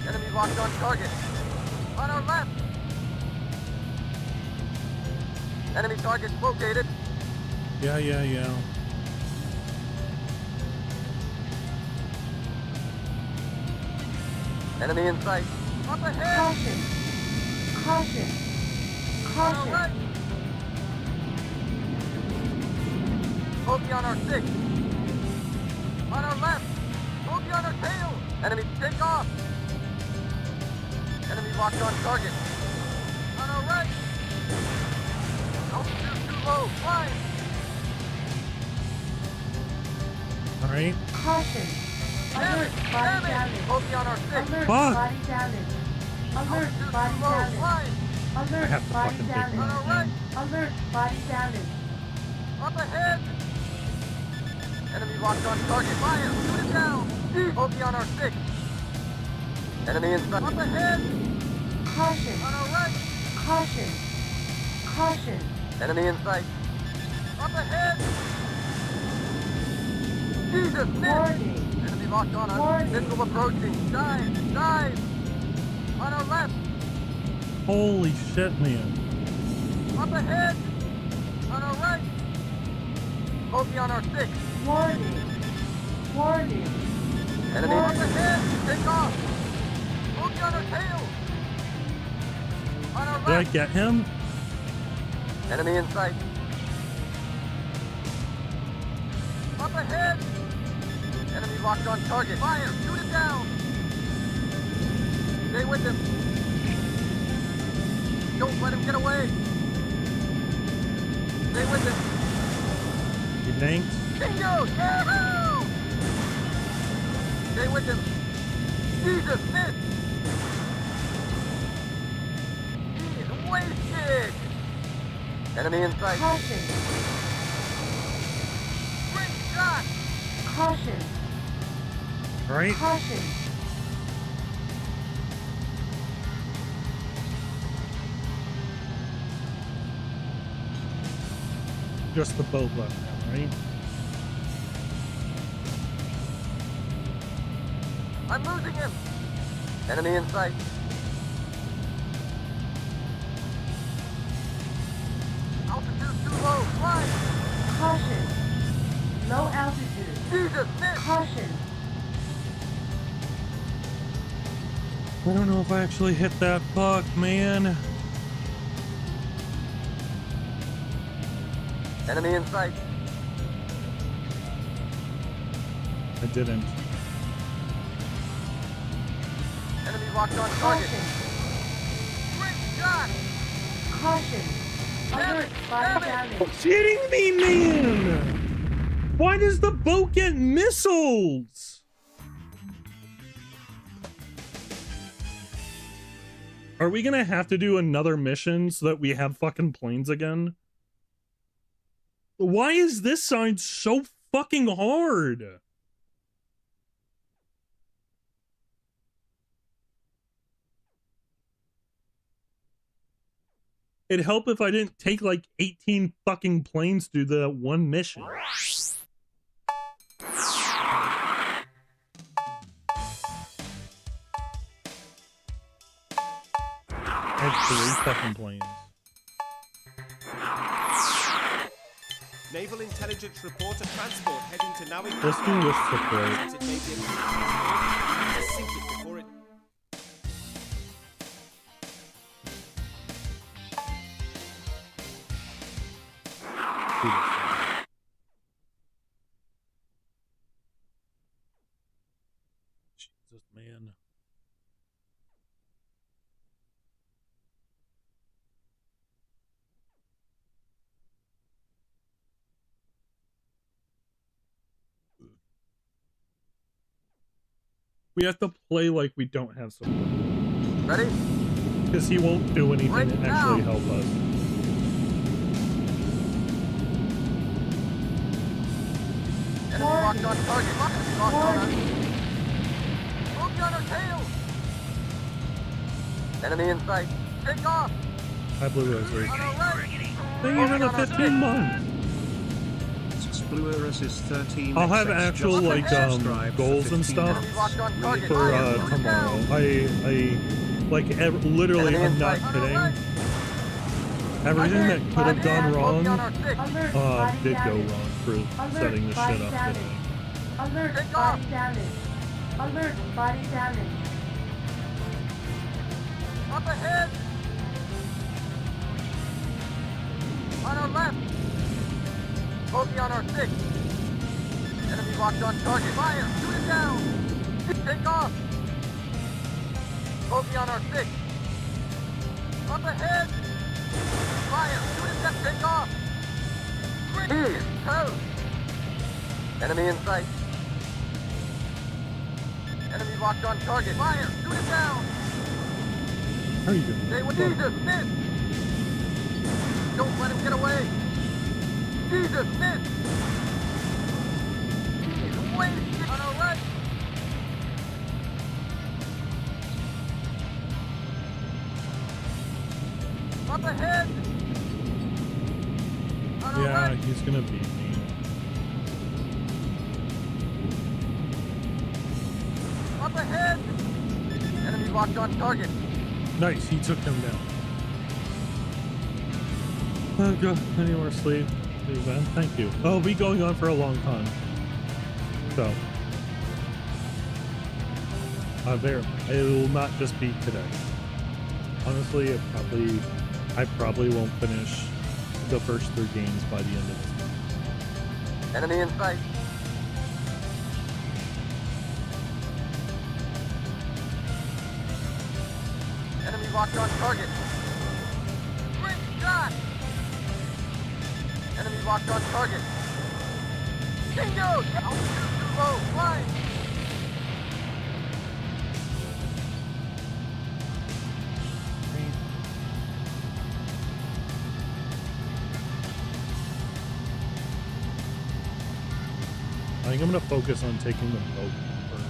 Enemy locked on target. On our left. Enemy target located. Yeah. Enemy in sight. Up ahead! Caution. Caution. On our Caution. right. Bogey on our 6. On our left. Bogey on our tail. Enemy take off. Enemy locked on target. On our right. Altitude too low. Climb. All right. Caution. Alert, body damage. Bogey on our 6. Alert, Fuck. body damage. Alert, Altitude body too low. damage. Climb. Alert, have to body fucking take damage. On our right. Alert, body damage. Up ahead. Enemy locked on target. Fire. Shoot it down. Bogey on our 6. Enemy in sight. Up ahead. Caution. On our right. Caution. Caution. Enemy in sight. Up ahead. Jesus, miss. Warning. Enemy locked on us. Warning. Missile approaching. Dive. Dive. On our left. Holy shit, man. Up ahead. On our right. Bogey on our 6. Warning. Warning. Enemy up Warning. ahead. Take off. Bogey on our tail. On our Did I left. get him? Enemy in sight. Up ahead. Enemy locked on target. Fire. Shoot it down. Stay with him. Don't let him get away. Stay with him. You nanked? Bingo! Yahoo! Stay with him. Jesus, miss! He's wasted! Enemy in sight. Caution. Great shot! Caution. right? Caution. Just the boat left now, right? I'm losing him. Enemy in sight. Altitude too low. Fly. Caution. Low altitude. Jesus, miss. Caution. I don't know if I actually hit that buck, man. Enemy in sight. I didn't. Enemy locked on target. Caution. Great shot. Caution. Alert. Body damage. Kidding me, man! Why does the boat get missiles? Are we gonna have to do another mission so that we have fucking planes again? Why is this side so fucking hard? It'd help if I didn't take like 18 fucking planes to do that one mission. I have 3 fucking planes. Naval intelligence report a transport heading to Naui. Let's do this support. Since it may be a transport, to sink it before it. Jesus, man. We have to play like we don't have support. Ready? Because he won't do anything Right to actually now. help us. Enemy locked on target. Locked on us. Bogey on our tail. Enemy in sight. Take off. Hi, Blue Rosary. On our right. Thank you for the 15 months. Blue Eris is 13. I'll have actual like goals and stuff Enemy locked on target. for Fire. tomorrow. I like literally, Enemy I'm in not sight. kidding. Everything that could have gone Bogey on wrong our six. Alert. Body did go damage. wrong for Alert. setting the Body shit up damage. today. Alert. Take Body off. damage. Alert. Body damage. Up ahead. On our left. Bogey on our six. Enemy locked on target. Fire. Shoot it down. Take off. Bogey on our six. Up ahead. Fire. Shoot it down. Take off. Tues. Thurs. Enemy in sight. Enemy locked on target. Fire. Shoot it down. How are you doing? They would Jesus, miss! Don't let him get away! Jesus, miss! He's wasted on our right! Up ahead! On our Yeah, right! he's gonna beat me. Up ahead! Enemy locked on target. Nice, he took him down. Oh god, I need more sleep. Please, man. Thank you. Oh, it'll be going on for a long time. So. It will not just be today. Honestly, I probably won't finish the first 3 games by the end of this month. Enemy in sight. Enemy locked on target. Great shot! Enemy locked on target. Bingo! Altitude too low. Flying. I think I'm gonna focus on taking the boat first.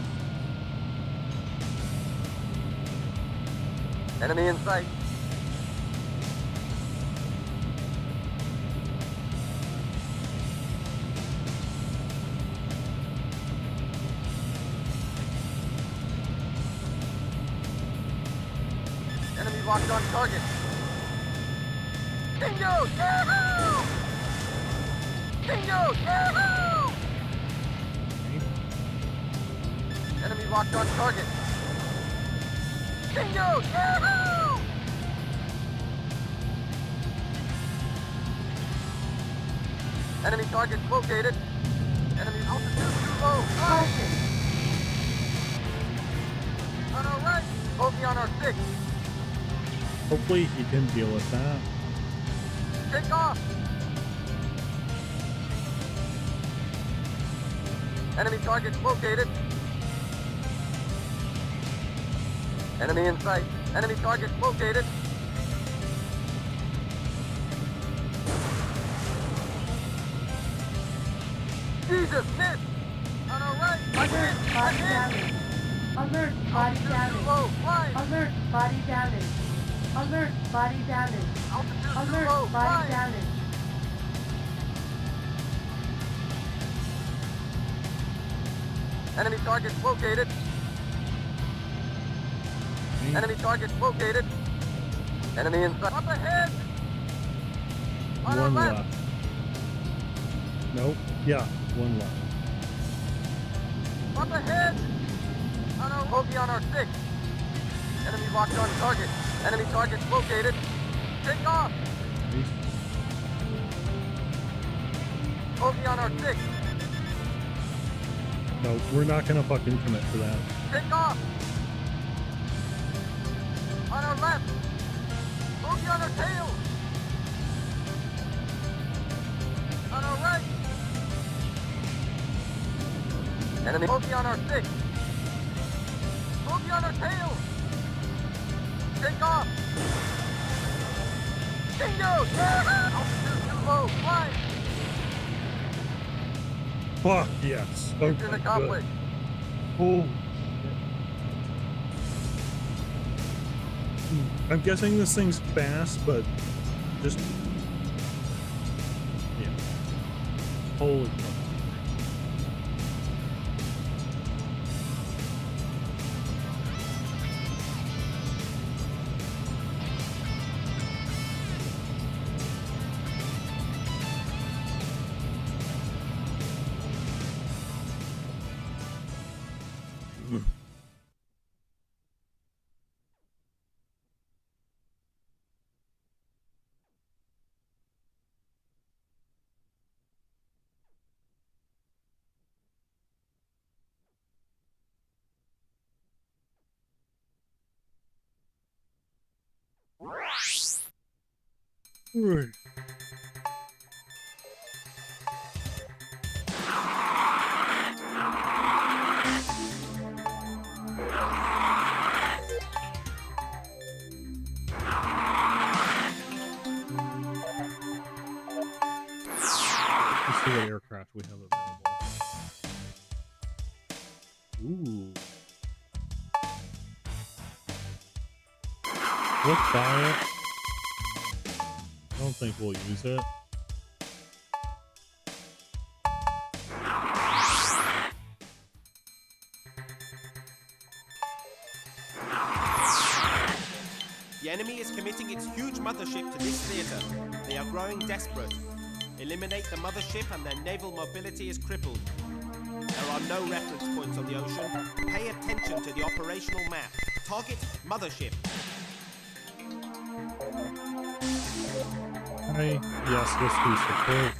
Enemy in sight. Enemy locked on target. Bingo! Yahoo! Bingo! Yahoo! Enemy locked on target. Bingo! Yahoo! Enemy target located. Enemy altitude too low. Caution. On our right. Bogey on our 6. Hopefully he can deal with that. Take off. Enemy target located. Enemy in sight. Enemy target located. Jesus, miss! On our right! Alert, body Ahead! damage. Alert, body Altitude too damage. low, flying! Alert, body damage. Alert, body damage. Altitude too low, Alert, body flying! damage. Enemy target located. Enemy target located. Enemy in sight. Up ahead! On our One left! left. Nope. Yeah, one left. Up ahead! On our bogey on our 6. Enemy locked on target. Enemy target located. Take off! Bogey on our 6. No, we're not gonna fucking commit to that. Take off! On our left! Bogey on our tail! On our right! Enemy bogey on our 6. Bogey on our tail! Take off! Bingo! Yeah! Altitude too low! Fly! Fuck yes. Okay, Mission good. accomplished. Oh. I'm guessing this thing's fast, but just yeah. Holy fuck. Right. Let's see what aircraft we have available. Ooh. Let's buy it. I don't think we'll use it. The enemy is committing its huge mothership to this theater. They are growing desperate. Eliminate the mothership and their naval mobility is crippled. There are no reference points on the ocean. Pay attention to the operational map. Target mothership. Hi. Yes, let's do support.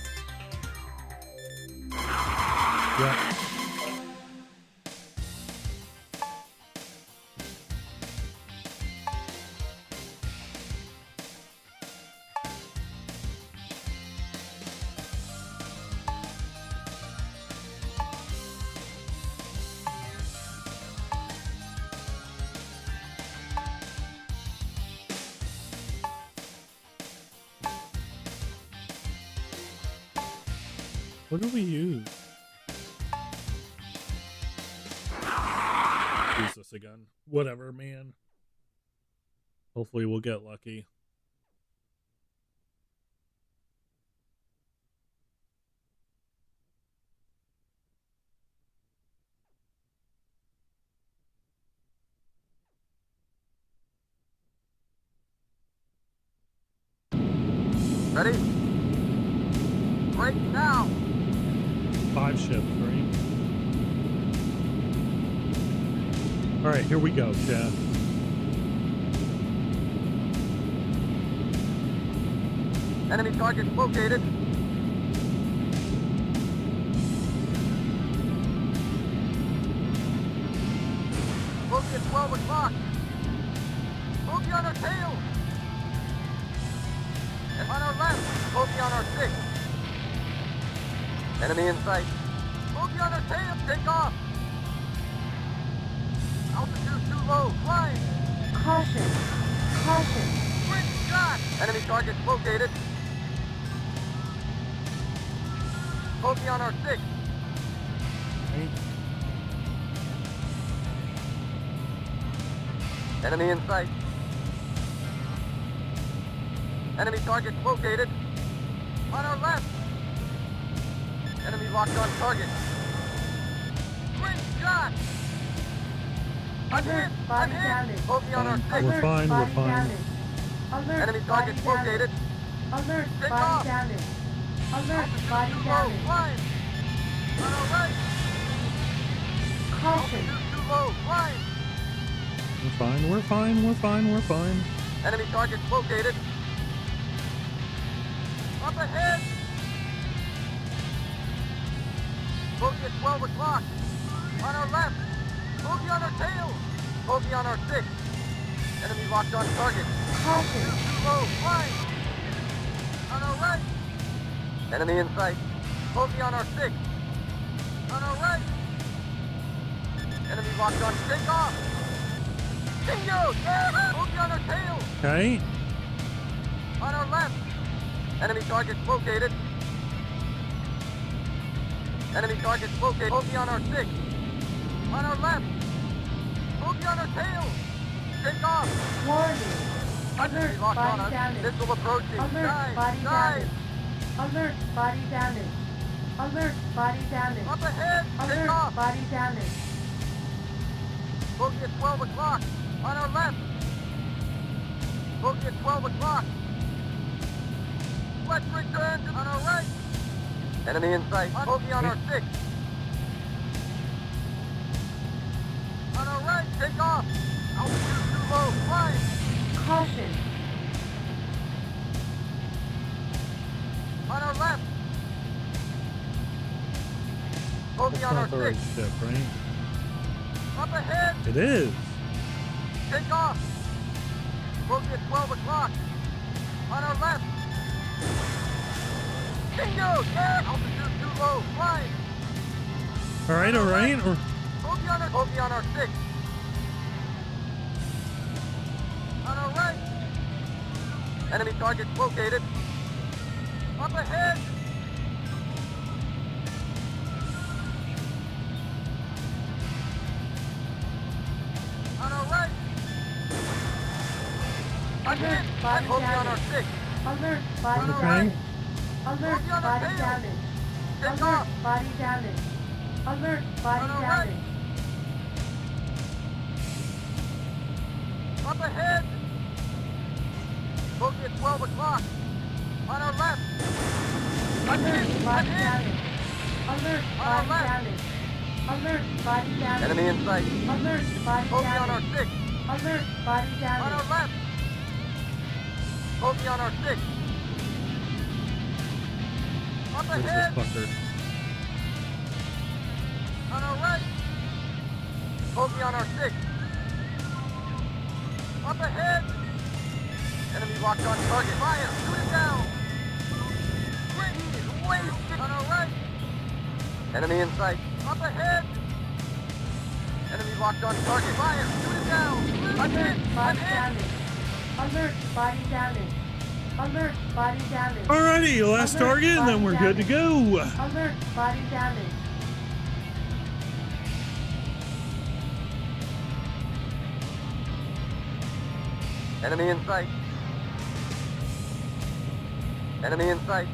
Yeah. What do we use? Use this again. Whatever, man. Hopefully we'll get lucky. Ready? Break now. 5 ships, right? All right, here we go, chat. Enemy target located. Bogey at 12 o'clock. Bogey on our tail. And on our left, bogey on our 6. Enemy in sight. Bogey on our tail, take off. Altitude too low, climb. Caution. Caution. Quick shot. Enemy target located. Bogey on our 6. Right. Enemy in sight. Enemy target located. On our left. Enemy locked on target. Great shot. I'm Alert, hit. I'm body hit. damage. Bogey on our 6. We're Alert, fine, we're body fine. damage. Alert, Enemy target body located. damage. Alert, Take body off. damage. Alert, Altitude body too low, damage. climb. On our right. Caution. Altitude too low, climb. We're fine, we're fine, we're fine, we're fine. Enemy target located. Up ahead. Bogey at 12 o'clock. On our left. Bogey on our tail. Bogey on our 6. Enemy locked on target. Caution. Too low. Climb. On our right. Enemy in sight. Bogey on our 6. On our right. Enemy locked on. Take off. Bingo! Yeah! Bogey on our tail. Okay. On our left. Enemy target located. Enemy target located. Bogey on our 6. On our left. Bogey on our tail. Take off. Warning. Enemy Alert, locked on body us. damage. Missile approaching. Alert, Dive. body Dive. damage. Alert, body damage. Alert, body damage. Up ahead. Take Alert, off. body damage. Bogey at 12 o'clock. On our left. Bogey at 12 o'clock. Let's return to on our right. Enemy in sight. Bogey on our 6. On our right. Take off. Altitude too low. Climb. Caution. On our left. Bogey That's on our not the right 6. ship, right? Up ahead. It is. Take off. Bogey at 12 o'clock. On our left. Bingo! Yeah! Altitude too low. Climb. All right, all right. Or Bogey on our 6. On our right. Enemy target located. Up ahead. On our right. Alert, body Bogey on our damage. 6. Alert, body On our Okay. damage. Alert, Bogey on our body tail. damage. Take Alert, off. body damage. Alert, body On our right. damage. Up ahead. Bogey at 12 o'clock. On our left. Alert, body Ahead. damage. Alert, On our body left. damage. Alert, body damage. Enemy in sight. Alert, body Bogey on our damage. 6. Alert, body On damage. our left. Bogey on our 6. Up Where's ahead. this fucker? On our right. Bogey on our 6. Up ahead. Enemy locked on target. Fire. Shoot it down. Quick. Wasted. On our right. Enemy in sight. Up ahead. Enemy locked on target. Fire. Shoot it down. I'm hit. Alert, I'm body hit. damage. Alert, body damage. Alert, body damage. Alrighty, last Alert, target, and then body we're good to go. Alert, body damage. Enemy in sight. Enemy in sight.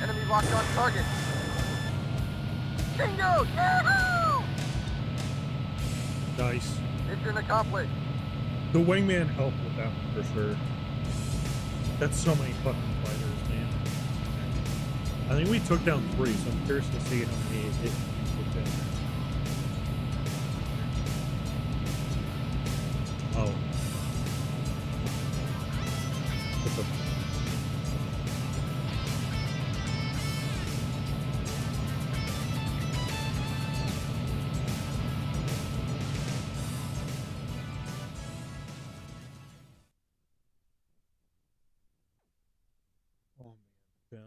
Enemy locked on target. Bingo! Yahoo! Nice. Mission accomplished. The wingman helped with that one for sure. That's so many fucking fighters, man. I think we took down 3, so I'm curious to see how many it took down. Oh. What the? Oh man, yeah.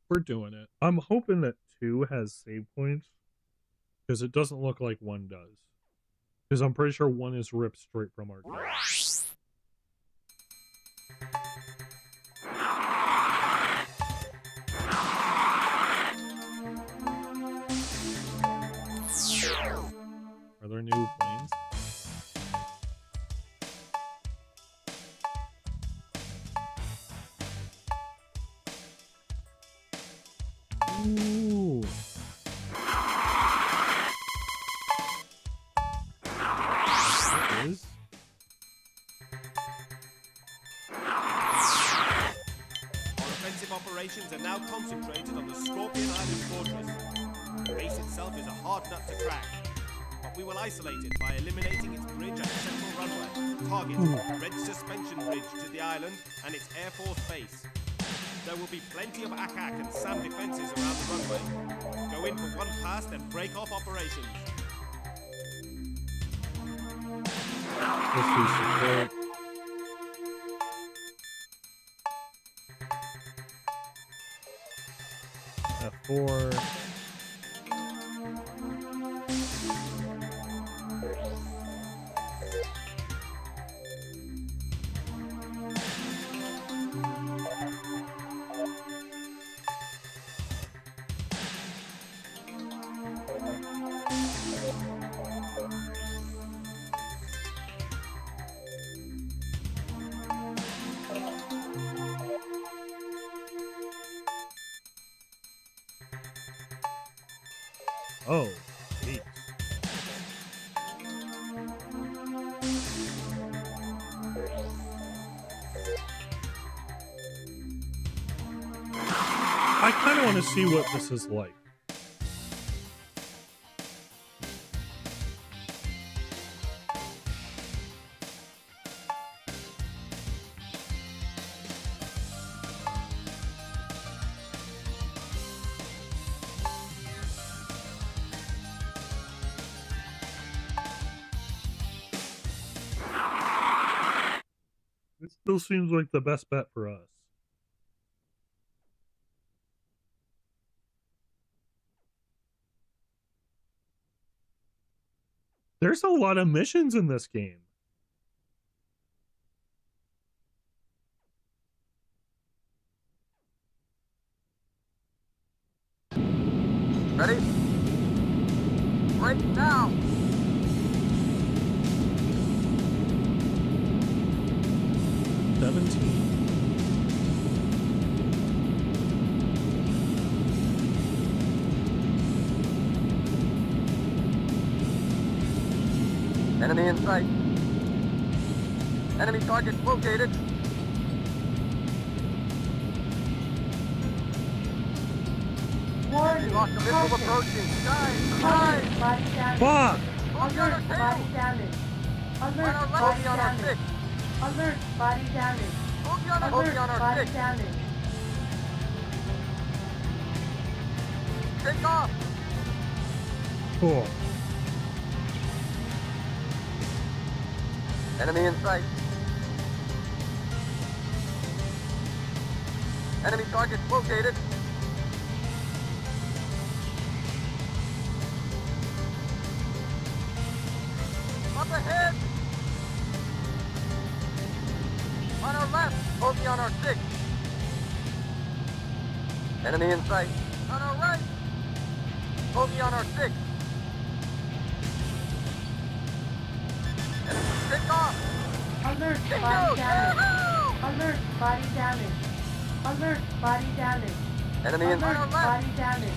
We're doing it. I'm hoping that 2 has save points, because it doesn't look like 1 does. Because I'm pretty sure 1 is ripped straight from our game. Are there new planes? Ooh. That is. Our offensive operations are now concentrated on the Scorpion Island fortress. The base itself is a hard nut to crack, but we will isolate it by eliminating its bridge at the central runway. Target, Red Suspension Bridge to the island and its Air Force base. There will be plenty of ACAC and SAM defenses around the runway. Go in for one pass, then break off operations. Let's do support. F4. Oh, jeez. I kind of want to see what this is like. It still seems like the best bet for us. There's a lot of missions in this game. Ready? Right now! Enemy in sight. Enemy target located. Warning. Lost a missile Caution. approaching. Guys, Alert. Body damage. Fuck! Alert. Body damage. Alert. Body on our damage. six. Alert. Body damage. Alert on our Body six. damage. Take off. Cool. Enemy in sight. Enemy target located. Up ahead. On our left, bogey on our six. Enemy in sight. On our right, bogey on our six. Take off! Alert, Bingo! body damage. Yahoo! Alert, body damage. Alert, body damage. Enemy in Alert, front. body damage.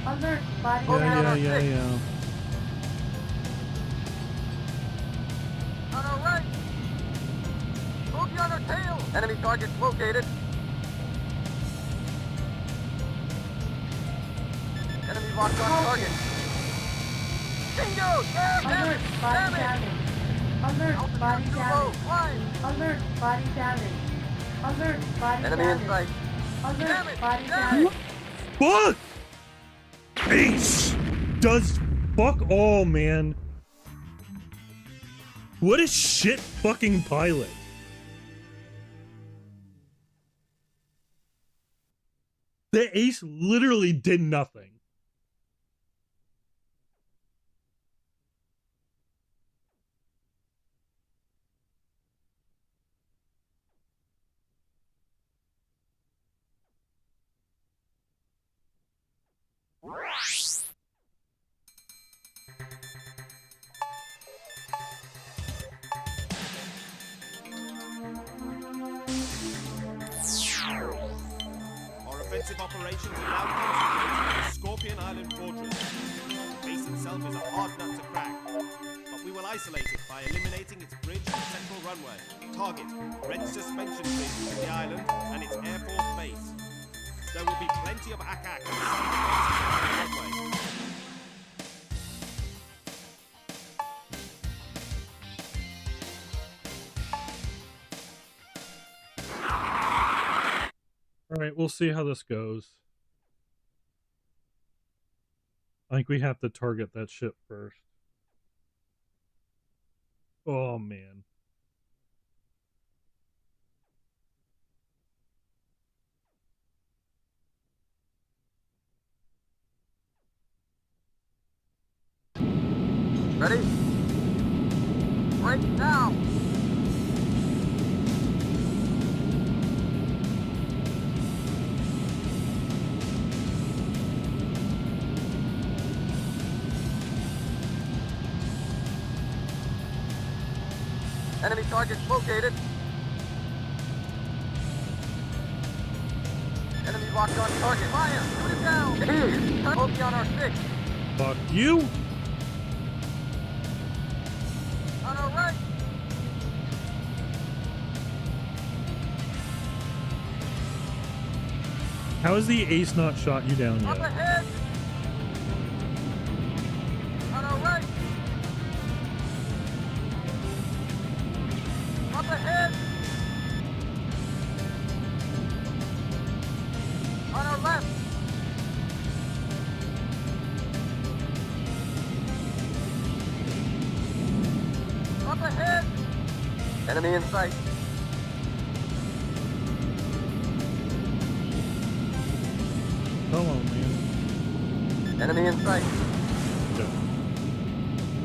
Alert, body Yeah, damage. yeah. On our right! Bogey on our tail! Enemy targets located. Enemy locked on target. Bingo! Alert, body damage. Alert, body Altitude too low. damage. Flying. Alert, body damage. Alert, body Enemy in damage. sight. Alert, Damn it, body damn it. damage. Fuck! Ace does fuck all, man. What a shit fucking pilot. The Ace literally did nothing. Our offensive operations are now concentrated on the Scorpion Island fortress. The base itself is a hard nut to crack, but we will isolate it by eliminating its bridge and central runway. Target, ready suspension bridge to the island and its Air Force base. There will be plenty of ack-ack and sound effects on the runway. All right, we'll see how this goes. I think we have to target that ship first. Oh, man. Ready? Right now! Enemy targets located. Enemy locked on target. Fire! Shoot it down! Bogey on our 6. Fuck you! On our right! How has the Ace not shot you down Up yet? ahead! On our right! Up ahead! On our left! Up ahead! Enemy in sight. Come on, man. Enemy in sight. Okay.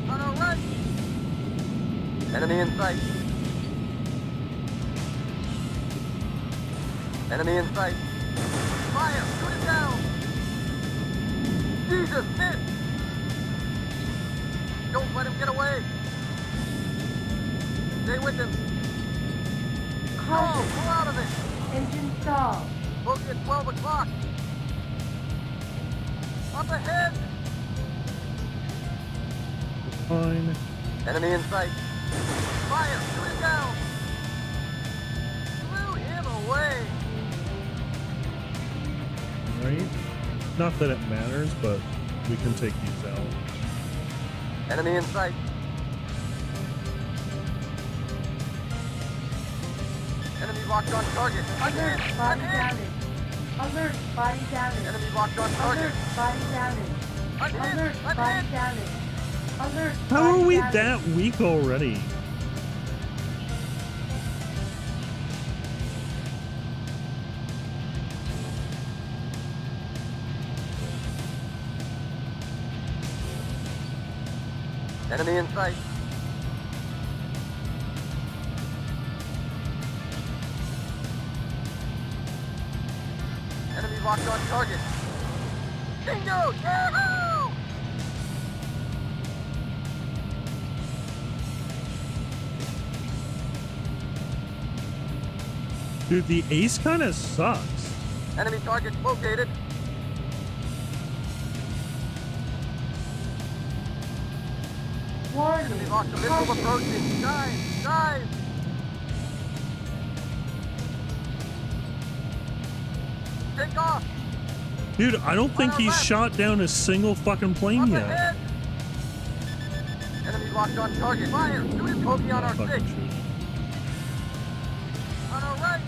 On our right! Enemy in sight. Enemy in sight. Fire! Shoot it down! Jesus, miss! Don't let him get away! Stay with him! No! Caution. Pull out of it! Engine stall. Bogey at 12 o'clock! Up ahead! Fine. Enemy in sight. Fire! Shoot it down! Blew him away! Right? Not that it matters, but we can take these out. Enemy in sight. Enemy locked on target. Alert, Unhit! body Unhit! damage. Alert, body damage. Enemy locked on target. Alert, body damage. Unhit! Alert, body Unhit! damage. Alert, How body are we damage. that weak already? Enemy in sight. Enemy locked on target. Bingo! Yahoo! Dude, the ace kind of sucks. Enemy target located. Warning. Enemy locked the missile Caution. approaching. Dive! Dive! Take off! Dude, I don't think he's shot down a single fucking plane Up yet. ahead! Enemy locked on target. Fire! Shoot his pokey on our Fucking six. shoot. On our right!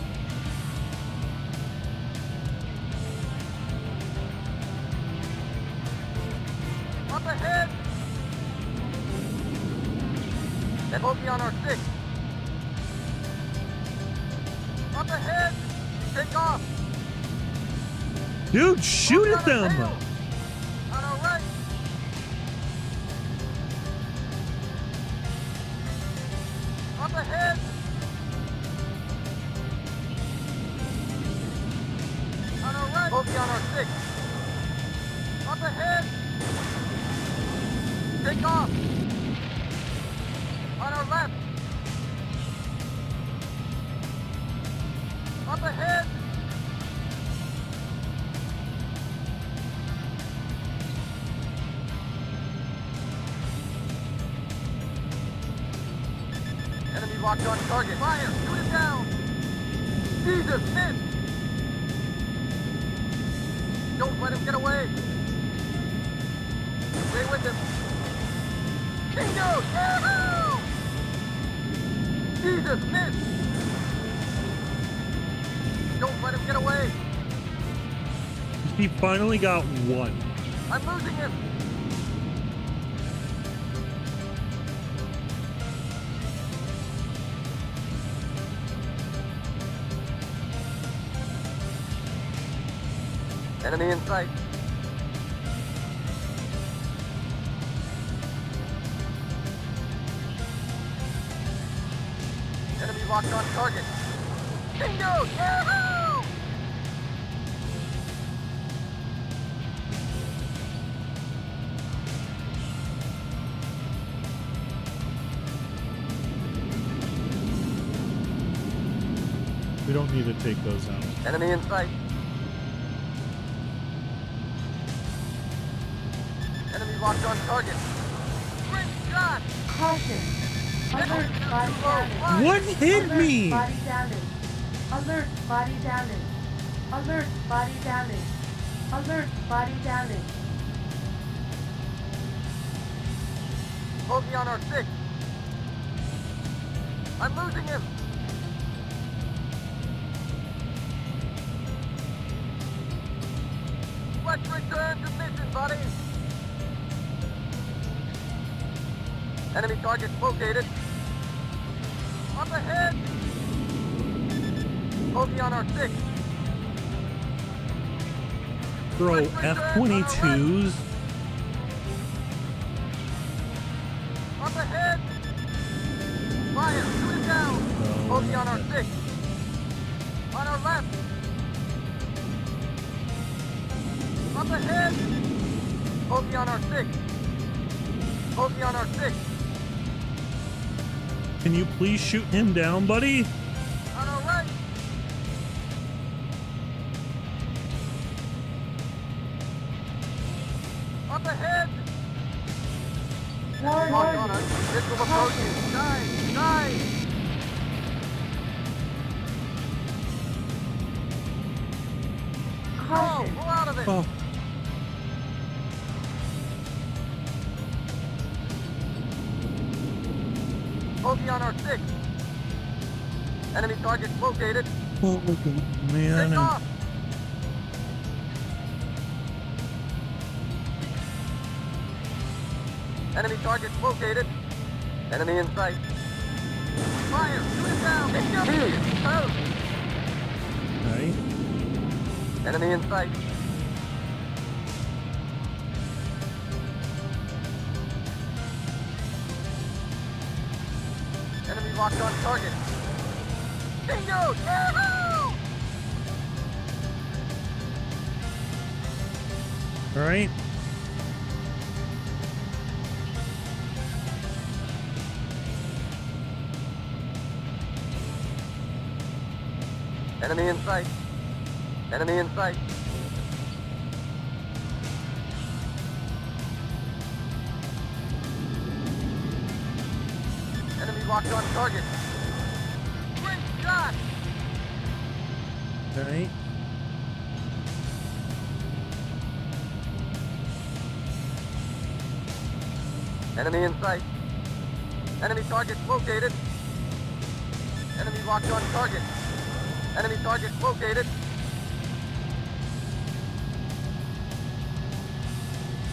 Up ahead! That pokey on our six. Up ahead! Take off! Dude, shoot at Pokey on our them! tail. On our right! Up ahead! On our right! Pokey on our six. Up ahead! Take off! On our left! Up ahead! Enemy locked on target. Fire! Shoot it down! Jesus, miss! Don't let him get away! Stay with him! Bingo! Yahoo! Jesus, miss! Don't let him get away! He finally got one. I'm losing him! Enemy in sight. Enemy locked on target. Bingo! Yahoo! We don't need to take those out. Enemy in sight. Enemy locked on target. Great shot! Caution. Alert body damage. What hit Alert me? body damage. Alert body damage. Alert body damage. Alert body damage. Pokey on our six. I'm losing him. Let's return to mission, buddy. Enemy target located. Up ahead. Pokey on our six. Bro, F-22s? Up ahead. Fire. Shoot it down. Oh, Pokey on our six. On our left. Up ahead. Pokey on our six. Pokey on our six. Can you please shoot him down, buddy? On our right. Up ahead. Locked on Warning. us. Missile approaching. Dive. Dive. Caution. Pull out of it. Oh, Pokey on our six. Enemy target located. oh man. Take off. Enemy target located. Enemy in sight. Fire! Shoot it down! Oh. Right? Enemy in sight. Enemy locked on target. Bingo! Yahoo! All right. Enemy in sight. Enemy in sight. Enemy locked on target. Great shot! Alright. Enemy in sight. Enemy target located. Enemy locked on target. Enemy target located.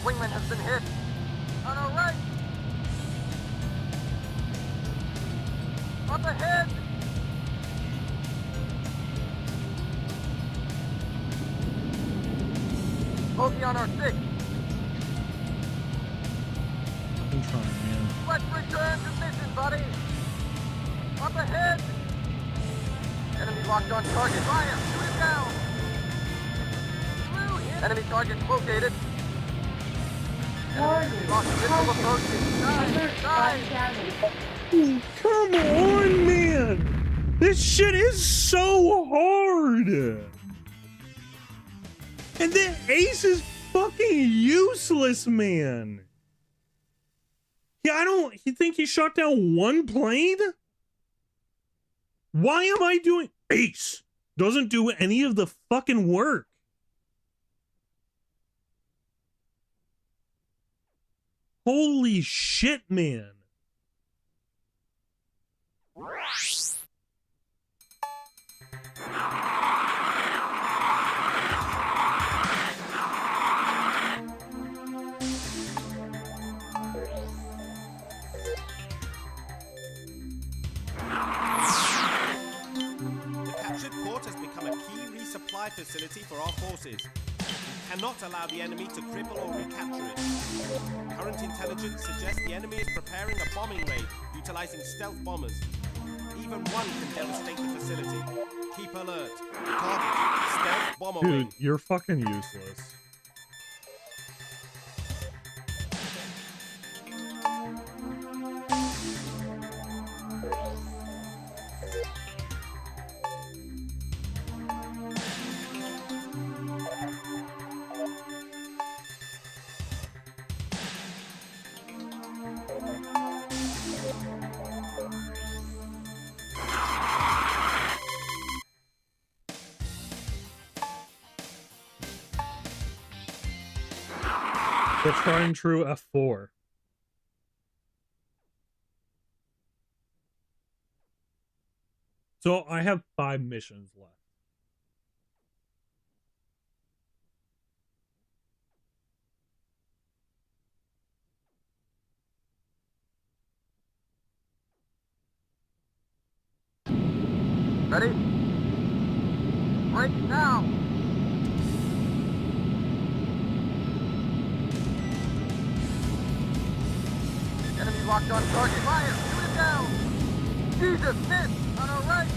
Wingman has been hit. On our right. Up ahead. Bogey on our 6. I'm trying, man. Let's return to mission, buddy. Up ahead. Enemy locked on target. Fire. Shoot it down. Through him. Enemy target located. Warning. Locked missile approaching. Alert body Dive. damage. Oh, come on, man! This shit is so hard! And the ace is fucking useless, man! Yeah, you think he shot down one plane? Why am I doing... Ace doesn't do any of the fucking work. Holy shit, man. The captured port has become a key resupply facility for our forces. We cannot allow the enemy to cripple or recapture it. Current intelligence suggests the enemy is preparing a bombing raid utilizing stealth bombers. Even one can devastate the facility. Keep alert. Target, stealth bomber Dude, wing. you're fucking useless. They're trying true F4. So I have 5 missions left. Ready? Break now. Enemy locked on target. Fire. Shoot it down. Jesus, miss. On our right.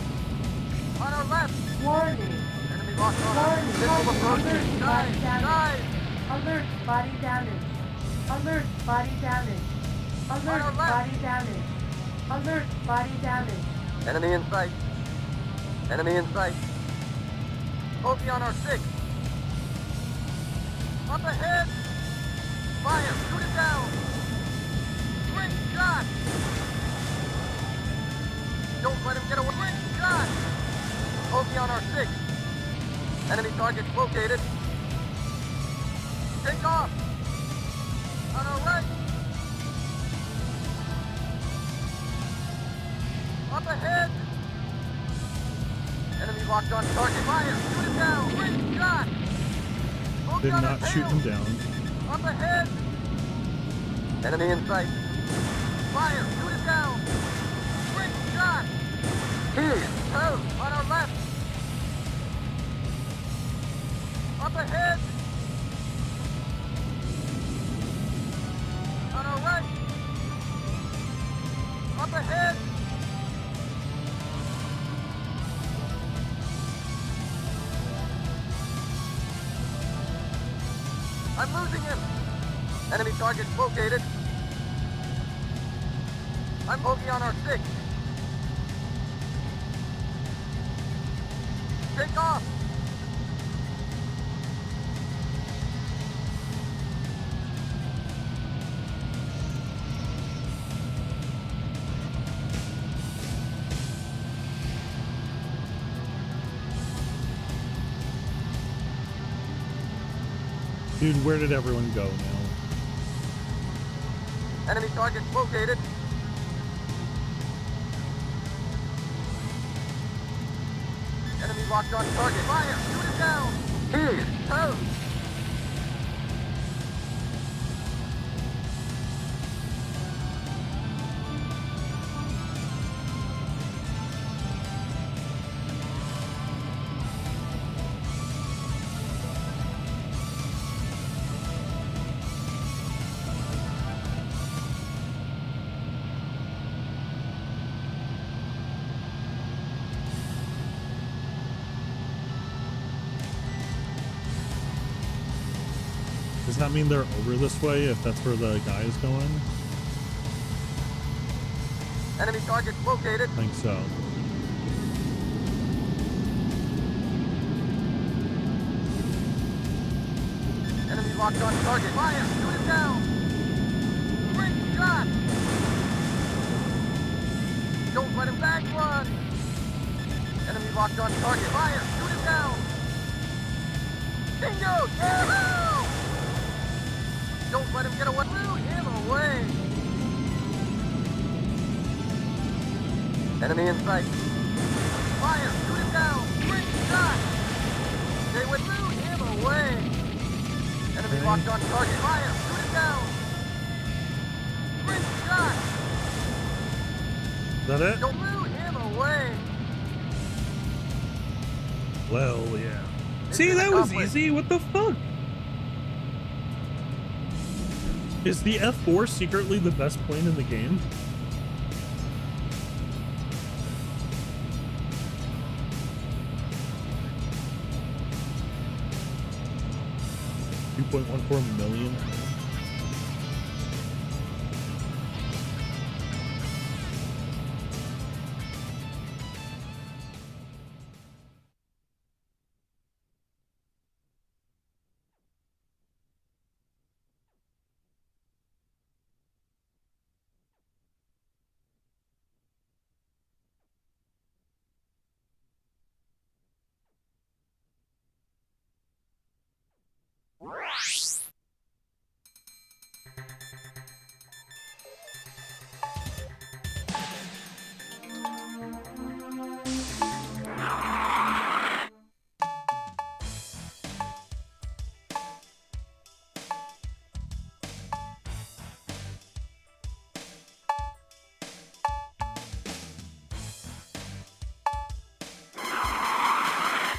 On our left. Warning. Enemy locked on Warning. missile Alert approaching. body Dive. damage. Dive. Alert body damage. Alert body damage. Alert our left. body damage. Alert body damage. Enemy in sight. Enemy in sight. Bogey on our 6. Up ahead. Fire. Shoot it down. Great shot. Don't let him get away. Great shot. Bogey on our 6. Enemy target located. Take off. On our right. Up ahead. Enemy locked on target. Fire. Shoot it down. Great shot. Bogey Did on not our shoot tail. him down. Up ahead. Enemy in sight. Fire. Shoot it down. Great shot. Tues and Thurs on our left. Up ahead. On our right. Up ahead. I'm losing him. Enemy target located. I'm bogey on our 6. Take off! Dude, where did everyone go now? Enemy target located. Enemy locked on target. Fire! Shoot it down! Tues, Thurs. Does that mean they're over this way if that's where the guy is going? Enemy target located. I think so. Enemy locked on target. Fire! Shoot it down! Great shot! Don't let him back run! Enemy locked on target. Fire! Shoot it down! Bingo! Yahoo! Don't let him get away. Blew him away! Enemy in sight. Fire! Shoot it down! Great shot! They would blew him away! Enemy Okay. locked on target. Fire! Shoot it down! Great shot! Is that it? Don't blew him away! Well, yeah. Mission See, that was accomplished. easy. What the fuck? Is the F4 secretly the best plane in the game? $2.14 million.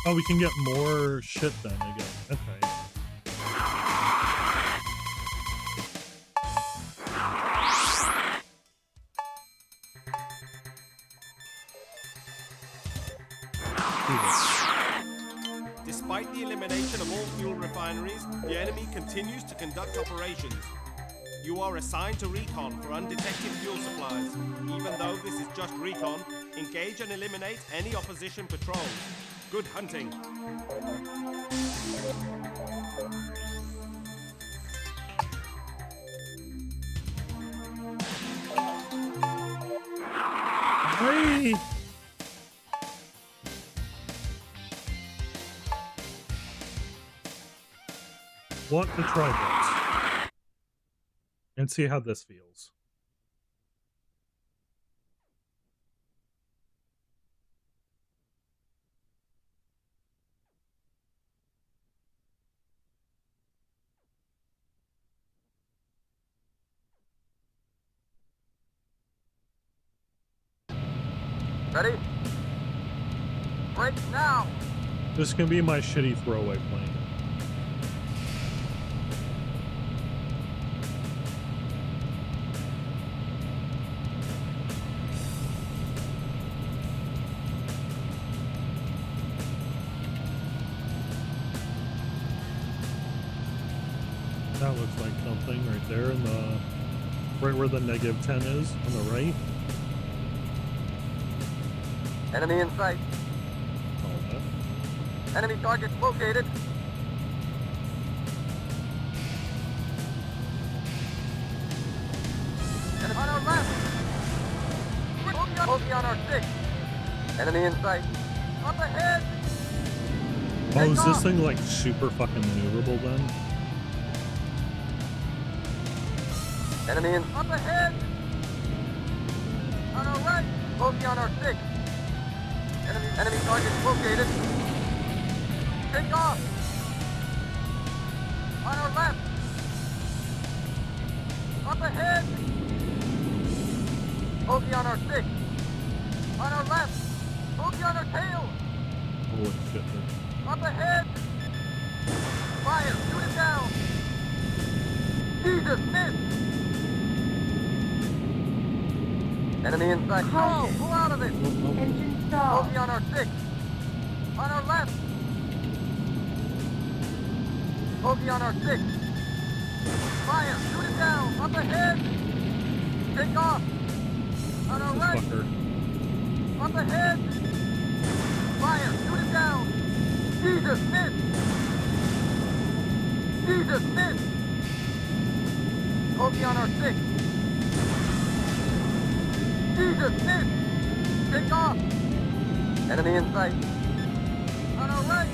Oh, we can get more shit then, I guess. Okay. Despite the elimination of all fuel refineries, the enemy continues to conduct operations. You are assigned to recon for undetected fuel supplies. Even though this is just recon, engage and eliminate any opposition patrols. Good hunting. Hey! Want to try this and see how this feels. Ready? Break now! This is gonna be my shitty throwaway plane. That looks like something right there in the right where the -10 is on the right. Enemy in sight. All that. Enemy target located. Enemy on our left. Bogey on our 6. Enemy in sight. Up ahead. Oh, Take is this off. thing like super fucking maneuverable then? Enemy in. Up ahead. On our right. Bogey on our 6. Enemy target located. Take off. On our left. Up ahead. Bogey on our 6. On our left. Bogey on our tail. Holy shit. Up ahead. Fire. Shoot it down. Jesus, miss. Enemy in sight. No, pull out of it. Engine stall. Bogey on our 6. On our left. Bogey on our 6. Fire. Shoot it down. Up ahead. Take off. On our right. Fucker. Up ahead. Fire. Shoot it down. Jesus, miss. Jesus, miss. Bogey on our 6. Jesus, miss. Take off. Enemy in sight. On our right.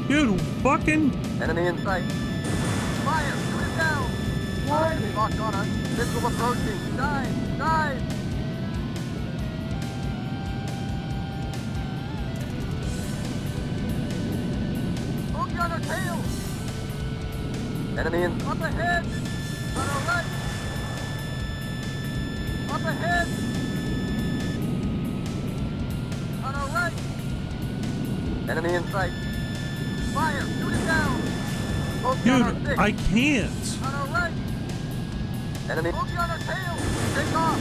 Dude, fucking. Enemy in sight. Fire. Shoot it down. Warning. Locked on us. Missile approaching. Dive. Dive. Bogey on our tail. Enemy in. Up ahead. On our right. Up ahead. On our right. Enemy in sight. Fire. Shoot it down. Bogey on our Dude, 6. I can't. On our right. Enemy. Bogey on our tail. Take off.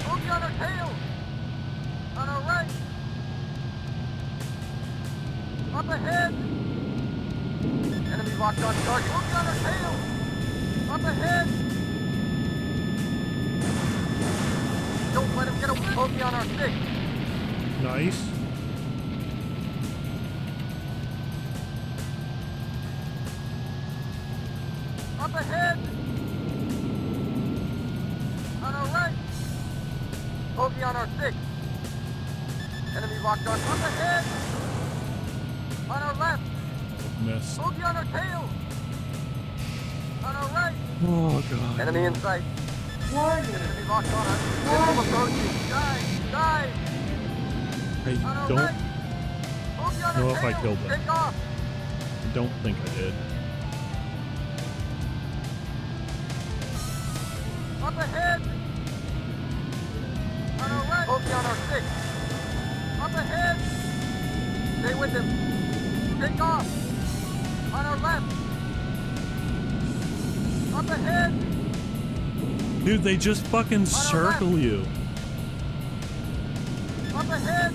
Bogey on our tail. On our right. Up ahead. Enemy locked on target. Bogey on our tail. Up ahead. Don't let him get away. Bogey on our 6. Nice. Up ahead. On our right. Bogey on our 6. Enemy locked on. Up ahead. On our left. Miss. Bogey on our tail. On our right. Oh, God. Enemy in sight. Warning. Enemy locked on us. Missile approaching. Dive. Dive. I On our don't right. Bogey on know our if I tail. killed them. Take off. don't think I did. Up ahead. On our right. Bogey on our 6. Up ahead. Stay with him. Take off. On our left. Up ahead. Dude, they just fucking circle you. Up ahead.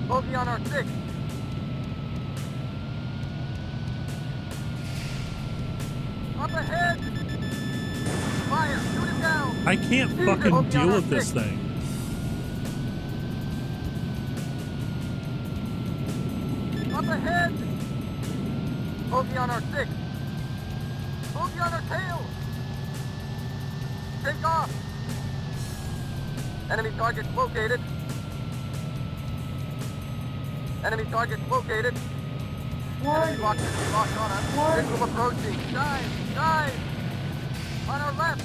Bogey on our 6. Up ahead. Fire. Shoot it down. I can't fucking deal with this thing. Up ahead. Bogey on our 6. Bogey on our tail. Take off. Enemy target located. Enemy target located. Enemy locked on us. Missile approaching. Dive. Dive. On our left.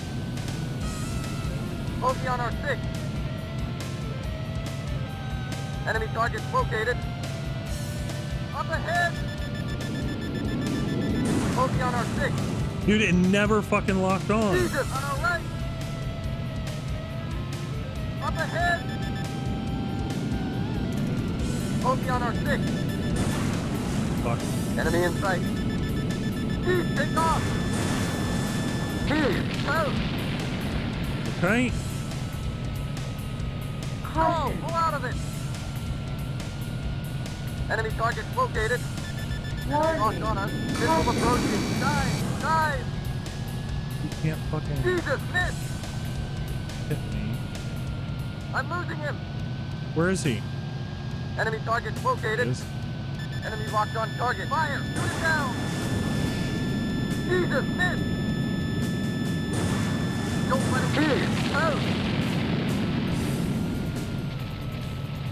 Bogey on our 6. Enemy target located. Up ahead. Bogey on our 6. Dude, it never fucking locked on. Jesus, on our right. Up ahead. Bogey on our 6. Fuck. Enemy in sight. Keith, take off. Keith, out. Okay. No, pull out of it. Enemy target located. Enemy locked on us. Missile approaching. Dive, dive. You can't fucking Jesus, miss. hit me. I'm losing him. Where is he? Enemy targets located. Yes. Enemy locked on target. Fire! Shoot it down! Jesus, miss! Don't let him get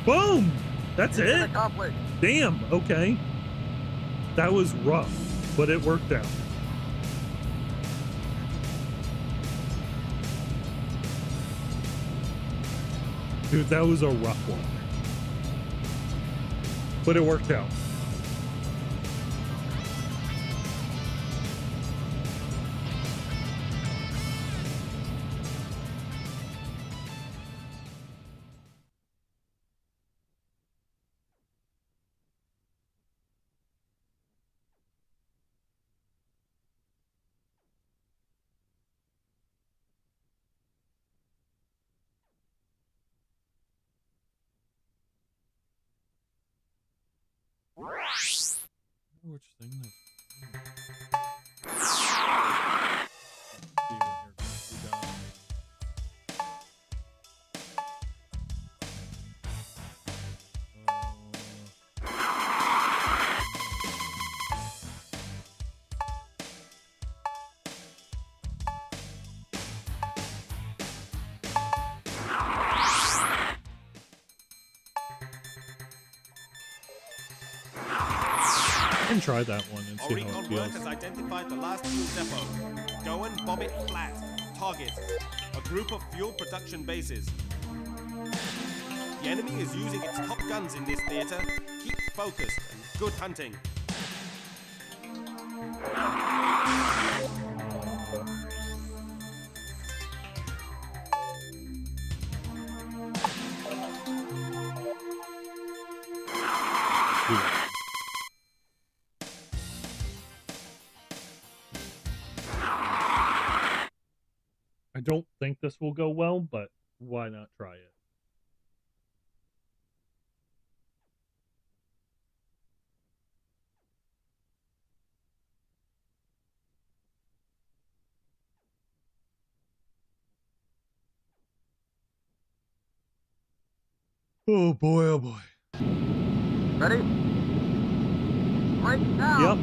Boom! That's Mission it? accomplished. Damn, okay. That was rough, but it worked out. Dude, that was a rough one. But it worked out. Which thing that... I can try that one and Our see how it recon work feels. has identified the last fuel depot. Go and bomb it flat. Target: a group of fuel production bases. The enemy is using its top guns in this theater. Keep focused and good hunting. I don't think this will go well, but why not try it? Oh boy, oh boy. Ready? Right now! Yep.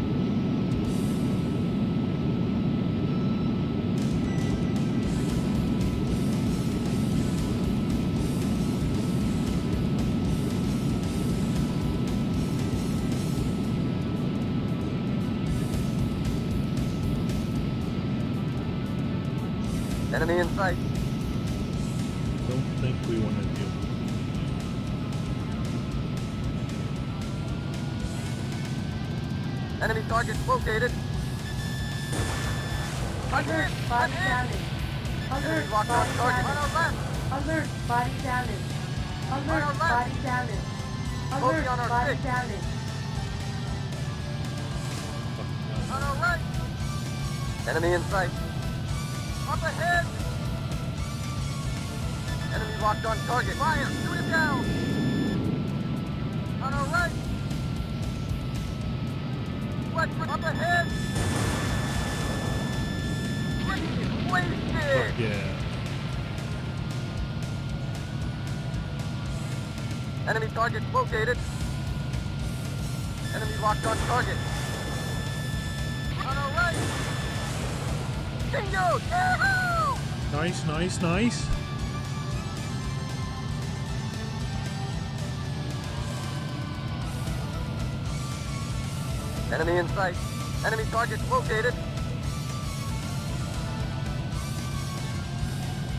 Enemy in sight. Don't think we want to deal with Enemy targets located. Alert, body damage. Alert, Enemy locked on body target. On damage. our left. Alert, body damage. Alert, our left. body damage. Alert, Focus on our body six. damage. On our right. Enemy in sight. Up ahead. Enemy locked on target. Fire! Shoot it down. On our right. Up ahead. Wasted. yeah. Enemy target located. Enemy locked on target. On our right. Bingo! Yahoo! Nice, nice, nice. Enemy in sight. Enemy target located.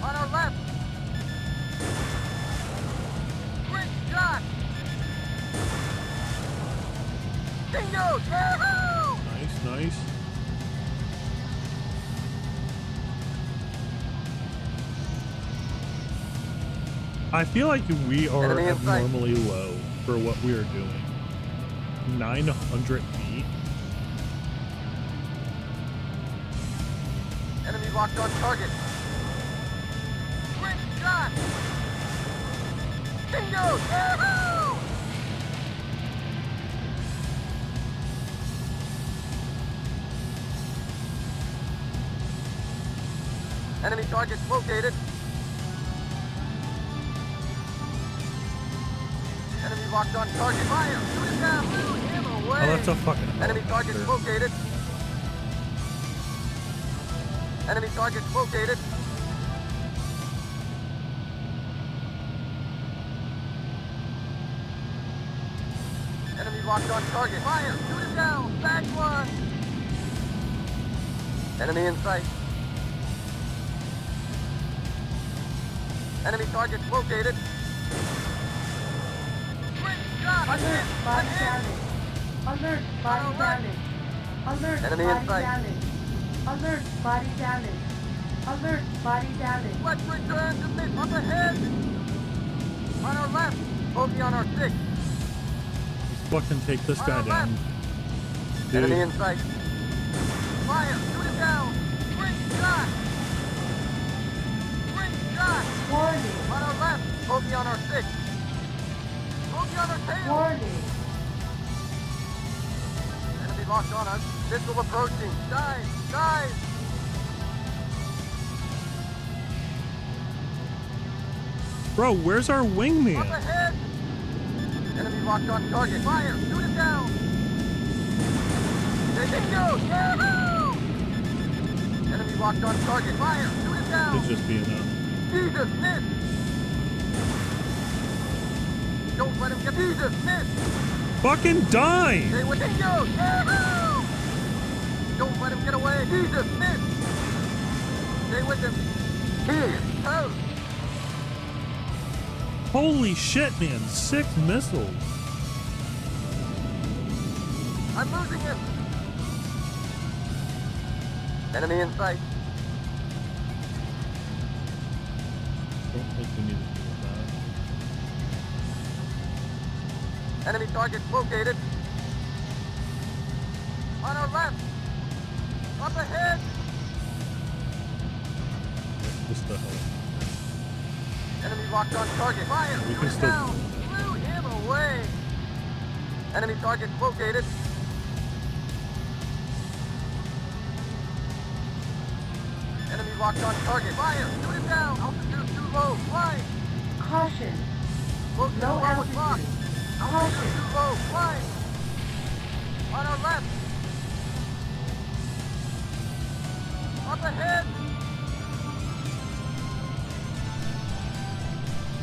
On our left. Great shot. Bingo! Yahoo! Nice, nice. I feel like we are Enemy in sight. abnormally low for what we are doing. 900 feet. Enemy locked on target. Great shot. Bingo! Yahoo! Enemy target located. Enemy locked on target. Fire! Shoot it down! Blew him away! Oh, that's a fucking Enemy target helicopter. located. Enemy target located. Enemy locked on target. Fire! Shoot it down! Back one! Enemy in sight. Enemy target located. Great shot! Alert, body I'm damage. Alert, body Alright. damage. Alert, Enemy in body sight. damage. Alert, body damage. Alert, body damage. Let's return to mid up ahead. On our left. Bogey on our 6. Let's fucking take this guy On our down. Dude. Enemy in sight. Fire! Shoot it down! Great shot! Great shot! Warning, On our left. Bogey on our 6. Bogey on our tail. warning. Enemy locked on us. Missile approaching. Dive! Dive! Bro, where's our Up wingman? ahead! Enemy locked on target. Fire! Shoot it down! There you go! Yahoo! Enemy locked on target. Fire! Shoot it down! Could just be enough. Jesus, miss! Don't let him get Jesus, miss! Fucking die! Stay with him, go! Yahoo! Don't let him get away! Jesus, miss! Stay with him! Here, toast! Holy shit, man. 6 missiles. I'm losing him! Enemy in sight. Don't think we need to do that. Enemy target located. On our left. Up ahead. Just the hell. Enemy locked on target. Fire. We Shoot can it still- down. Blew him away. Enemy target located. Enemy locked on target. Fire. Shoot it down. Altitude too low. Fly. Caution, Low low altitude. altitude. Altitude Caution, too low. Fly. On our left. Up ahead.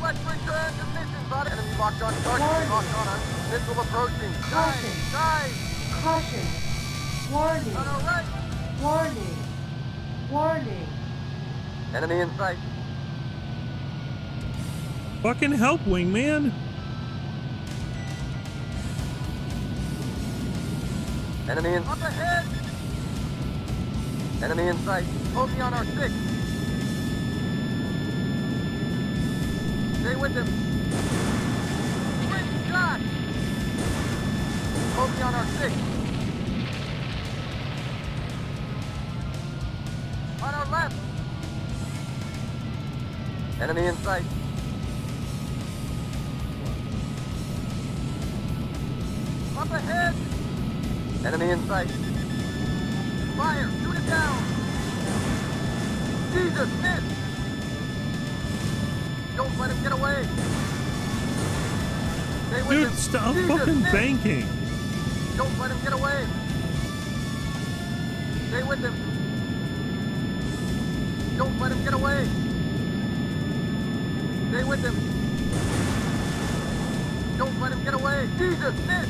Let's return to mission, bud. Enemy locked on target. Warning. Locked on us. Missile approaching. Caution. Dive. caution. Warning, On our right. warning, warning. Enemy in sight. Fucking help, wingman. Enemy in. Up ahead. Enemy in sight. Bogey on our 6. Stay with him. Great shot. Bogey on our 6. On our left. Enemy in sight. Up ahead. Enemy in sight. Fire! Shoot it down! Jesus, miss! Don't let him get away! Stay with Dude, him! stop Jesus, fucking miss! banking. Don't let him get away! Stay with him! Don't let him get away! Stay with him! Don't let him get away! Jesus, miss!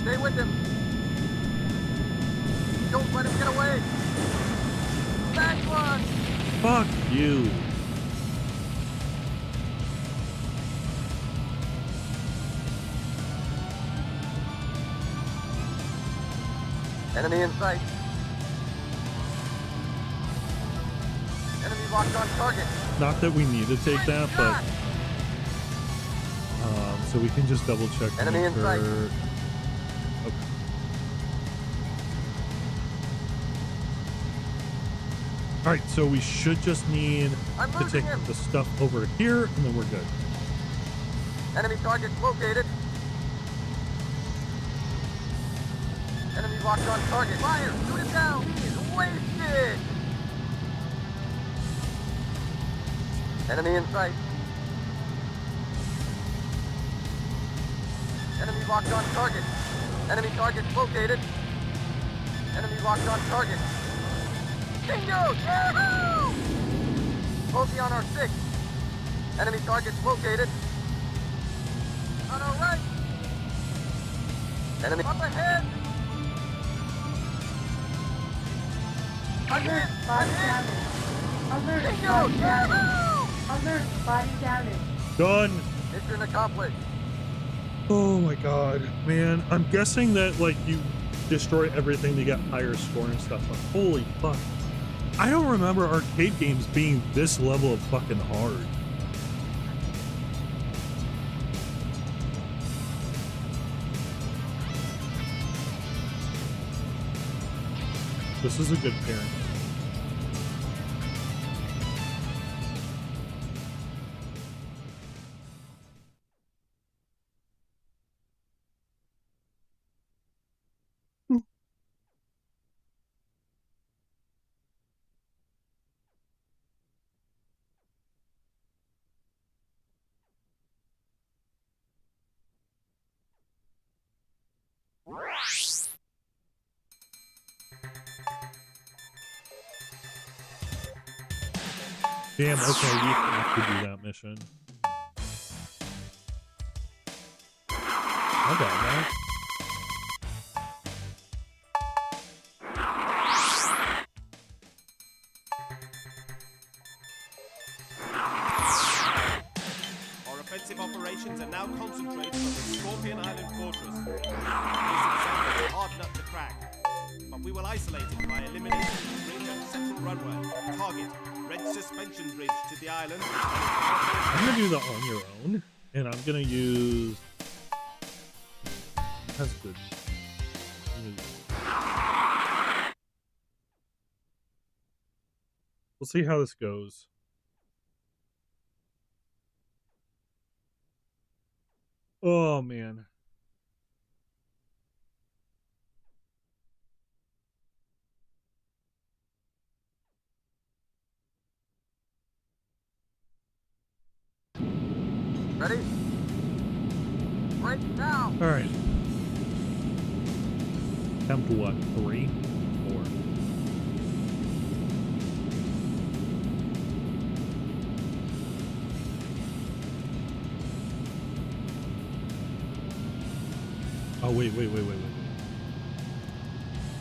Stay with him! Don't let him get away! Back one! Fuck you. Enemy in sight. Enemy locked on target. Not that we need to take that, but so we can just double check to Enemy make in sure. sight. Okay. All right, so we should just need I'm to losing take him. the stuff over here, and then we're good. Enemy target located. Enemy locked on target. Fire! Shoot it down! He's wasted! Enemy in sight. locked on target. Enemy target located. Enemy locked on target. Bingo! Yahoo! Bogey on our 6. Enemy target located. On our right. Enemy up ahead. Alert, body damage. Alert, Bingo! body damage. Yahoo! Alert, body damage. Done. Mission accomplished. Oh my god, man. I'm guessing that, like, you destroy everything to get higher score and stuff, but holy fuck. I don't remember arcade games being this level of fucking hard. This is a good pairing. Damn, okay, we have to do that mission. I got that. Our offensive operations are now concentrated on the Scorpion Island fortress. This is a hard nut to crack, but we will isolate it by eliminating the ring and central runway. Target, red suspension bridge to the island. I'm gonna do that on your own, and I'm gonna use... That's good. We'll see how this goes. Oh, man. Ready? Right now. All right. Attempt what? 3? 4. Oh, wait.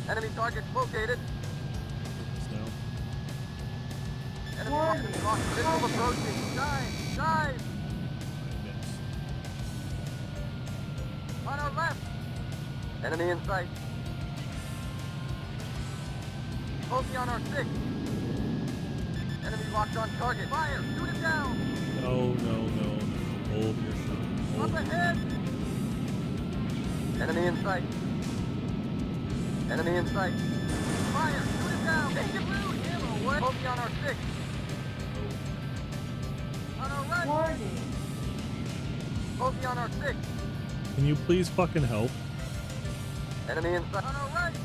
Enemy target located. No. Enemy locked. Missile approaching. Dive. Yes. On our left. Enemy in sight. Bogey on our 6. Enemy locked on target. Fire! Shoot it down! No. Hold your shot. Up ahead! Enemy in sight. Enemy in sight. Fire! Shoot it down! Take it blue! Ammo! What? Bogey on our 6. On our right! Warning. Bogey on our 6. Can you please fucking help? Enemy in sight. On our right!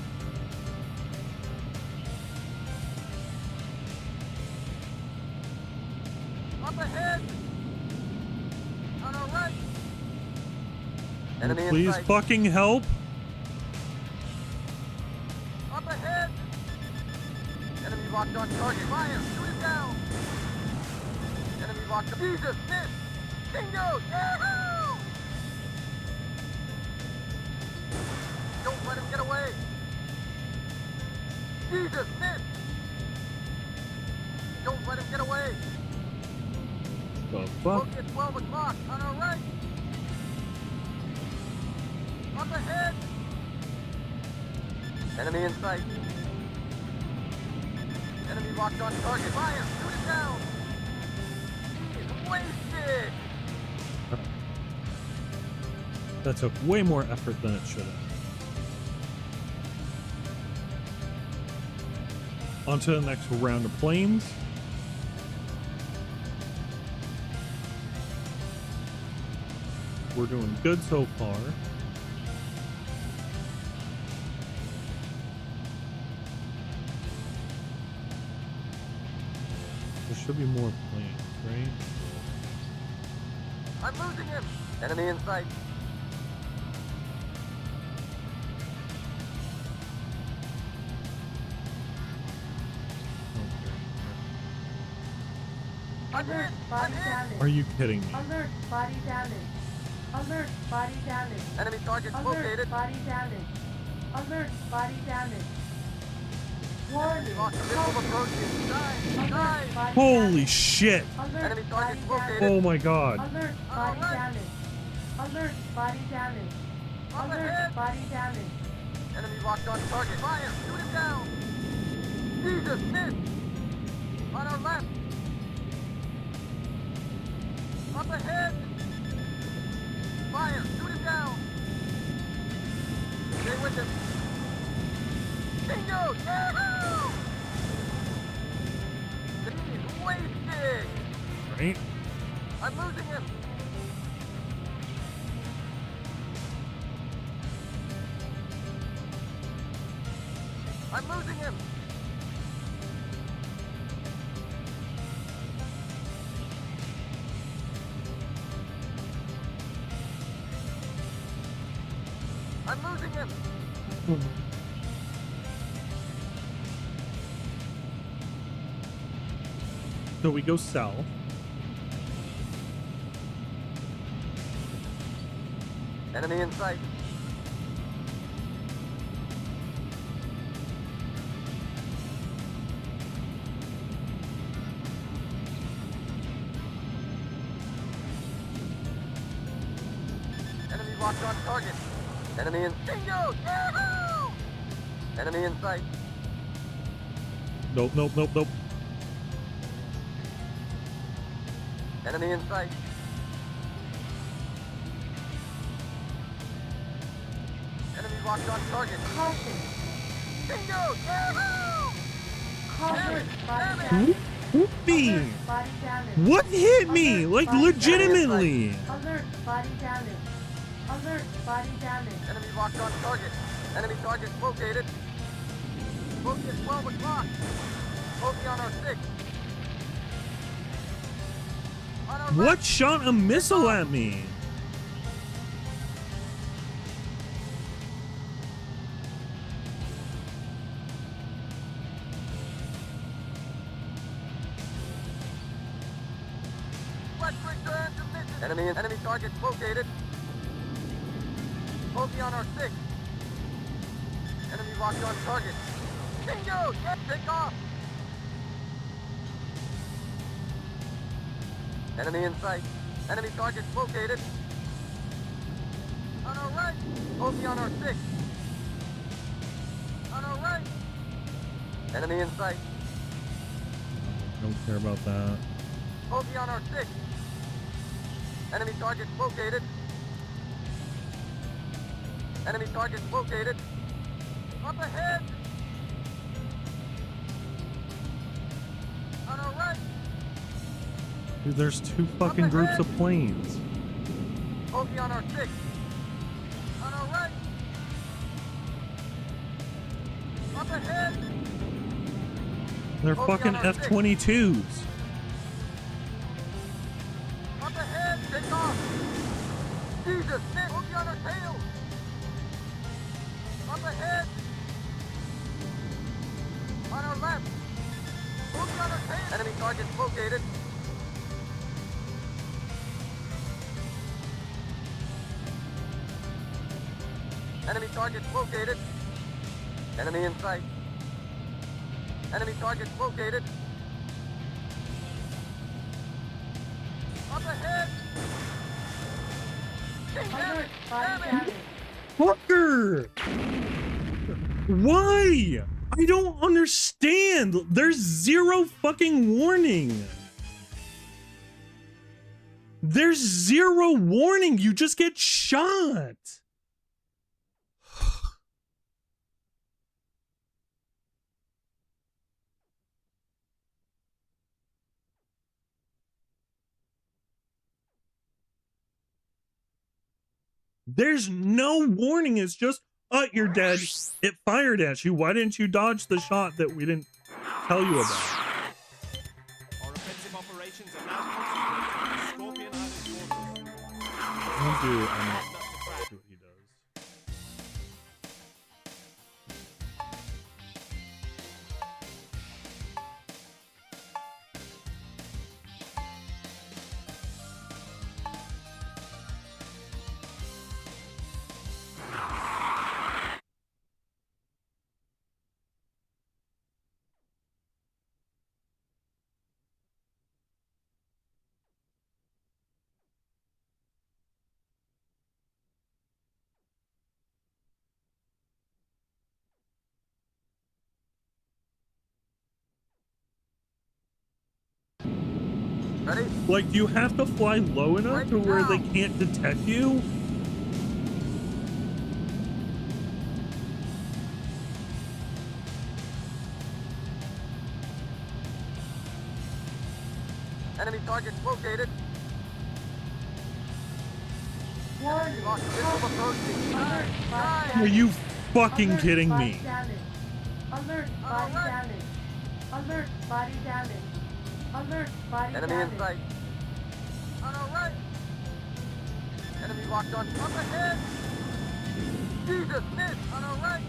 Up ahead! On our right! Can Enemy you in please sight. fucking help? Up ahead! Enemy locked on target. Fire! Shoot it down! Enemy locked on... Jesus! Miss! Bingo! Yahoo! Don't let him get away! Jesus! Miss! Don't let him get away! The fuck? Look at 12 o'clock on our right! Up ahead! Enemy in sight. Enemy locked on target. Fire! Shoot it down! He's wasted! That took way more effort than it should have. On to the next round of planes. We're doing good so far. There should be more planes, right? I'm losing him! Enemy in sight. Alert, body damage. Are you kidding me? Alert, body damage. Alert, body damage. Enemy target Alert, located. body damage. Alert, body damage. Warning. Lost missile approaching. Dive, dive. Body Holy damage. shit! Alert, Enemy body target damage. located. Oh my god. Alert, body damage. Alert, body damage. On the Alert, head. body damage. Enemy locked on target. Fire! Shoot him down! Jesus, miss! On our left! Up ahead! Fire! Shoot him down! Stay with him! Bingo! Yahoo! He's wasted! Right? I'm losing him! I'm losing him! I'm losing him! So we go south. Enemy in sight. Enemy locked on target. Enemy in bingo! Yahoo! Enemy in sight. Nope, nope, nope, nope. Enemy in sight. Enemy locked on target. Caution. Bingo! Yahoo! Alert, body Damn it! damage. Whoop me! Alert, body damage. What hit me? Alert, Like body legitimately. Alert, body damage. Alert, body damage. Enemy locked on target. Enemy target located. Bogey at 12 o'clock. Bogey on our 6. On our What left. shot a missile at me? Let's return to mission. Enemy target located. Bogey on our 6. Enemy locked on target. Bingo! Yes, take off! Enemy in sight. Enemy target located. On our right. Bogey on our 6. On our right. Enemy in sight. Don't care about that. Bogey on our 6. Enemy target located. Enemy target located. Up ahead. On our right. Dude, there's two fucking groups of planes. Bogey on our 6. On our right. Up ahead. They're Bogey fucking on our six. F-22s. Up ahead. Take off. Jesus, man. Bogey on our tail. Up ahead. On our left. Bogey on our tail. Enemy target located. Enemy target located. Enemy in sight. Enemy target located. Up ahead. Damn Alert, it! body Damn it! damage. Fucker! Why? I don't understand. There's zero fucking warning. There's zero warning. You just get shot. There's no warning. It's just, you're dead. It fired at you. Why didn't you dodge the shot that we didn't tell you about? Our offensive operations are now concentrated on the Scorpion Island fortress. Don't do Not to crack. what he does. Like, do you have to fly low enough Right to where now. they can't detect you? Enemy targets located. Warning. Enemy locked missile approaching. Alert. Body Nine. Are damage. you fucking Alert, kidding body me? damage. Alert. Body Alright. damage. Alert. Body damage. Alert. Body Enemy damage. in sight. On our right. Enemy locked on up ahead. Jesus, miss on our right.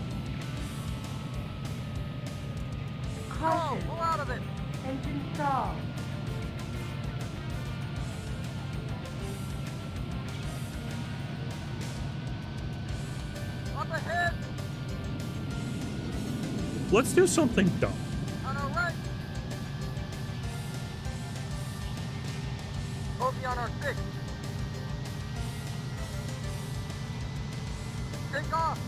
Caution. Pull out of it. Engine stall. Up ahead. Let's do something dumb. On our right. Bogey on our 6. Take off.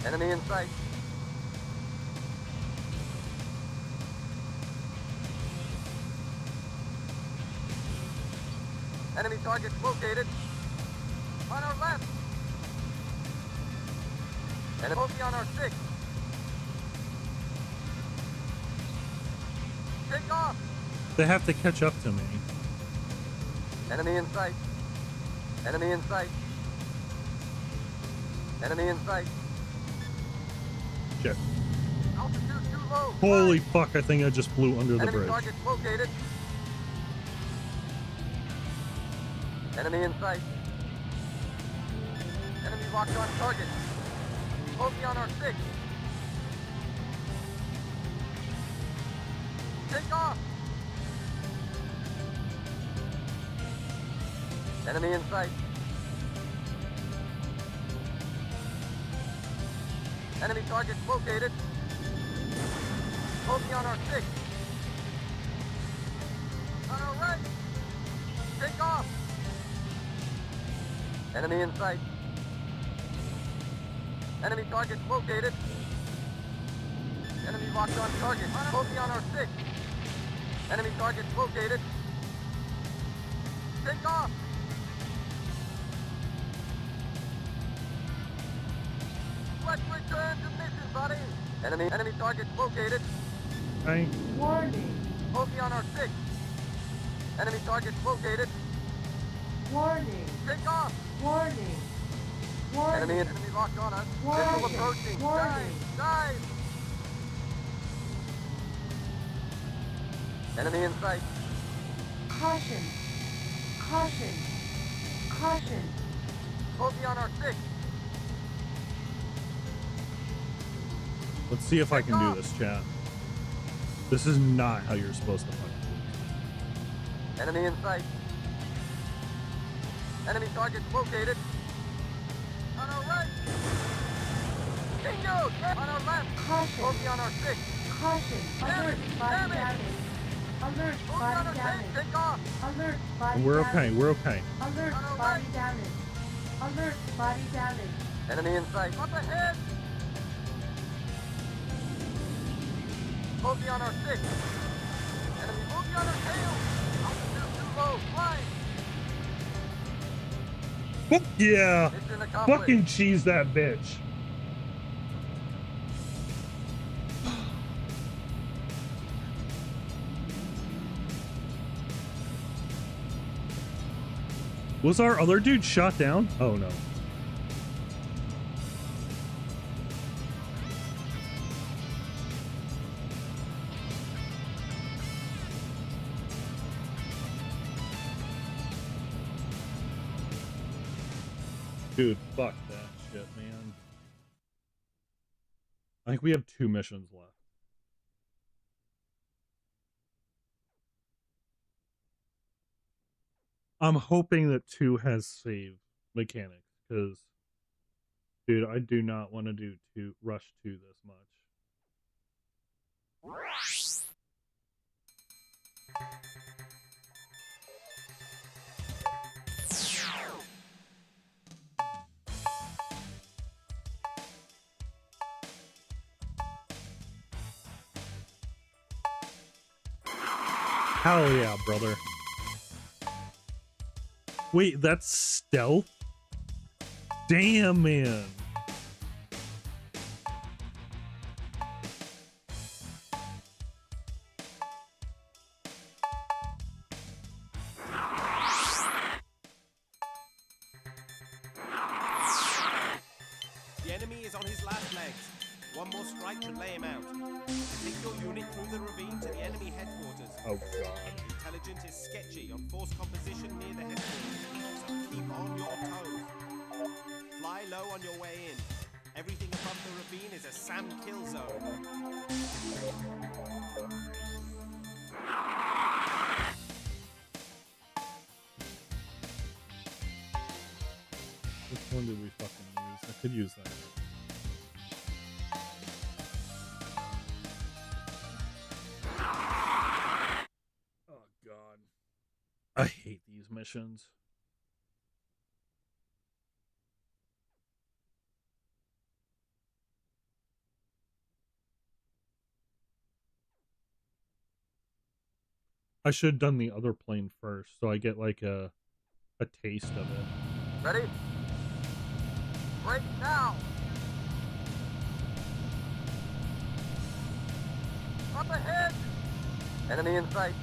Enemy in sight. Enemy targets located. On our left. Enemy bogey on our 6. Take off. They have to catch up to me. Enemy in sight. Enemy in sight. Enemy in sight. Shit. Altitude too low. Holy Fly. fuck, I think I just flew under the Enemy bridge. targets located. Enemy in sight. Enemy locked on target. Bogey on our 6. Take off. Enemy in sight. Enemy targets located. Bogey on our 6. On our right. Take off. Enemy in sight. Enemy targets located. Enemy locked on target. Bogey on our 6. Enemy targets located. Take off. Let's return to mission, buddy. Enemy targets located. Right? Warning. Bogey on our 6. Enemy targets located. Warning. Take off. Warning. Warning. Enemy locked on us. Warning. Missile approaching. Warning. Dive. Enemy in sight. Caution. Caution. Caution. Bogey on our 6. Let's see if I can do this, chat. This is not how you're supposed to fight. Enemy in sight. Enemy targets located. On our right. Bingo! On our left. Caution. Bogey on our 6. Caution. Alert. Body Damage. damage. Alert. Bogey on Body our 6. damage. Take off. Alert. Body We're damage. okay, we're okay. Alert. On our Body right. damage. Alert. Body damage. Enemy in sight. Up ahead. Bogey on our 6. Enemy bogey on our tail. Altitude too low. Flying. Fuck yeah! Mission accomplished. Fucking cheese that bitch. Was our other dude shot down? Oh no. Dude, fuck that shit, man. I think we have 2 missions left. I'm hoping that 2 has save mechanics, because, dude, I do not want to do rush 2 this much. Hell yeah, brother. Wait, that's stealth? Damn, man. The enemy is on his last legs. One more strike to lay him out. Take your unit through the ravine to the enemy headquarters. Oh, God. Intelligence is sketchy on force composition near the headquarters, so keep on your toes. Fly low on your way in. Everything above the ravine is a SAM kill zone. Which one did we fucking use? I could use that. Oh, God. I hate these missions. I should have done the other plane first, so I get like a taste of it. Ready? Break now! Up ahead! Enemy in sight.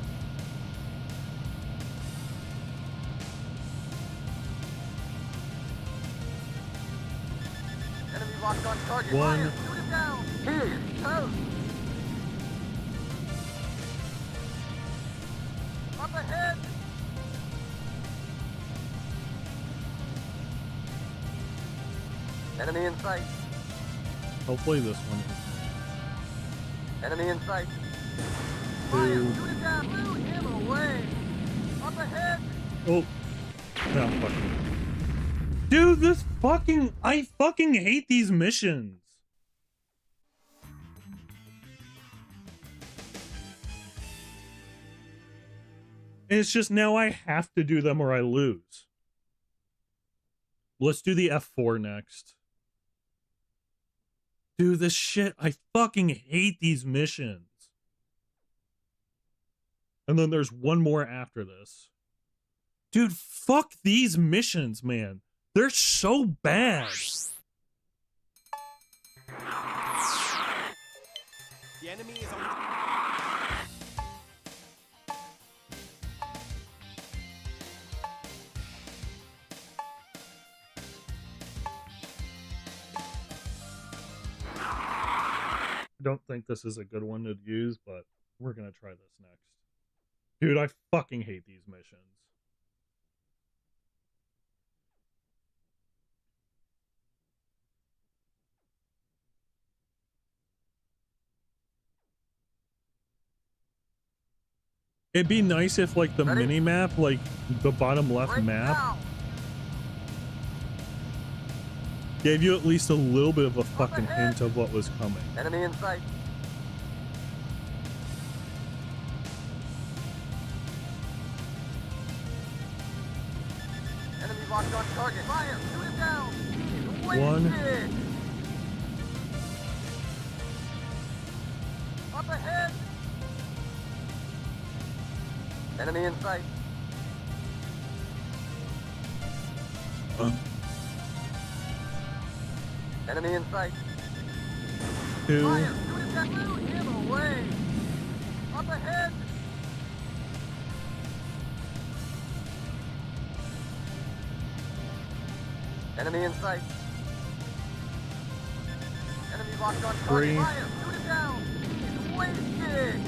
Enemy locked on target. One. Fire! Shoot it down! Here! Toast! Up ahead! Enemy in sight. Hopefully this one is. Enemy in sight. Fire! Two. Shoot it down! Blew him away! Up ahead! Oh. No, fucking. Dude, this fucking. I fucking hate these missions. And it's just now I have to do them or I lose. Let's do the F4 next. Dude, this shit, I fucking hate these missions. And then there's one more after this. Dude, fuck these missions, man. They're so bad. The enemy is on. I don't think this is a good one to use, but we're gonna try this next. Dude, I fucking hate these missions. It'd be nice if, like, the Ready? mini-map, like, the bottom left Break map, now! gave you at least a little bit of a fucking ahead. hint of what was coming. Enemy in sight. Enemy locked on target. Fire! Shoot it down! He's One. wasted! Up ahead! Enemy in sight. Enemy in sight. Two. Fire! Shoot it down! Blew him away! Up ahead! Enemy in sight. Enemy locked on target. Three. Fire! Shoot it down! He's wasted!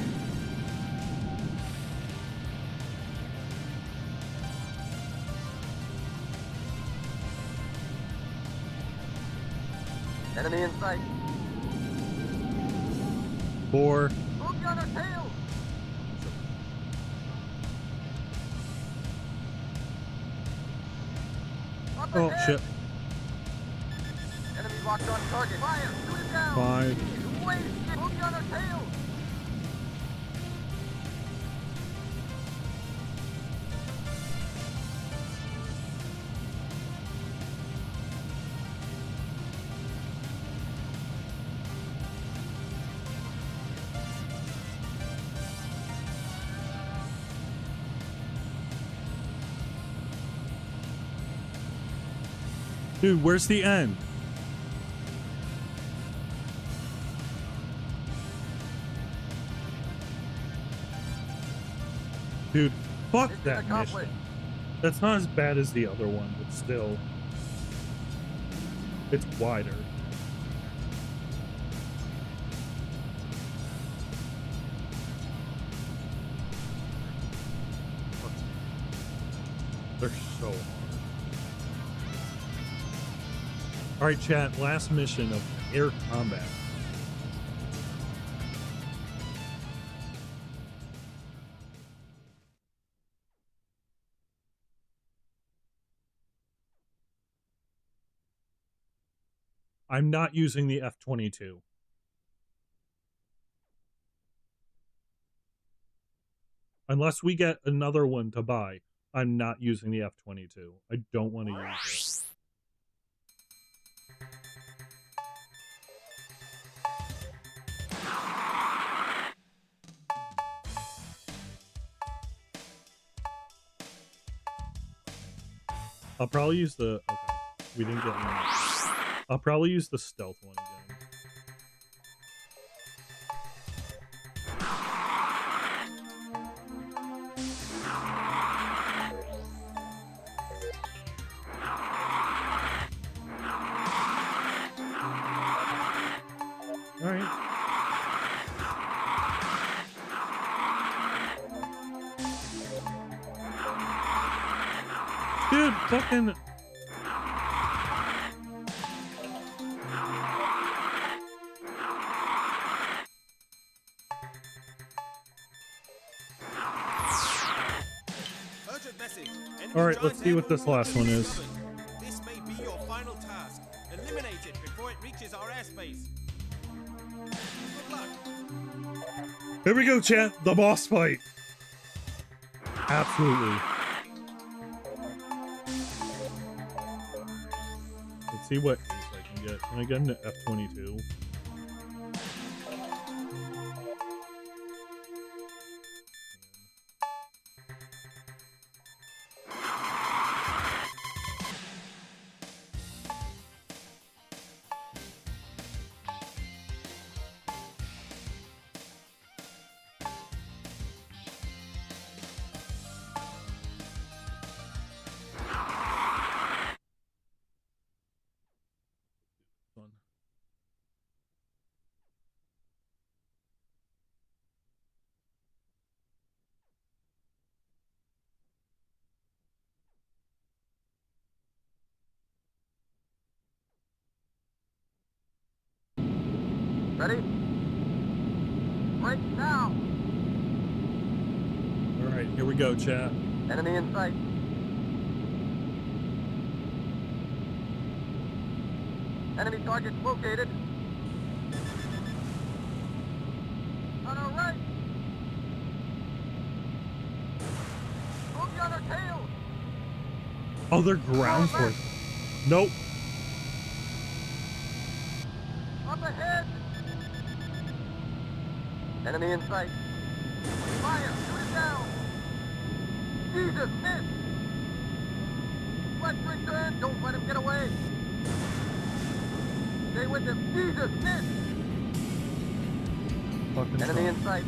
Enemy in sight. Four. Boogie on our tail! Up Oh, ahead. shit. Enemy locked on target. Fire! Shoot it down! Five. He's wasted! Boogie on our tail! Dude, where's the end? Dude, fuck Mission that accomplished. mission. That's not as bad as the other one, but still. It's wider. They're so hard. Alright, chat, last mission of air combat. I'm not using the F-22. Unless we get another one to buy, I'm not using the F-22. I don't want to use it. I'll probably use the... Okay, we didn't get one. I'll probably use the stealth one again. Alright. Dude, fucking... Alright, let's see what this last one is. This may be your final task. Eliminate it before it reaches our airspace. Good luck. Here we go, chat. The boss fight. Absolutely. Let's see what ace I can get. Can I get an F-22? Ready? Right now! Alright, here we go, chat. Enemy in sight. Enemy target located. On our right! Boogie on our tail! Oh, they're ground force. Nope. Up ahead! Enemy in sight. Fire! Shoot it down! Jesus, miss! Let's return! Don't let him get away! Stay with him! Jesus, miss! Fucking Enemy son. in sight.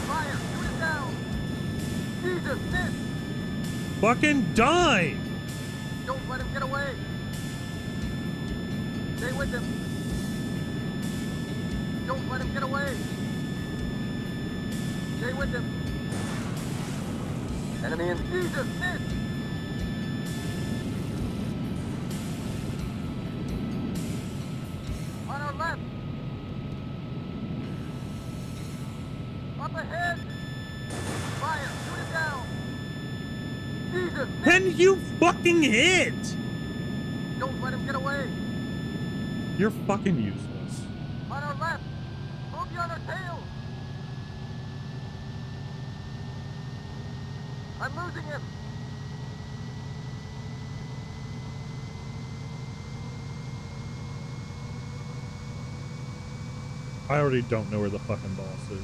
Fire! Shoot it down! Jesus, miss! Fucking die! Don't let him get away! Stay with him! Don't let him get away! Stay with him! Enemy in Jesus, miss! On our left! Up ahead! Fire! Shoot it down! Jesus, miss! Can you fucking hit? Don't let him get away! You're fucking useless. On our left! Boogie on our tail! I'm losing him! I already don't know where the fucking boss is.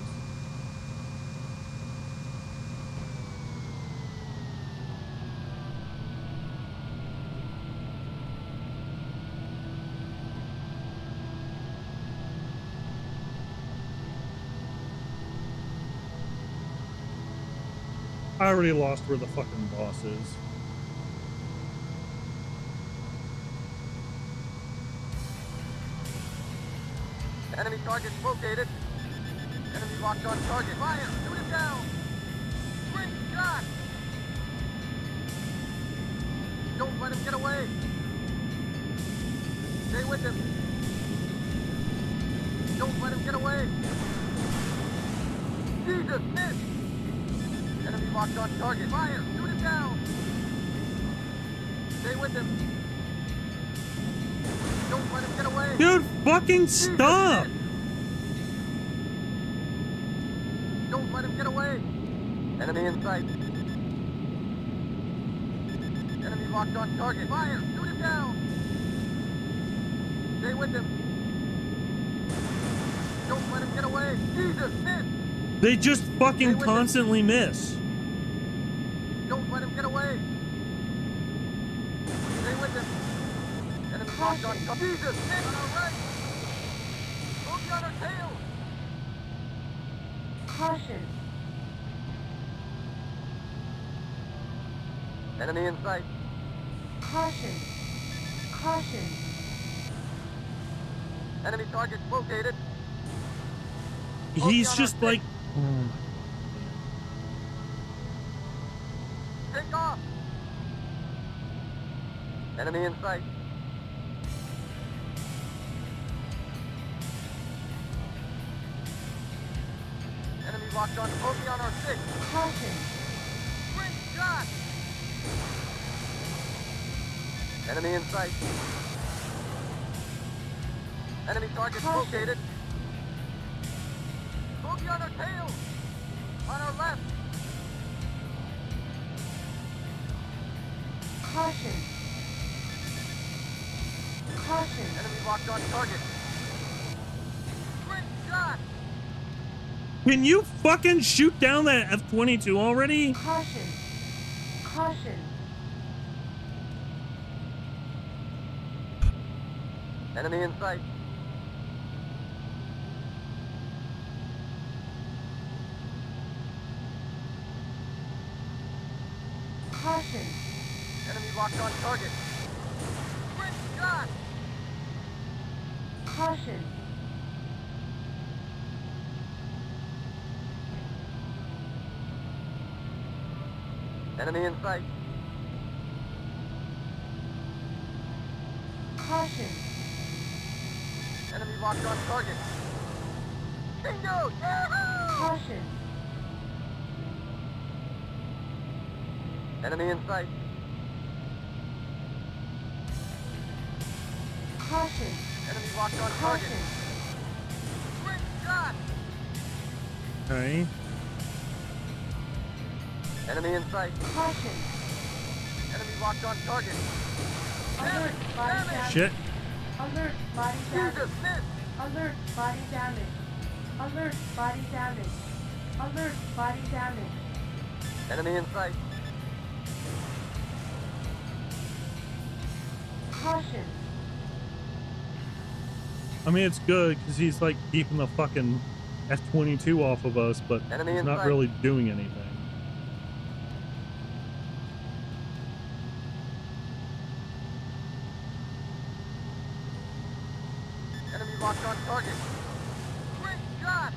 I already lost where the fucking boss is. Enemy target located. Enemy locked on target. Fire! Shoot him down! Great shot! Don't let him get away! Stay with him! Don't let him get away! Jesus, miss! Enemy locked on target. Fire! Shoot him down! Stay with him! Don't let him get away! Dude, fucking stop! Don't let him get away! Enemy in sight. Enemy locked on target. Fire! Shoot him down! Stay with him! Don't let him get away! Jesus, miss! They just fucking constantly miss. Don't let him get away! Stay with him! Enemy locked on target. Jesus, miss! On our right! Bogey on our tail! Caution. Enemy in sight. Caution. Caution. Enemy target located. He's on just our like... Take off! Enemy in sight. Enemy locked on bogey on our 6. Caution. Great shot! Enemy in sight. Enemy target Caution. located. Bogey on our tail! On our left! Caution. Caution. Enemy locked on target. Great shot! Can you fucking shoot down that F-22 already? Caution. Caution. Enemy in sight. Caution. Enemy locked on target. Great shot! Caution. Enemy in sight. Caution. Enemy locked on target. Bingo! Yahoo! Caution. Enemy in sight. Caution. Enemy locked on target. Caution. Great shot! Okay. Enemy in sight. Caution. Enemy locked on target. Alert. Body damage. Shit. Alert. Body damage. Jesus, miss! Alert. Body damage. Alert. Body damage. Alert. Body damage. Enemy in sight. Caution. I mean, it's good because he's like keeping the fucking F-22 off of us, but Enemy he's in not sight. really doing anything. Enemy locked on target. Great shot!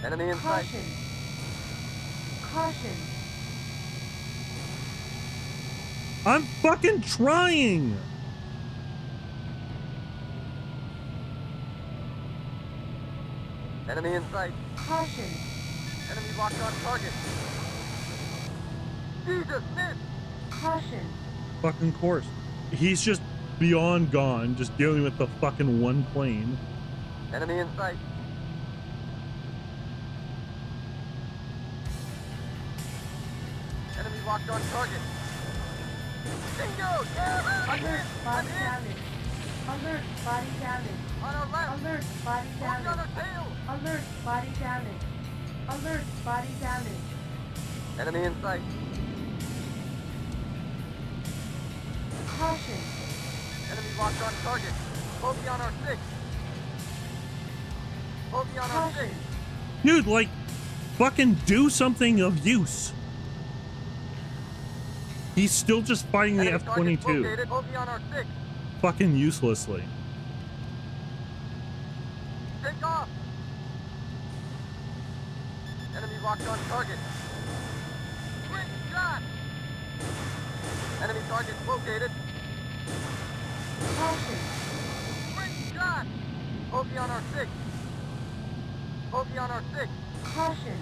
Enemy in sight. Caution. Caution. I'm fucking trying! Enemy in sight. Caution. Enemy locked on target. Jesus, miss! Caution. Fucking course. He's just beyond gone, just dealing with the fucking one plane. Enemy in sight. Enemy locked on target. Bingo! Yeah! Alert. Body damage. Alert. Body damage. On our left! Alert. Body Bogey on damage. our tail! Alert. Body damage. Alert. Body damage. Enemy in sight. Caution. Enemy locked on target. Bogey on our 6. Bogey on our 6. Dude, like, fucking do something of use. He's still just fighting the Enemy target F-22. located. Bogey on our 6. Fucking uselessly. Take off. Enemy locked on target. Quick shot. Enemy target located. Caution. Quick shot. Bogey on our 6. Bogey on our 6. Caution.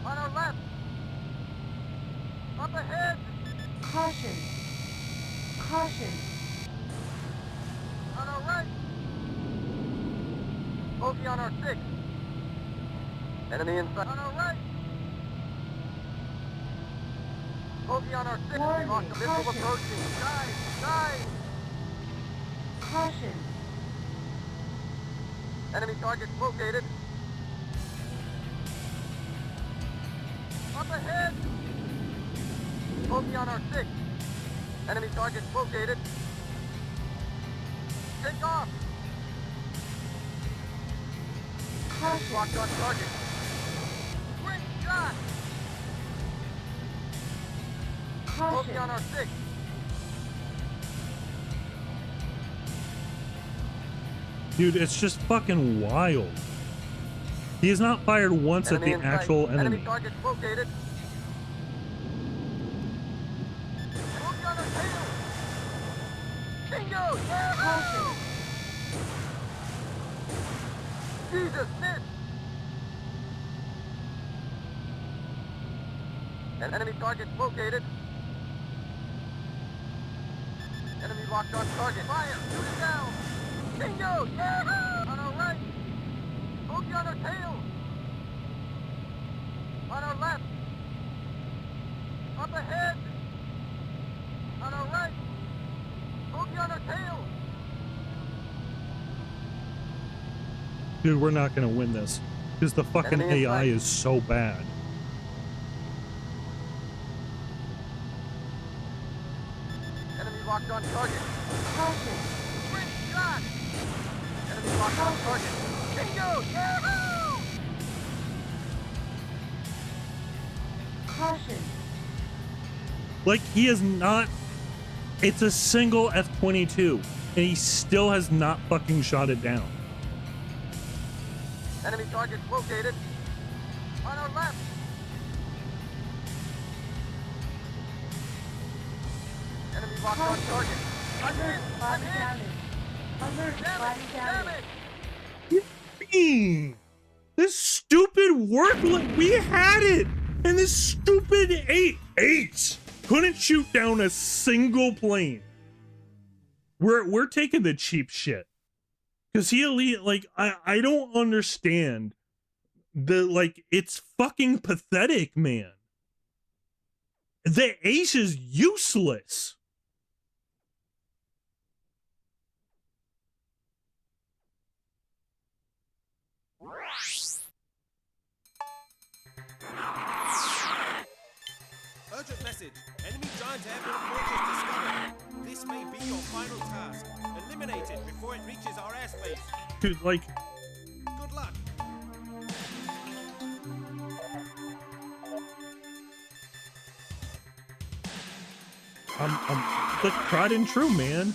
On our left. Up ahead. Caution. Caution. On our right. Bogey on our 6. Enemy inside. On our right. Bogey on our 6. We Warning, lost a missile caution. approaching. Dive. Dive. Caution. Enemy target located. Up ahead. Bogey on our 6. Enemy target located. Take off. Caution. Locked on target. Quick shot. Bogey on Caution. our 6. Dude, it's just fucking wild. He has not fired once at Enemy the in sight. actual enemy. Enemy target located. Bogey on our tail. Bingo! Yeah! Caution. Jesus, miss! An enemy target located. Enemy locked on target. Fire! Shoot it down! Bingo! Yeah! On our right! Bogey on our tail! On our left! Up ahead! On our right! Bogey on our tail! Dude, we're not gonna win this. Because the fucking Enemy in AI sight. is so bad. Enemy locked on target. Caution. Quick shot! Enemy locked on target. Bingo! Yeah! Caution. Like, he is not... It's a single F-22. And he still has not fucking shot it down. Enemy target located. On our left. Enemy locked on target. I'm Alert hit! body I'm hit! damage. Alert Damn body it! Damn damage. it! This stupid work, like, we had it, and this stupid eight couldn't shoot down a single plane. We're taking the cheap shit, because he elite, like, I don't understand the, like, it's fucking pathetic, man. The ace is useless. Urgent message. Enemy giant airborne fortress discovered. This may be your final task. Eliminate it before it reaches our airspace. Dude, like, Good luck. I'm the tried and true, man.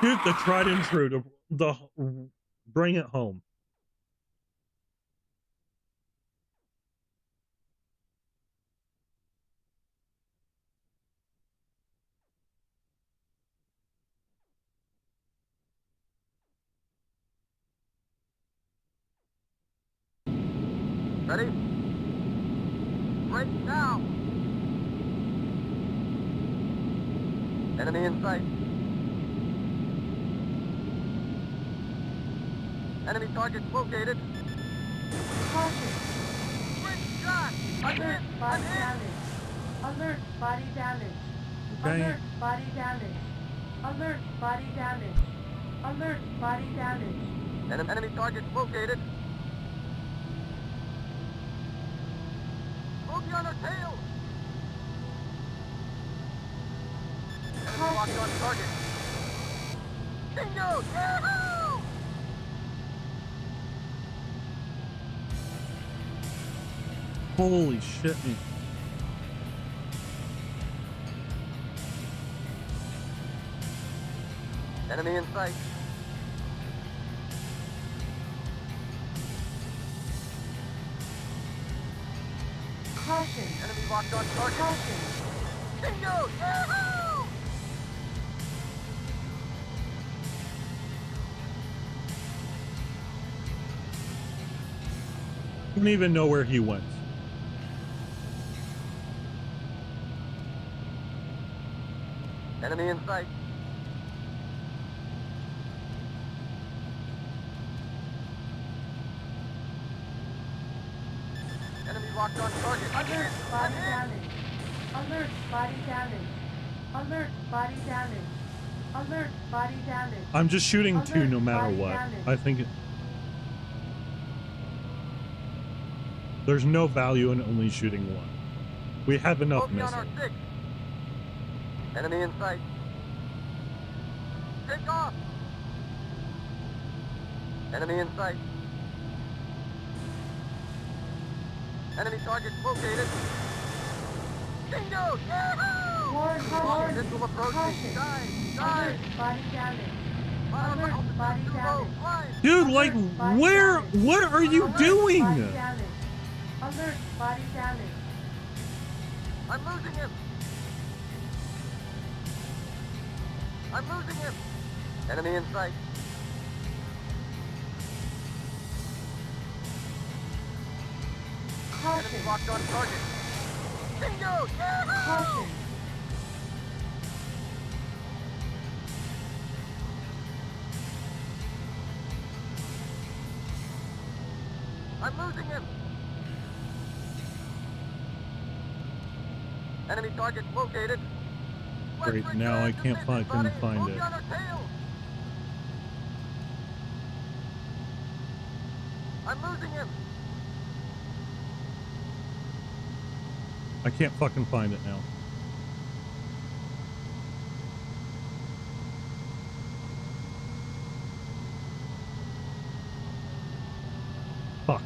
Dude, the tried and true, the bring it home. Ready? Right now! Enemy in sight. Enemy target located. Caution. Quick shot! I'm Alert hit! body I'm hit! damage. Alert body damage. Okay. Alert body damage. Alert body damage. Alert body damage. Enemy target located. Bogey on our tail! target. Bingo! Yahoo! Holy shit, man. Enemy in sight. Caution. Enemy locked on target. Caution. Bingo! Yahoo! Don't even know where he went. Enemy in sight. Enemy locked on target. Alert, body damage. Alert, body damage. Alert, body damage. Alert, body damage. I'm just shooting two Alert, no matter body what. damage. I think there's no value in only shooting one. We have enough Focus on our missiles. six. Enemy in sight. Take off. Enemy in sight. Enemy target located. Bingo! Yahoo! Warn, Missile approaching. caution. Dive! Alert, Dive! body damage. Fire Alert, altitude body too low. damage. Fly! Dude, like, Alert, body where? damage. What are you Alert, doing? Body damage. Alert, body damage. I'm losing him! I'm losing him! Enemy in sight. Caution. Enemy locked on target. Bingo! Yahoo! Caution. I'm losing him! Enemy target located. Great, Let's now I return to can't business, fucking buddy. find Hold it. you on our tail. I'm losing him! I can't fucking find it now. Fuck.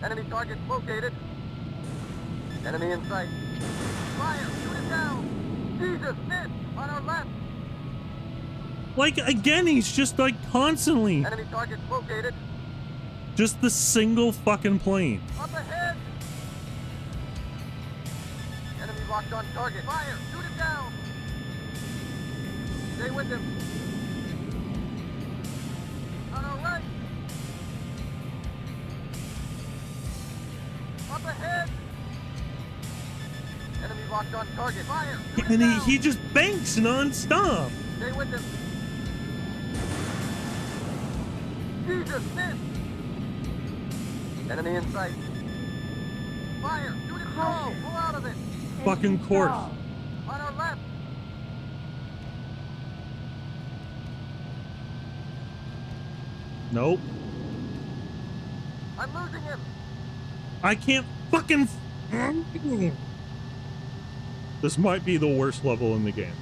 Enemy target located. Enemy in sight. Fire! Shoot it down! Jesus, miss! On our left! Like, again, he's just like constantly Enemy target located. just the single fucking plane. Up ahead! Enemy locked on target. Fire! Shoot it down! Stay with him. On our right! Up ahead! Enemy locked on target. Fire! Shoot it And down! he just banks nonstop. Stay with him. Jesus, miss! Enemy in sight. Fire! Shoot it slow! Caution. Pull out of it! Fucking Engine course. stall. On our left! Nope. I'm losing him! I can't fucking. This might be the worst level in the game.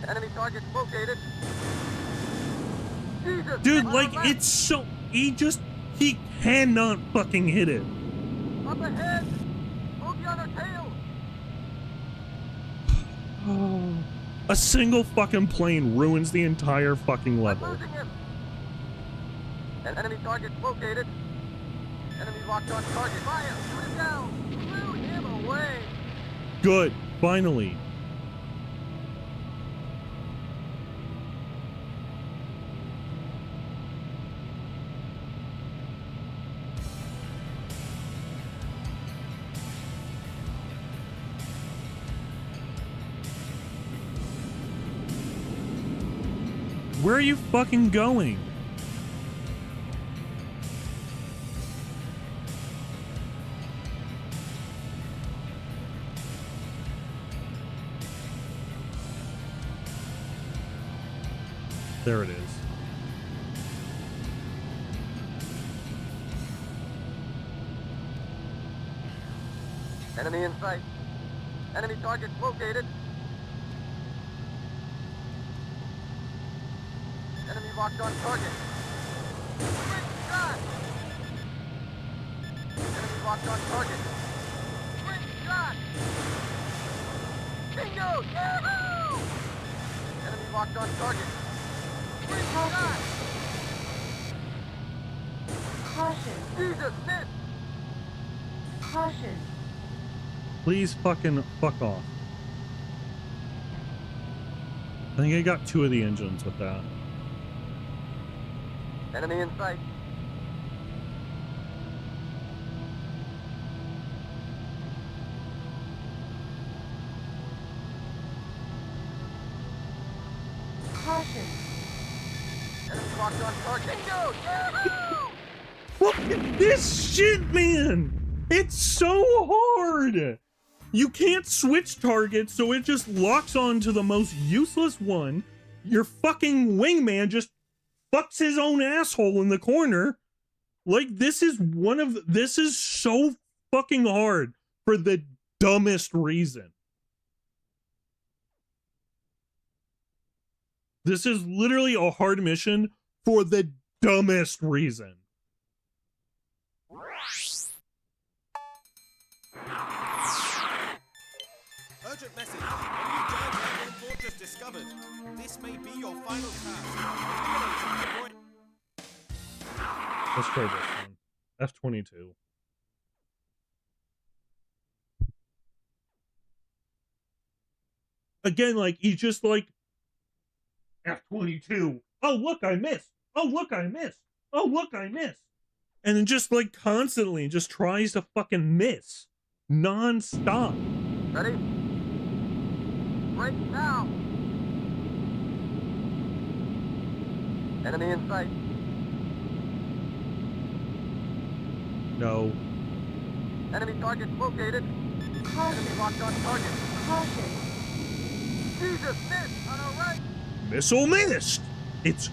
Enemy target located. Jesus! Dude, on like, our left. it's so. He cannot fucking hit it. Up ahead! Hold you on our tail! A single fucking plane ruins the entire fucking I'm level. losing him! An enemy target located. Enemy locked on target. Fire! Shoot it down! Blew him away! Good, finally. Where are you fucking going? There it is. Enemy in sight. Enemy target located. Enemy locked on target. Quick shot! Enemy locked on target. Quick shot! Bingo! Yahoo! Enemy locked on target. Quick shot! Caution. Jesus, miss! Caution. Please fucking fuck off. I think I got 2 of the engines with that. Enemy in sight. Caution. Enemy locked on target. Bingo! Yahoo! Look at this shit, man! It's so hard! You can't switch targets, so it just locks on to the most useless one. Your fucking wingman just fucks his own asshole in the corner. Like, this is so fucking hard for the dumbest reason. This is literally a hard mission for the dumbest reason. Urgent message. A new giant airborne fortress discovered. This may be your final task. Eliminate it. Let's try this one. F-22. Again, like, he's just like, F-22. Oh, look, I missed. Oh, look, I missed. Oh, look, I missed. And then just, like, constantly just tries to fucking miss. Non-stop. Ready? Break now! Enemy in sight. No. Enemy target located. Caution. Enemy locked on target. Caution. Jesus, miss! On our right! Missile missed. It's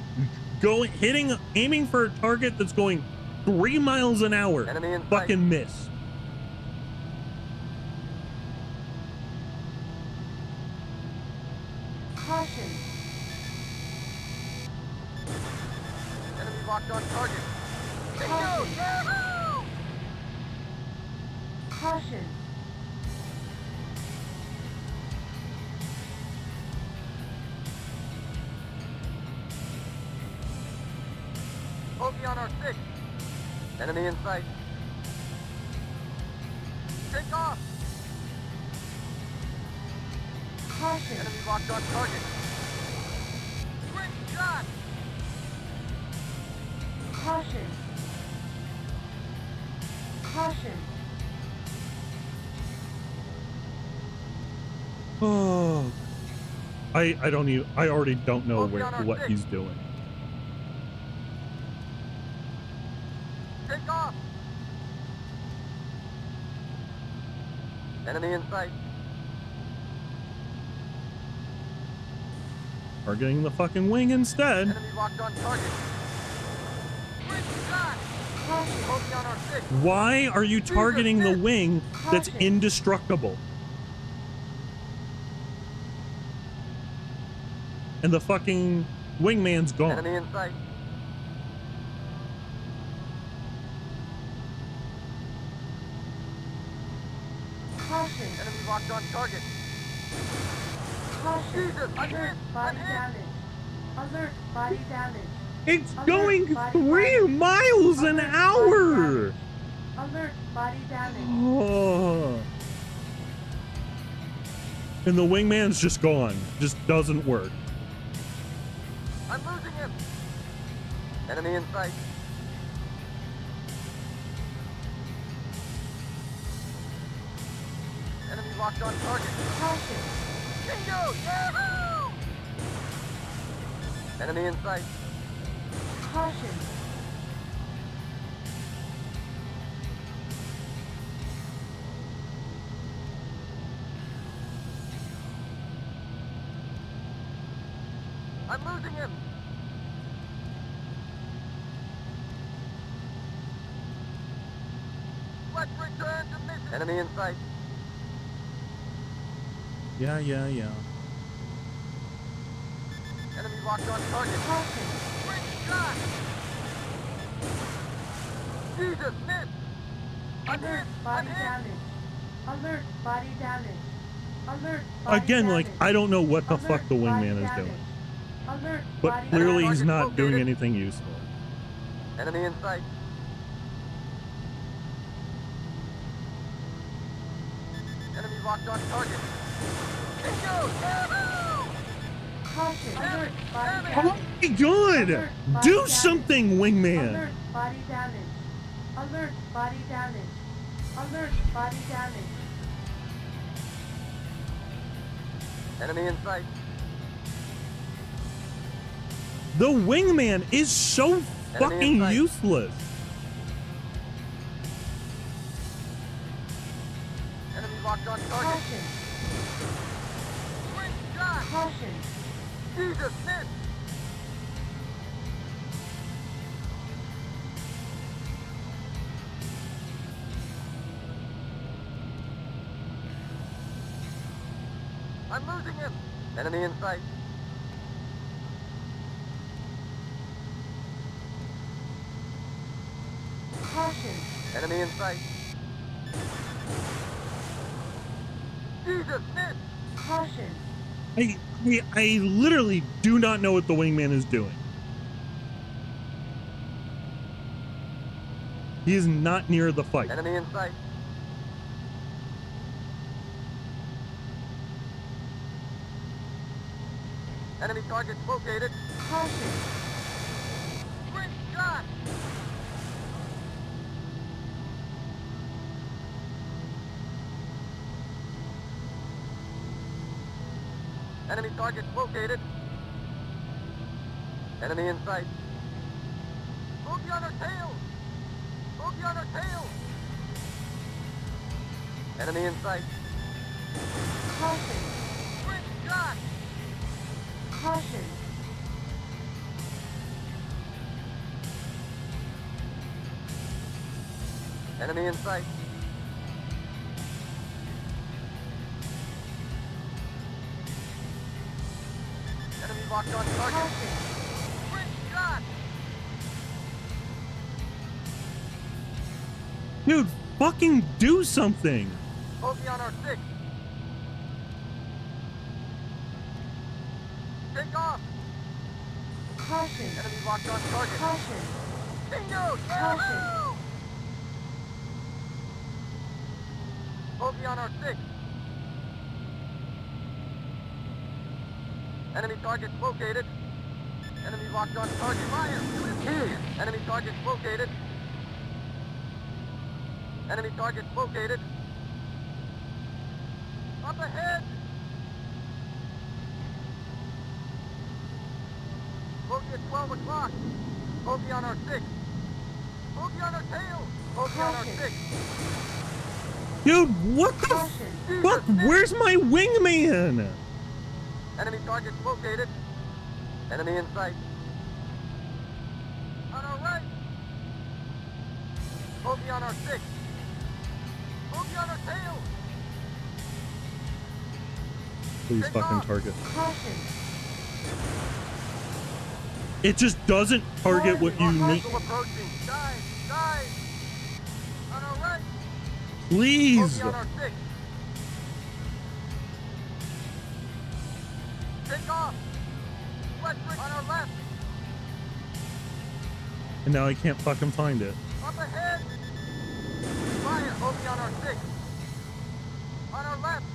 aiming for a target that's going 3 miles an hour. Enemy in sight. Fucking miss. Caution. Enemy locked on target. Bingo! Caution. Yahoo! Caution. Bogey on our 6. Enemy in sight. Take off! Caution. Enemy locked on target. Quick shot! Caution. Caution. Oh. I already don't know what he's doing. Take off! Enemy in sight. Targeting the fucking wing instead. Enemy locked on target. Quick shot! Caution. Bogey on our 6. Why are you targeting the wing that's Caution. indestructible? And the fucking wingman's gone. Enemy in sight. Caution. Enemy locked on target. Caution. Jesus, I Alert. hit! Body I hit! damage. Alert. Body damage. It's Alert, going body 3 damage. miles an Alert, hour. body Alert. Body damage. Oh. And the wingman's just gone. Just doesn't work. I'm losing him! Enemy in sight. Enemy locked on target. Caution. Bingo! Yahoo! Enemy in sight. Caution. I'm losing him! Let's return to mission! Enemy in sight. Yeah. Enemy locked on target. Caution. Great shot! Jesus, miss! Alert, body damage. Alert, body damage. Alert, body Again, damage. like, I don't know what the Alert, fuck the body wingman is damage. doing. Alert, But body clearly damage. he's not Target doing located. anything useful. Enemy in sight. Enemy locked on target. Bingo! Yahoo! Caution. Alert, body Damn it. Oh damage. my god! Alert, body Do damage. something, wingman! Alert, body damage. Alert, body damage. Alert, body damage. Enemy in sight. The wingman is so in fucking sight. useless. Enemy locked on target. Caution. Great shot! Caution. Jesus, miss! I'm losing him! Enemy in sight. Caution. Enemy in sight. Jesus, miss! Caution. I literally do not know what the wingman is doing. He is not near the fight. Enemy in sight. Enemy target located. Caution. Great shot! Enemy target located. Enemy in sight. Bogey on our tail! Bogey on our tail! Enemy in sight. Caution. Great shot! Caution. Enemy in sight. Enemy locked on target. Caution. Great shot! Dude, fucking do something. Bogey on our 6. Take off! Caution. Enemy locked on target. Caution. Bingo! Caution. Yahoo! Bogey on our 6. Enemy target located. Enemy locked on target. Fire! Enemy target located. Enemy target located. Up ahead! Bogey at 12 o'clock. Bogey on our 6. Bogey on our tail. Bogey on our 6. Dude, what the Caution. fuck? Where's my wingman? Enemy target located. Enemy in sight. On our right. Bogey on our 6. Bogey on our tail. Please Take fucking off. target. Caution. It just doesn't target what you need. Hostile approaching. Dive. Dive. On our right. Please. Bogey on our 6. Take off. Westbrook on our left. And now I can't fucking find it. Up ahead. Fire. Bogey on our 6. On our left.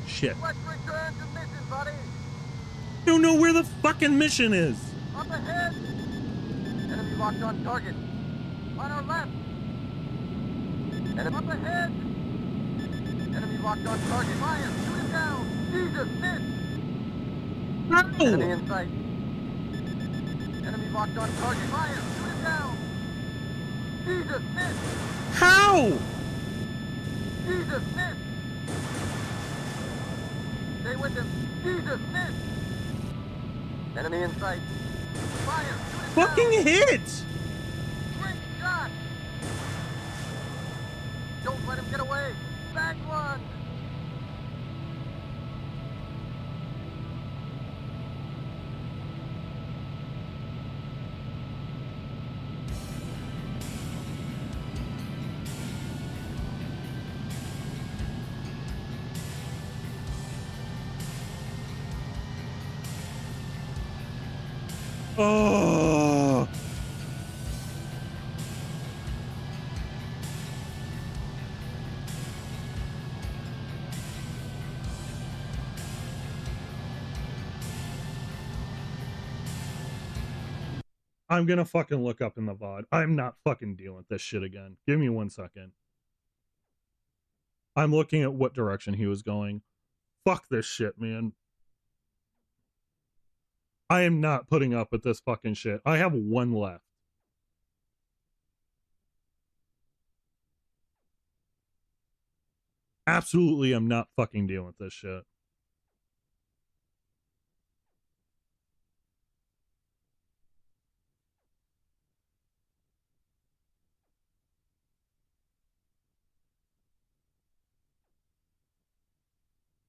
Shit. Westbrook turn to mission, buddy. I don't know where the fucking mission is. Up ahead! Enemy locked on target. On our left. Enemy up ahead! Enemy locked on target. Fire! Shoot him down! Jesus, miss! Enemy No! in sight. Enemy locked on target. Fire! Shoot him down! Jesus, miss! How? Jesus, miss! Stay with him. Jesus, miss! Enemy in sight. Fire! Shoot him Fucking down. hit! Great shot! Don't let him get away! Back one! Oh. I'm gonna fucking look up in the VOD. I'm not fucking dealing with this shit again. Give me 1 second. I'm looking at what direction he was going. Fuck this shit, man. I am not putting up with this fucking shit. I have 1 left. Absolutely, I'm not fucking dealing with this shit.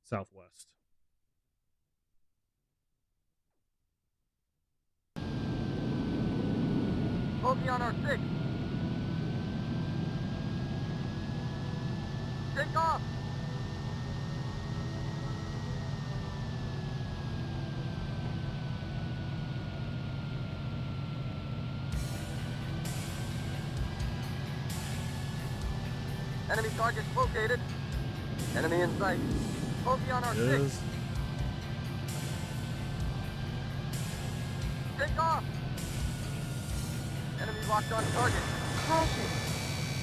Southwest. Bogey on our 6. Take off. Enemy target located. Enemy in sight. Bogey on our 6. Is Take off. Enemy locked on target. Caution.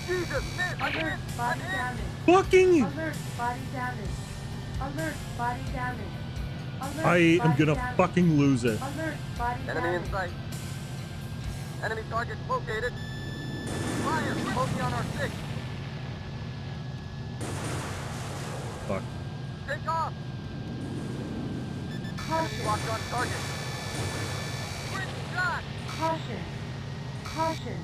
Jesus, miss! I'm Alert, in! body I'm in! damage. fucking. Alert, body damage. Alert, body damage. Alert, I am body gonna damage. fucking lose it. Alert, body Enemy in damage. sight. Enemy target located. Fire! Bogey on our 6. Fuck. Take off. Enemy Caution. locked on target. Quick shot! Caution. Caution.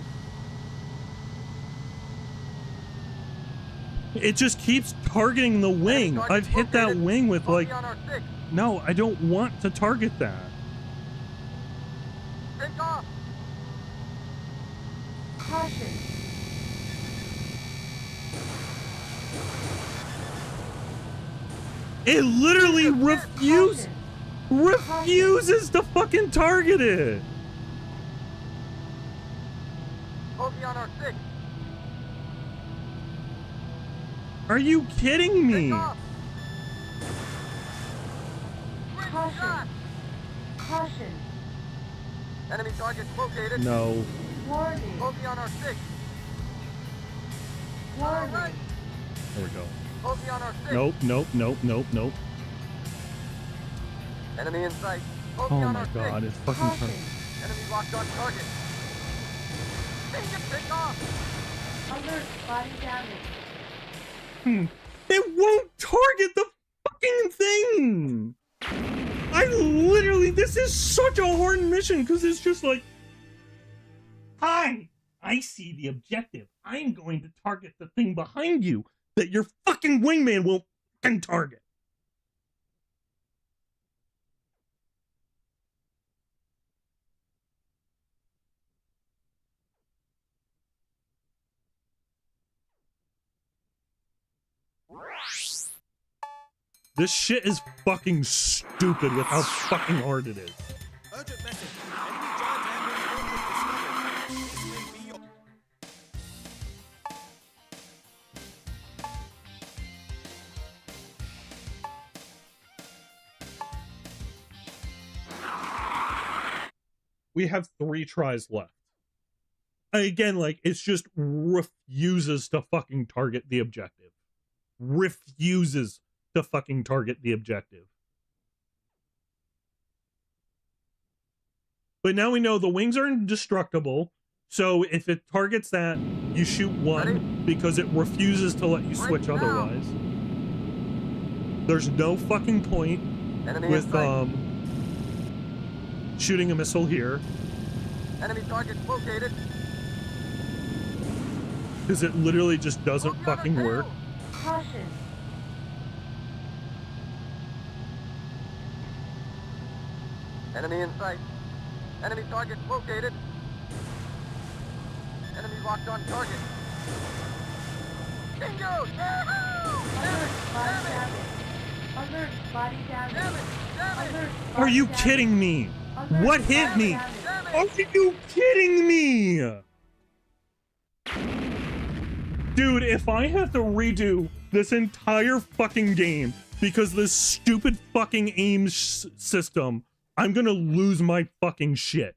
It just keeps targeting the wing. target I've hit that located. wing with Bogey like, on our 6. no, I don't want to target that. Take off. Caution. It literally refuses to fucking target it. Bogey on our 6. Are you kidding me? Take off. Quick Caution. shot! Caution. Enemy target located. No. Warning. Bogey on our 6. Warning. Alright. There we go. Bogey on our 6. Nope, nope, nope, nope, nope. Enemy in sight. Bogey Oh on my our 6. god, it's fucking Caution. Enemy locked on target. Take off. Alert, body damage. It won't target the fucking thing. I literally, this is such a hard mission because it's just like, hi, I see the objective. I'm going to target the thing behind you that your fucking wingman won't fucking target. This shit is fucking stupid with how fucking hard it is. Urgent message. Enemy giant airborne fortress discovered. This may be your... We have 3 tries left. Again, like, it's just refuses to fucking target the objective. Refuses to fucking target the objective. But now we know the wings are indestructible, so if it targets that, you shoot one. Ready? Because it refuses to let you switch Right now. otherwise. There's no fucking point Enemy in with sight. shooting a missile here, Enemy target located. because it literally just doesn't Bogey on our fucking work. 2. Caution. Enemy in sight. Enemy target located. Enemy locked on target. Bingo! Alert, body damage. Alert, body damage. Damage! Damage! Alert, Are body you damage. kidding me? Alert, What hit body me? damage. Are you kidding me? Dude, if I have to redo this entire fucking game because this stupid fucking aim system, I'm gonna lose my fucking shit.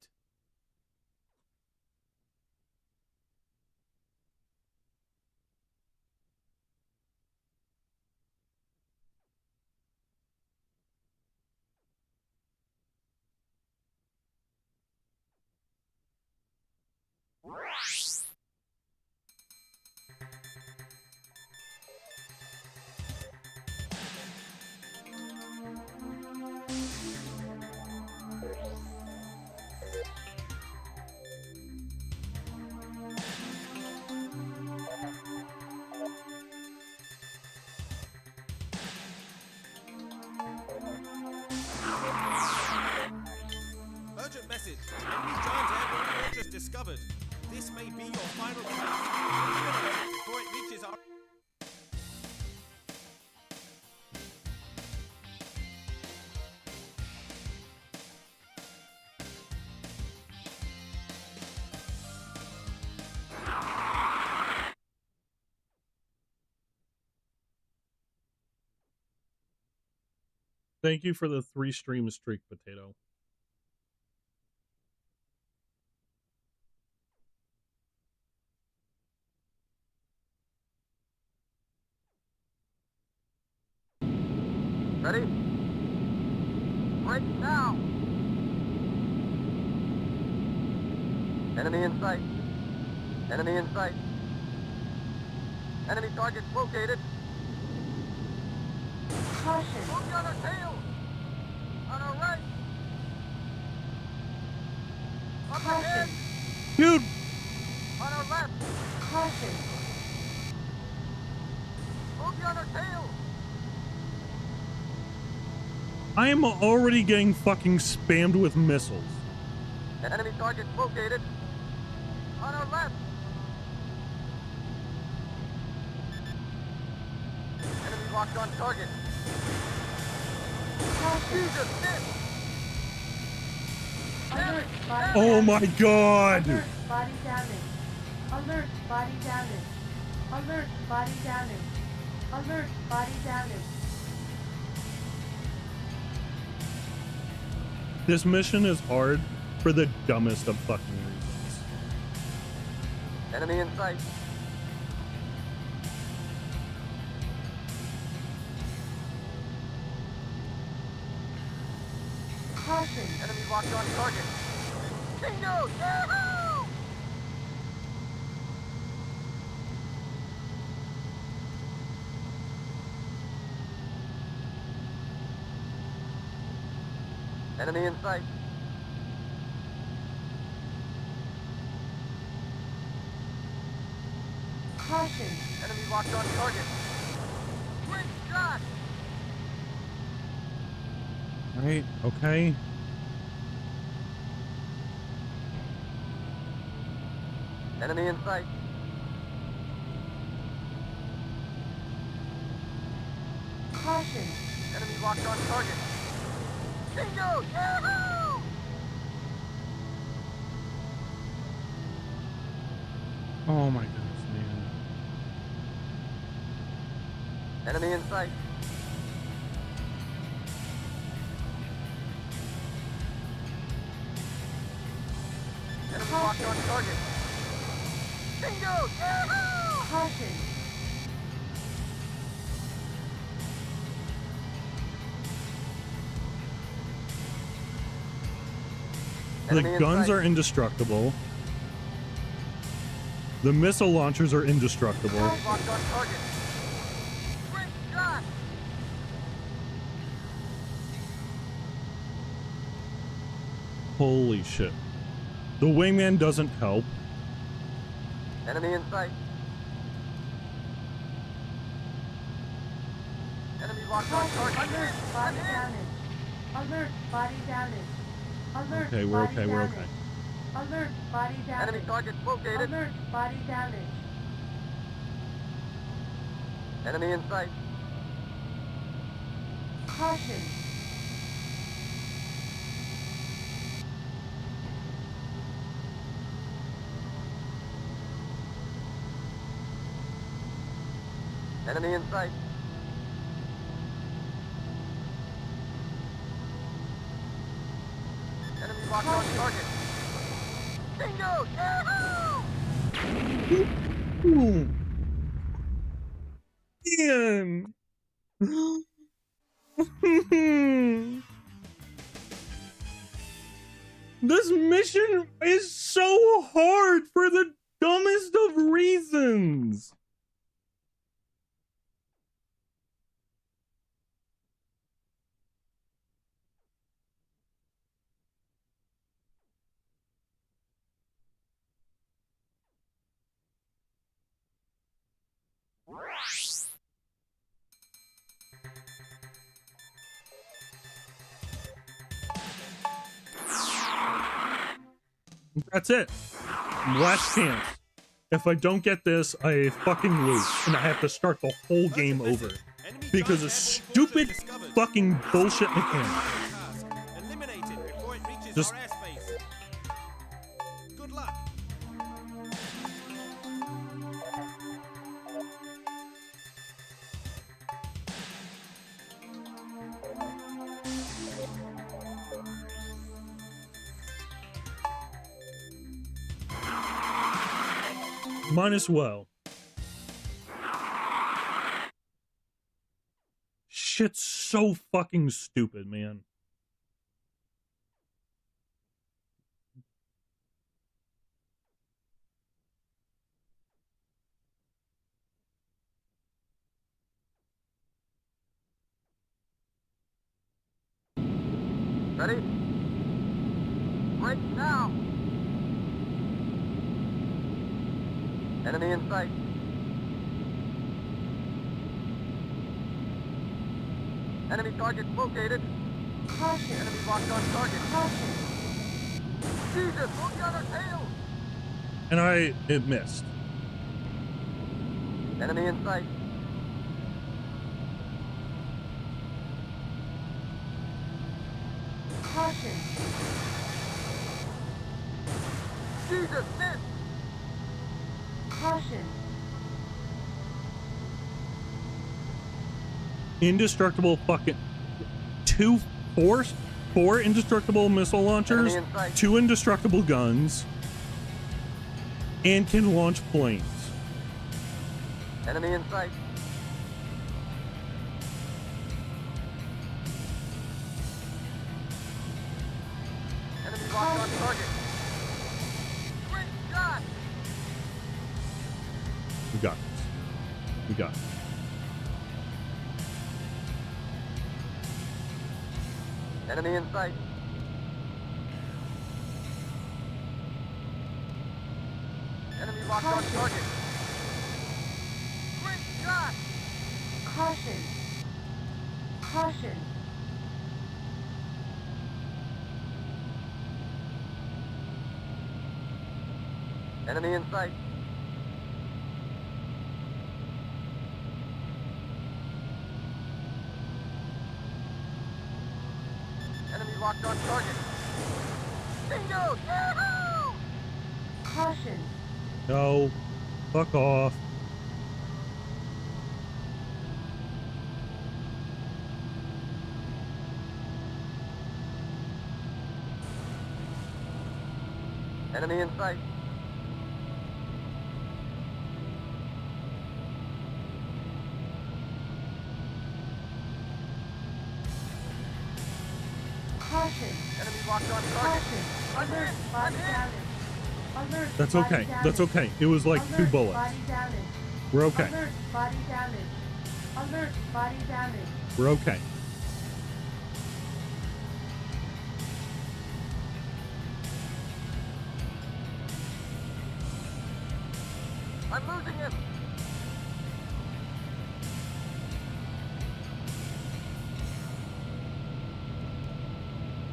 Urgent message. A new giant airborne fortress discovered. This may be your final chance. Before it reaches our... Thank you for the 3 stream streak, Potato. Ready? Break now! Enemy in sight. Enemy in sight. Enemy targets located. Caution. Look on our tail! On our right! Up ahead! Dude! On our left! Caution. Look on our tail! I am already getting fucking spammed with missiles. Enemy targets located. On our left! Enemy locked on target. Jesus, miss! Alert. Body Oh damage. my god! Alert. Body damage. Alert. Body damage. Alert. Body damage. Alert. Body damage. This mission is hard for the dumbest of fucking reasons. Enemy in sight. Caution. Enemy locked on target. Bingo! Yahoo! Enemy in sight. Caution. Enemy locked on target. Great shot! Right, okay. Enemy in sight. Caution. Enemy locked on target. Bingo! Yahoo! Oh my goodness, man. Enemy in sight. Enemy locked on target. Bingo! Yahoo! Caution. The Enemy in guns sight. are indestructible. The missile launchers are indestructible. Locked on target. Great shot! Holy shit. The wingman doesn't help. Enemy in sight. Enemy locked on target. Alert. Body damage. Alert. Body damage. Alert. Okay, we're body okay, we're damage. okay. Alert. Body damage. Enemy targets located. Alert. Body damage. Enemy in sight. Caution. Enemy in sight. Enemy locked on target. Bingo! Yahoo! Ooh. Man. This mission is so hard for the dumbest of reasons. That's it. Last chance. If I don't get this, I fucking lose. And I have to start the whole game over. Because of stupid fucking bullshit mechanic. Just... Good luck. Might as well. Shit's so fucking stupid, man. Ready? Right now! Enemy in sight. Enemy target located. Caution. Enemy locked on target. Caution. Jesus, look on our tail! And it missed. Enemy in sight. Caution. Jesus, miss! Caution. Indestructible fucking... Four indestructible missile launchers, Enemy in sight. 2 indestructible guns, and can launch planes. Enemy in sight. Enemy locked on target. Great shot! We got this. We got it. Enemy in sight. Enemy locked on target. Great shot! Caution. Caution. Enemy in sight. Enemy locked on target. Bingo! Yahoo! Caution. No. Fuck off. Enemy in sight. Caution. Enemy locked on target. Caution. Alert. Body damage. Alert. That's body okay. damage. That's okay. It was like Alert. 2 bullets. Body damage. We're okay. Alert. Body damage. Alert. Body damage. We're okay. I'm losing him.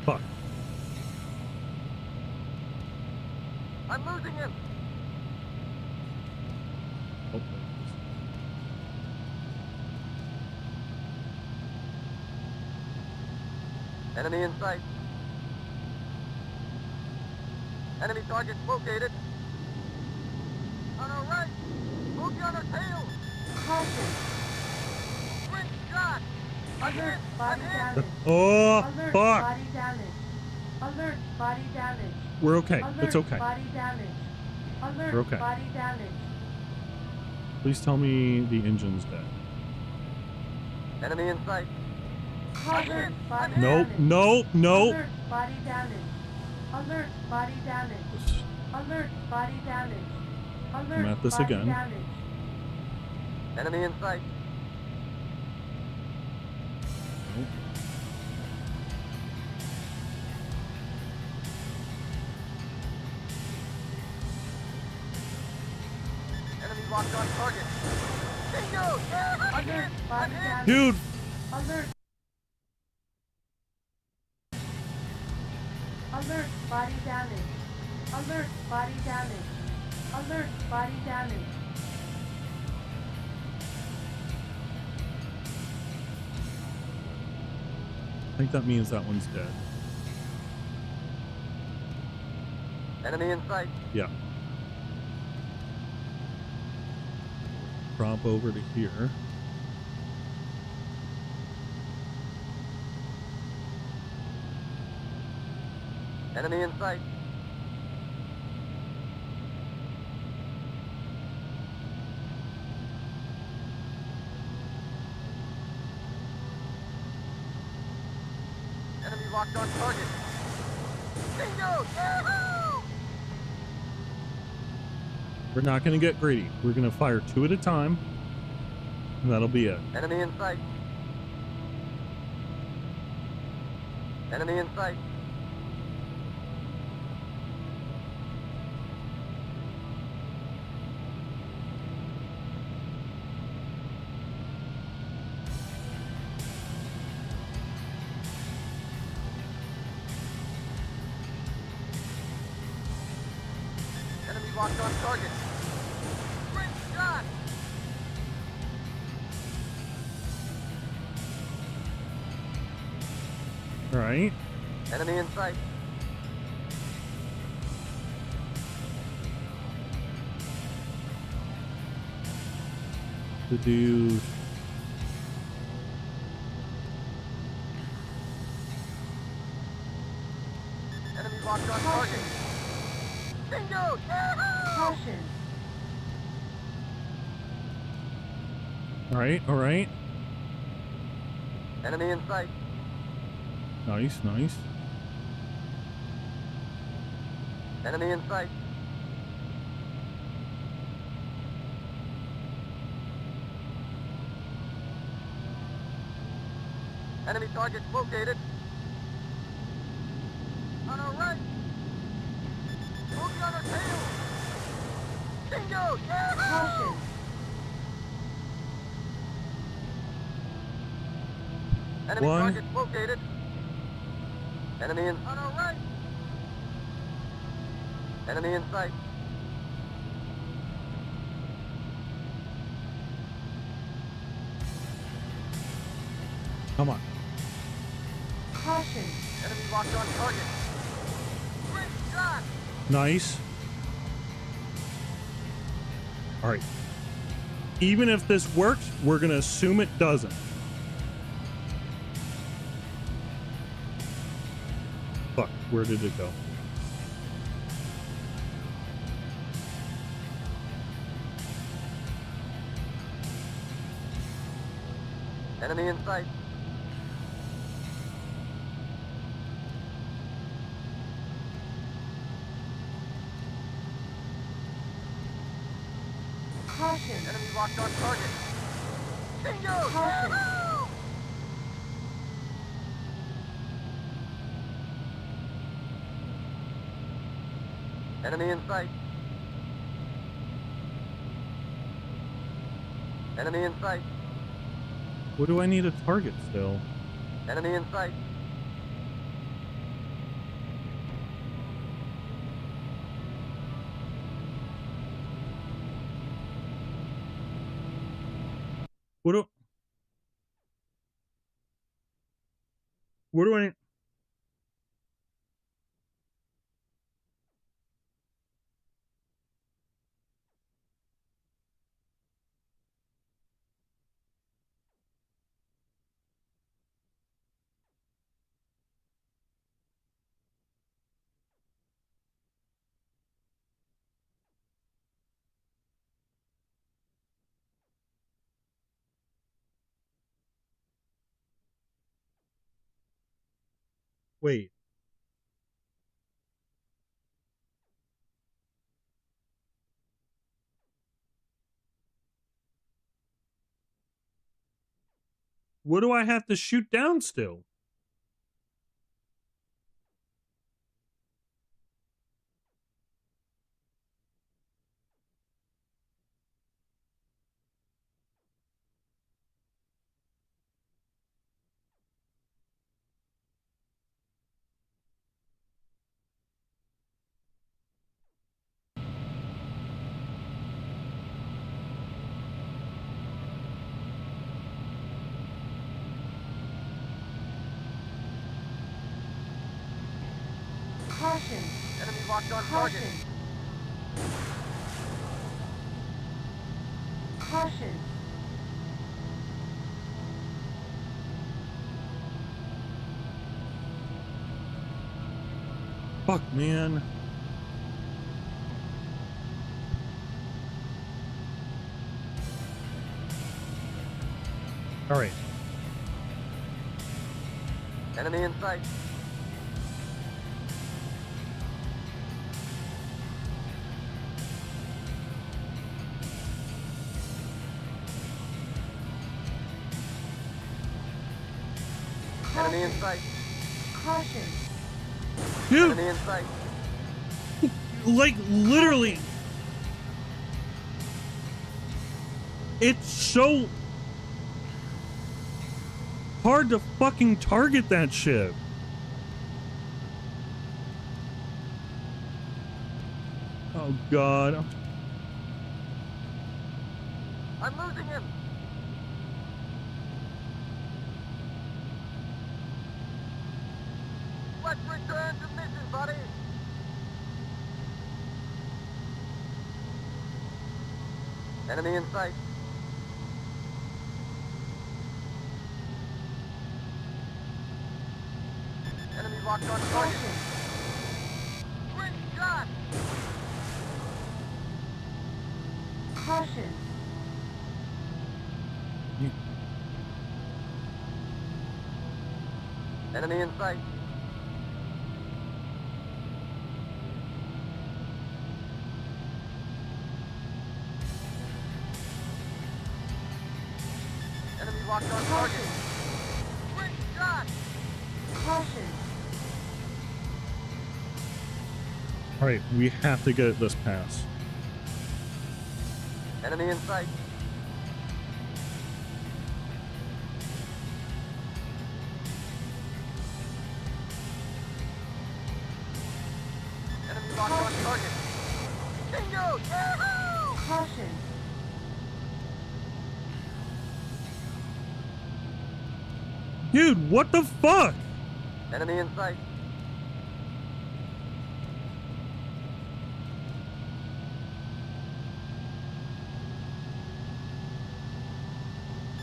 Fuck. I'm losing him. Oh. Enemy in sight. Enemy target located. On our right. Boogie on our tail. Caution. Alert, body damage. Oh, Alert, fuck. body damage. Alert, body damage. We're okay. Alert, It's okay. body damage. Alert, We're okay. body damage. Please tell me the engine's dead. Enemy in sight. Alert, body Nope, damage. nope, nope. Alert, body damage. Alert, body damage. Alert, body damage. Alert, I'm at this body again. damage. Enemy in sight. Nope. Enemy locked on target. Bingo! Yeah! Alert, body damage. Dude, Alert. Alert, body damage. Alert, body damage. Alert, body damage. I think that means that one's dead. Enemy in sight. Yeah. Drop over to here. Enemy in sight. Enemy locked on target. Bingo! Yahoo! We're not going to get greedy. We're going to fire 2 at a time. And that'll be it. Enemy in sight. Enemy in sight. Enemy locked on target. Great shot! All right. Enemy in sight. To do... Enemy locked on target. Bingo! Yahoo! Caution. All right, all right. Enemy in sight. Nice, nice. Enemy in sight. Enemy target located. On our right. Moving on our tail. Bingo! Yeah! Caution. Enemy One. target located. Enemy in on our right. Enemy in sight. Come on. Caution. Enemy locked on target. Great shot! Nice. All right. Even if this works, we're going to assume it doesn't. Fuck, where did it go? Enemy in sight. Caution. Enemy locked on target. Bingo! Caution. Yahoo! Enemy in sight. Enemy in sight. What do I need a target still? Enemy in sight. What do... What do I... Wait. What do I have to shoot down still? Caution. Enemy locked on target. Caution. Caution. Fuck, man. All right. Enemy in sight. Enemy in sight. Caution. Dude, Enemy in sight. like literally. It's so hard to fucking target that shit. Oh god. I'm losing him. Let's return to mission, buddy. Enemy in sight. Enemy locked on target. Great shot. Caution. Enemy in sight. Enemy locked on target. Great shot. Caution. All right, we have to get this pass. Enemy in sight. Enemy locked on target. Bingo! Yahoo! Caution. Dude, what the fuck? Enemy in sight.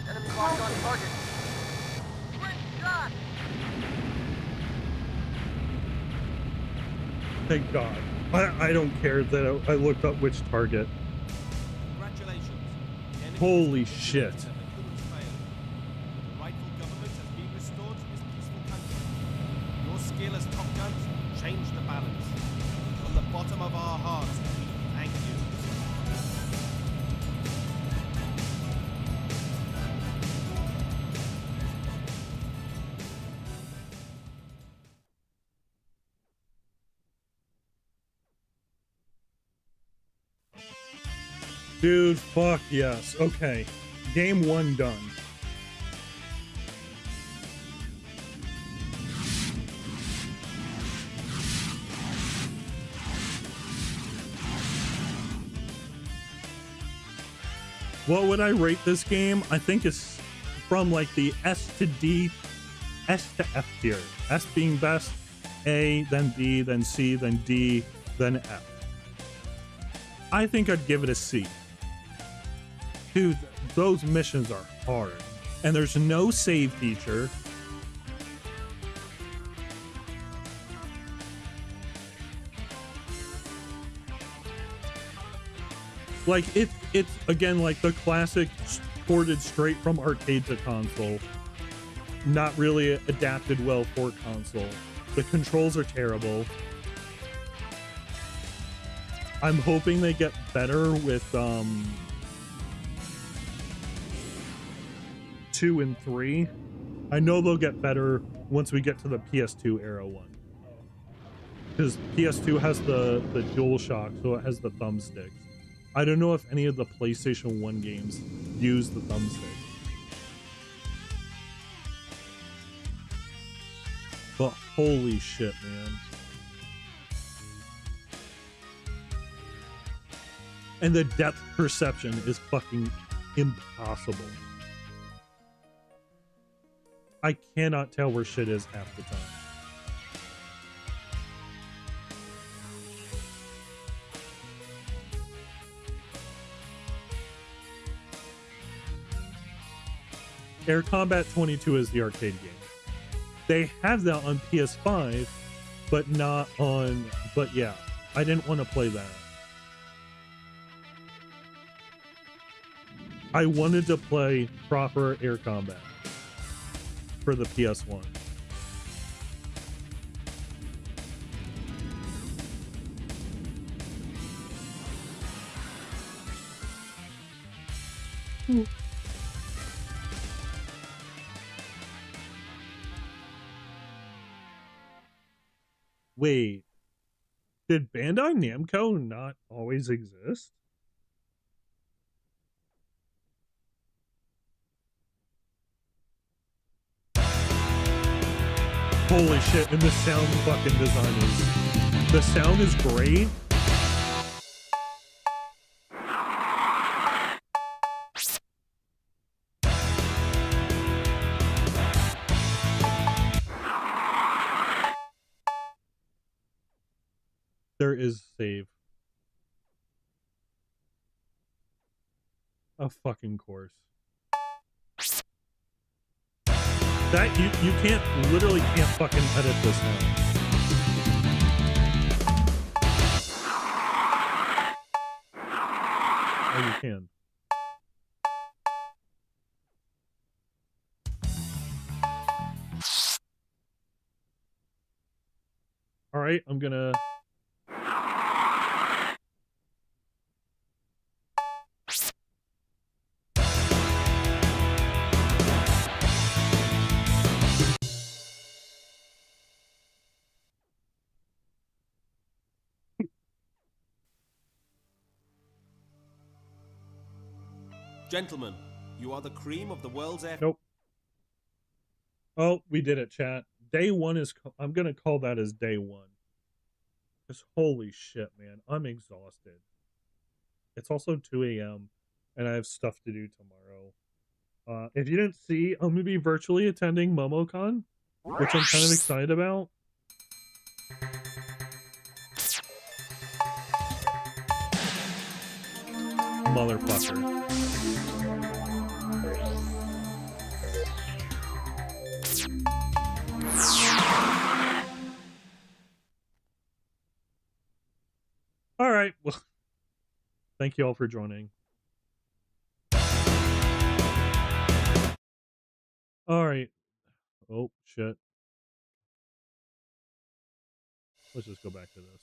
Enemy locked on target. Great shot! Thank God. I don't care that I looked up which target. Congratulations. The enemy Holy has shit. that the coups failed. The rightful government has been restored to this peaceful country. Your skill as top guns changed the balance. From the bottom of our hearts, we thank you. Dude, fuck yes. Okay. Game 1 done. What would I rate this game? I think it's from like the S to D, S to F tier. S being best, A, then B, then C, then D, then F. I think I'd give it a C. Dude, those missions are hard. And there's no save feature. Like, it's again, like the classic ported straight from arcade to console. Not really adapted well for console. The controls are terrible. I'm hoping they get better with 2 and 3. I know they'll get better once we get to the PS2 era one. Because PS2 has the DualShock, so it has the thumbsticks. I don't know if any of the PlayStation 1 games use the thumbstick. But holy shit, man. And the depth perception is fucking impossible. I cannot tell where shit is half the time. Air Combat 22 is the arcade game. They have that on PS5, but not on... But yeah, I didn't want to play that. I wanted to play proper Air Combat for the PS1. Wait, did Bandai Namco not always exist? Holy shit, and the sound fucking design is... The sound is great. There is save. Of fucking course. That you can't, literally can't fucking edit this now. Oh, you can. All right, I'm gonna... Gentlemen, you are the cream of the world's air... Nope. Oh, we did it, chat. Day one is... I'm gonna call that as day one. Because holy shit, man. I'm exhausted. It's also 2 a.m. and I have stuff to do tomorrow. If you didn't see, I'm gonna be virtually attending MomoCon, which I'm kind of excited about. Motherfucker. All right. Well, thank you all for joining. All right. Oh, shit. Let's just go back to this.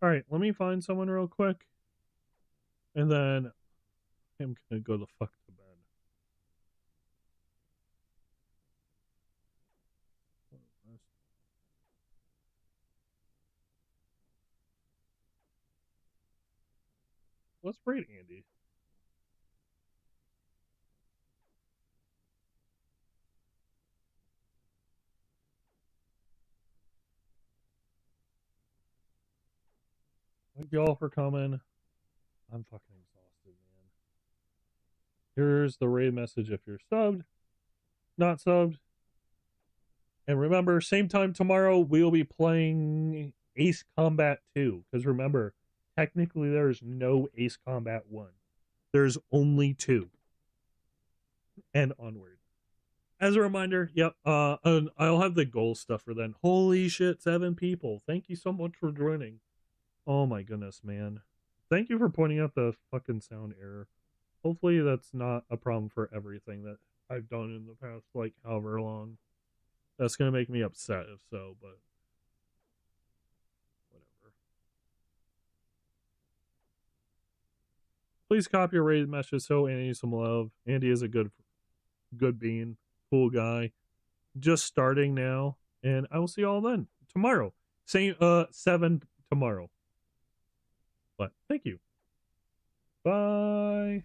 All right, let me find someone real quick. And then I'm going to go the fuck to bed. Let's raid Andy. Thank y'all for coming. I'm fucking exhausted, man. Here's the raid message if you're subbed. Not subbed. And remember, same time tomorrow, we'll be playing Ace Combat 2. Because remember, technically there's no Ace Combat 1. There's only 2. And onward. As a reminder, yep, and I'll have the goal stuff for then. Holy shit, 7 people. Thank you so much for joining. Oh my goodness, man. Thank you for pointing out the fucking sound error. Hopefully that's not a problem for everything that I've done in the past, like, however long. That's gonna make me upset if so, but whatever. Please copy your raid message so Andy needs some love. Andy is a good bean, cool guy. Just starting now, and I will see you all then. Tomorrow. Same 7 tomorrow. But thank you. Bye.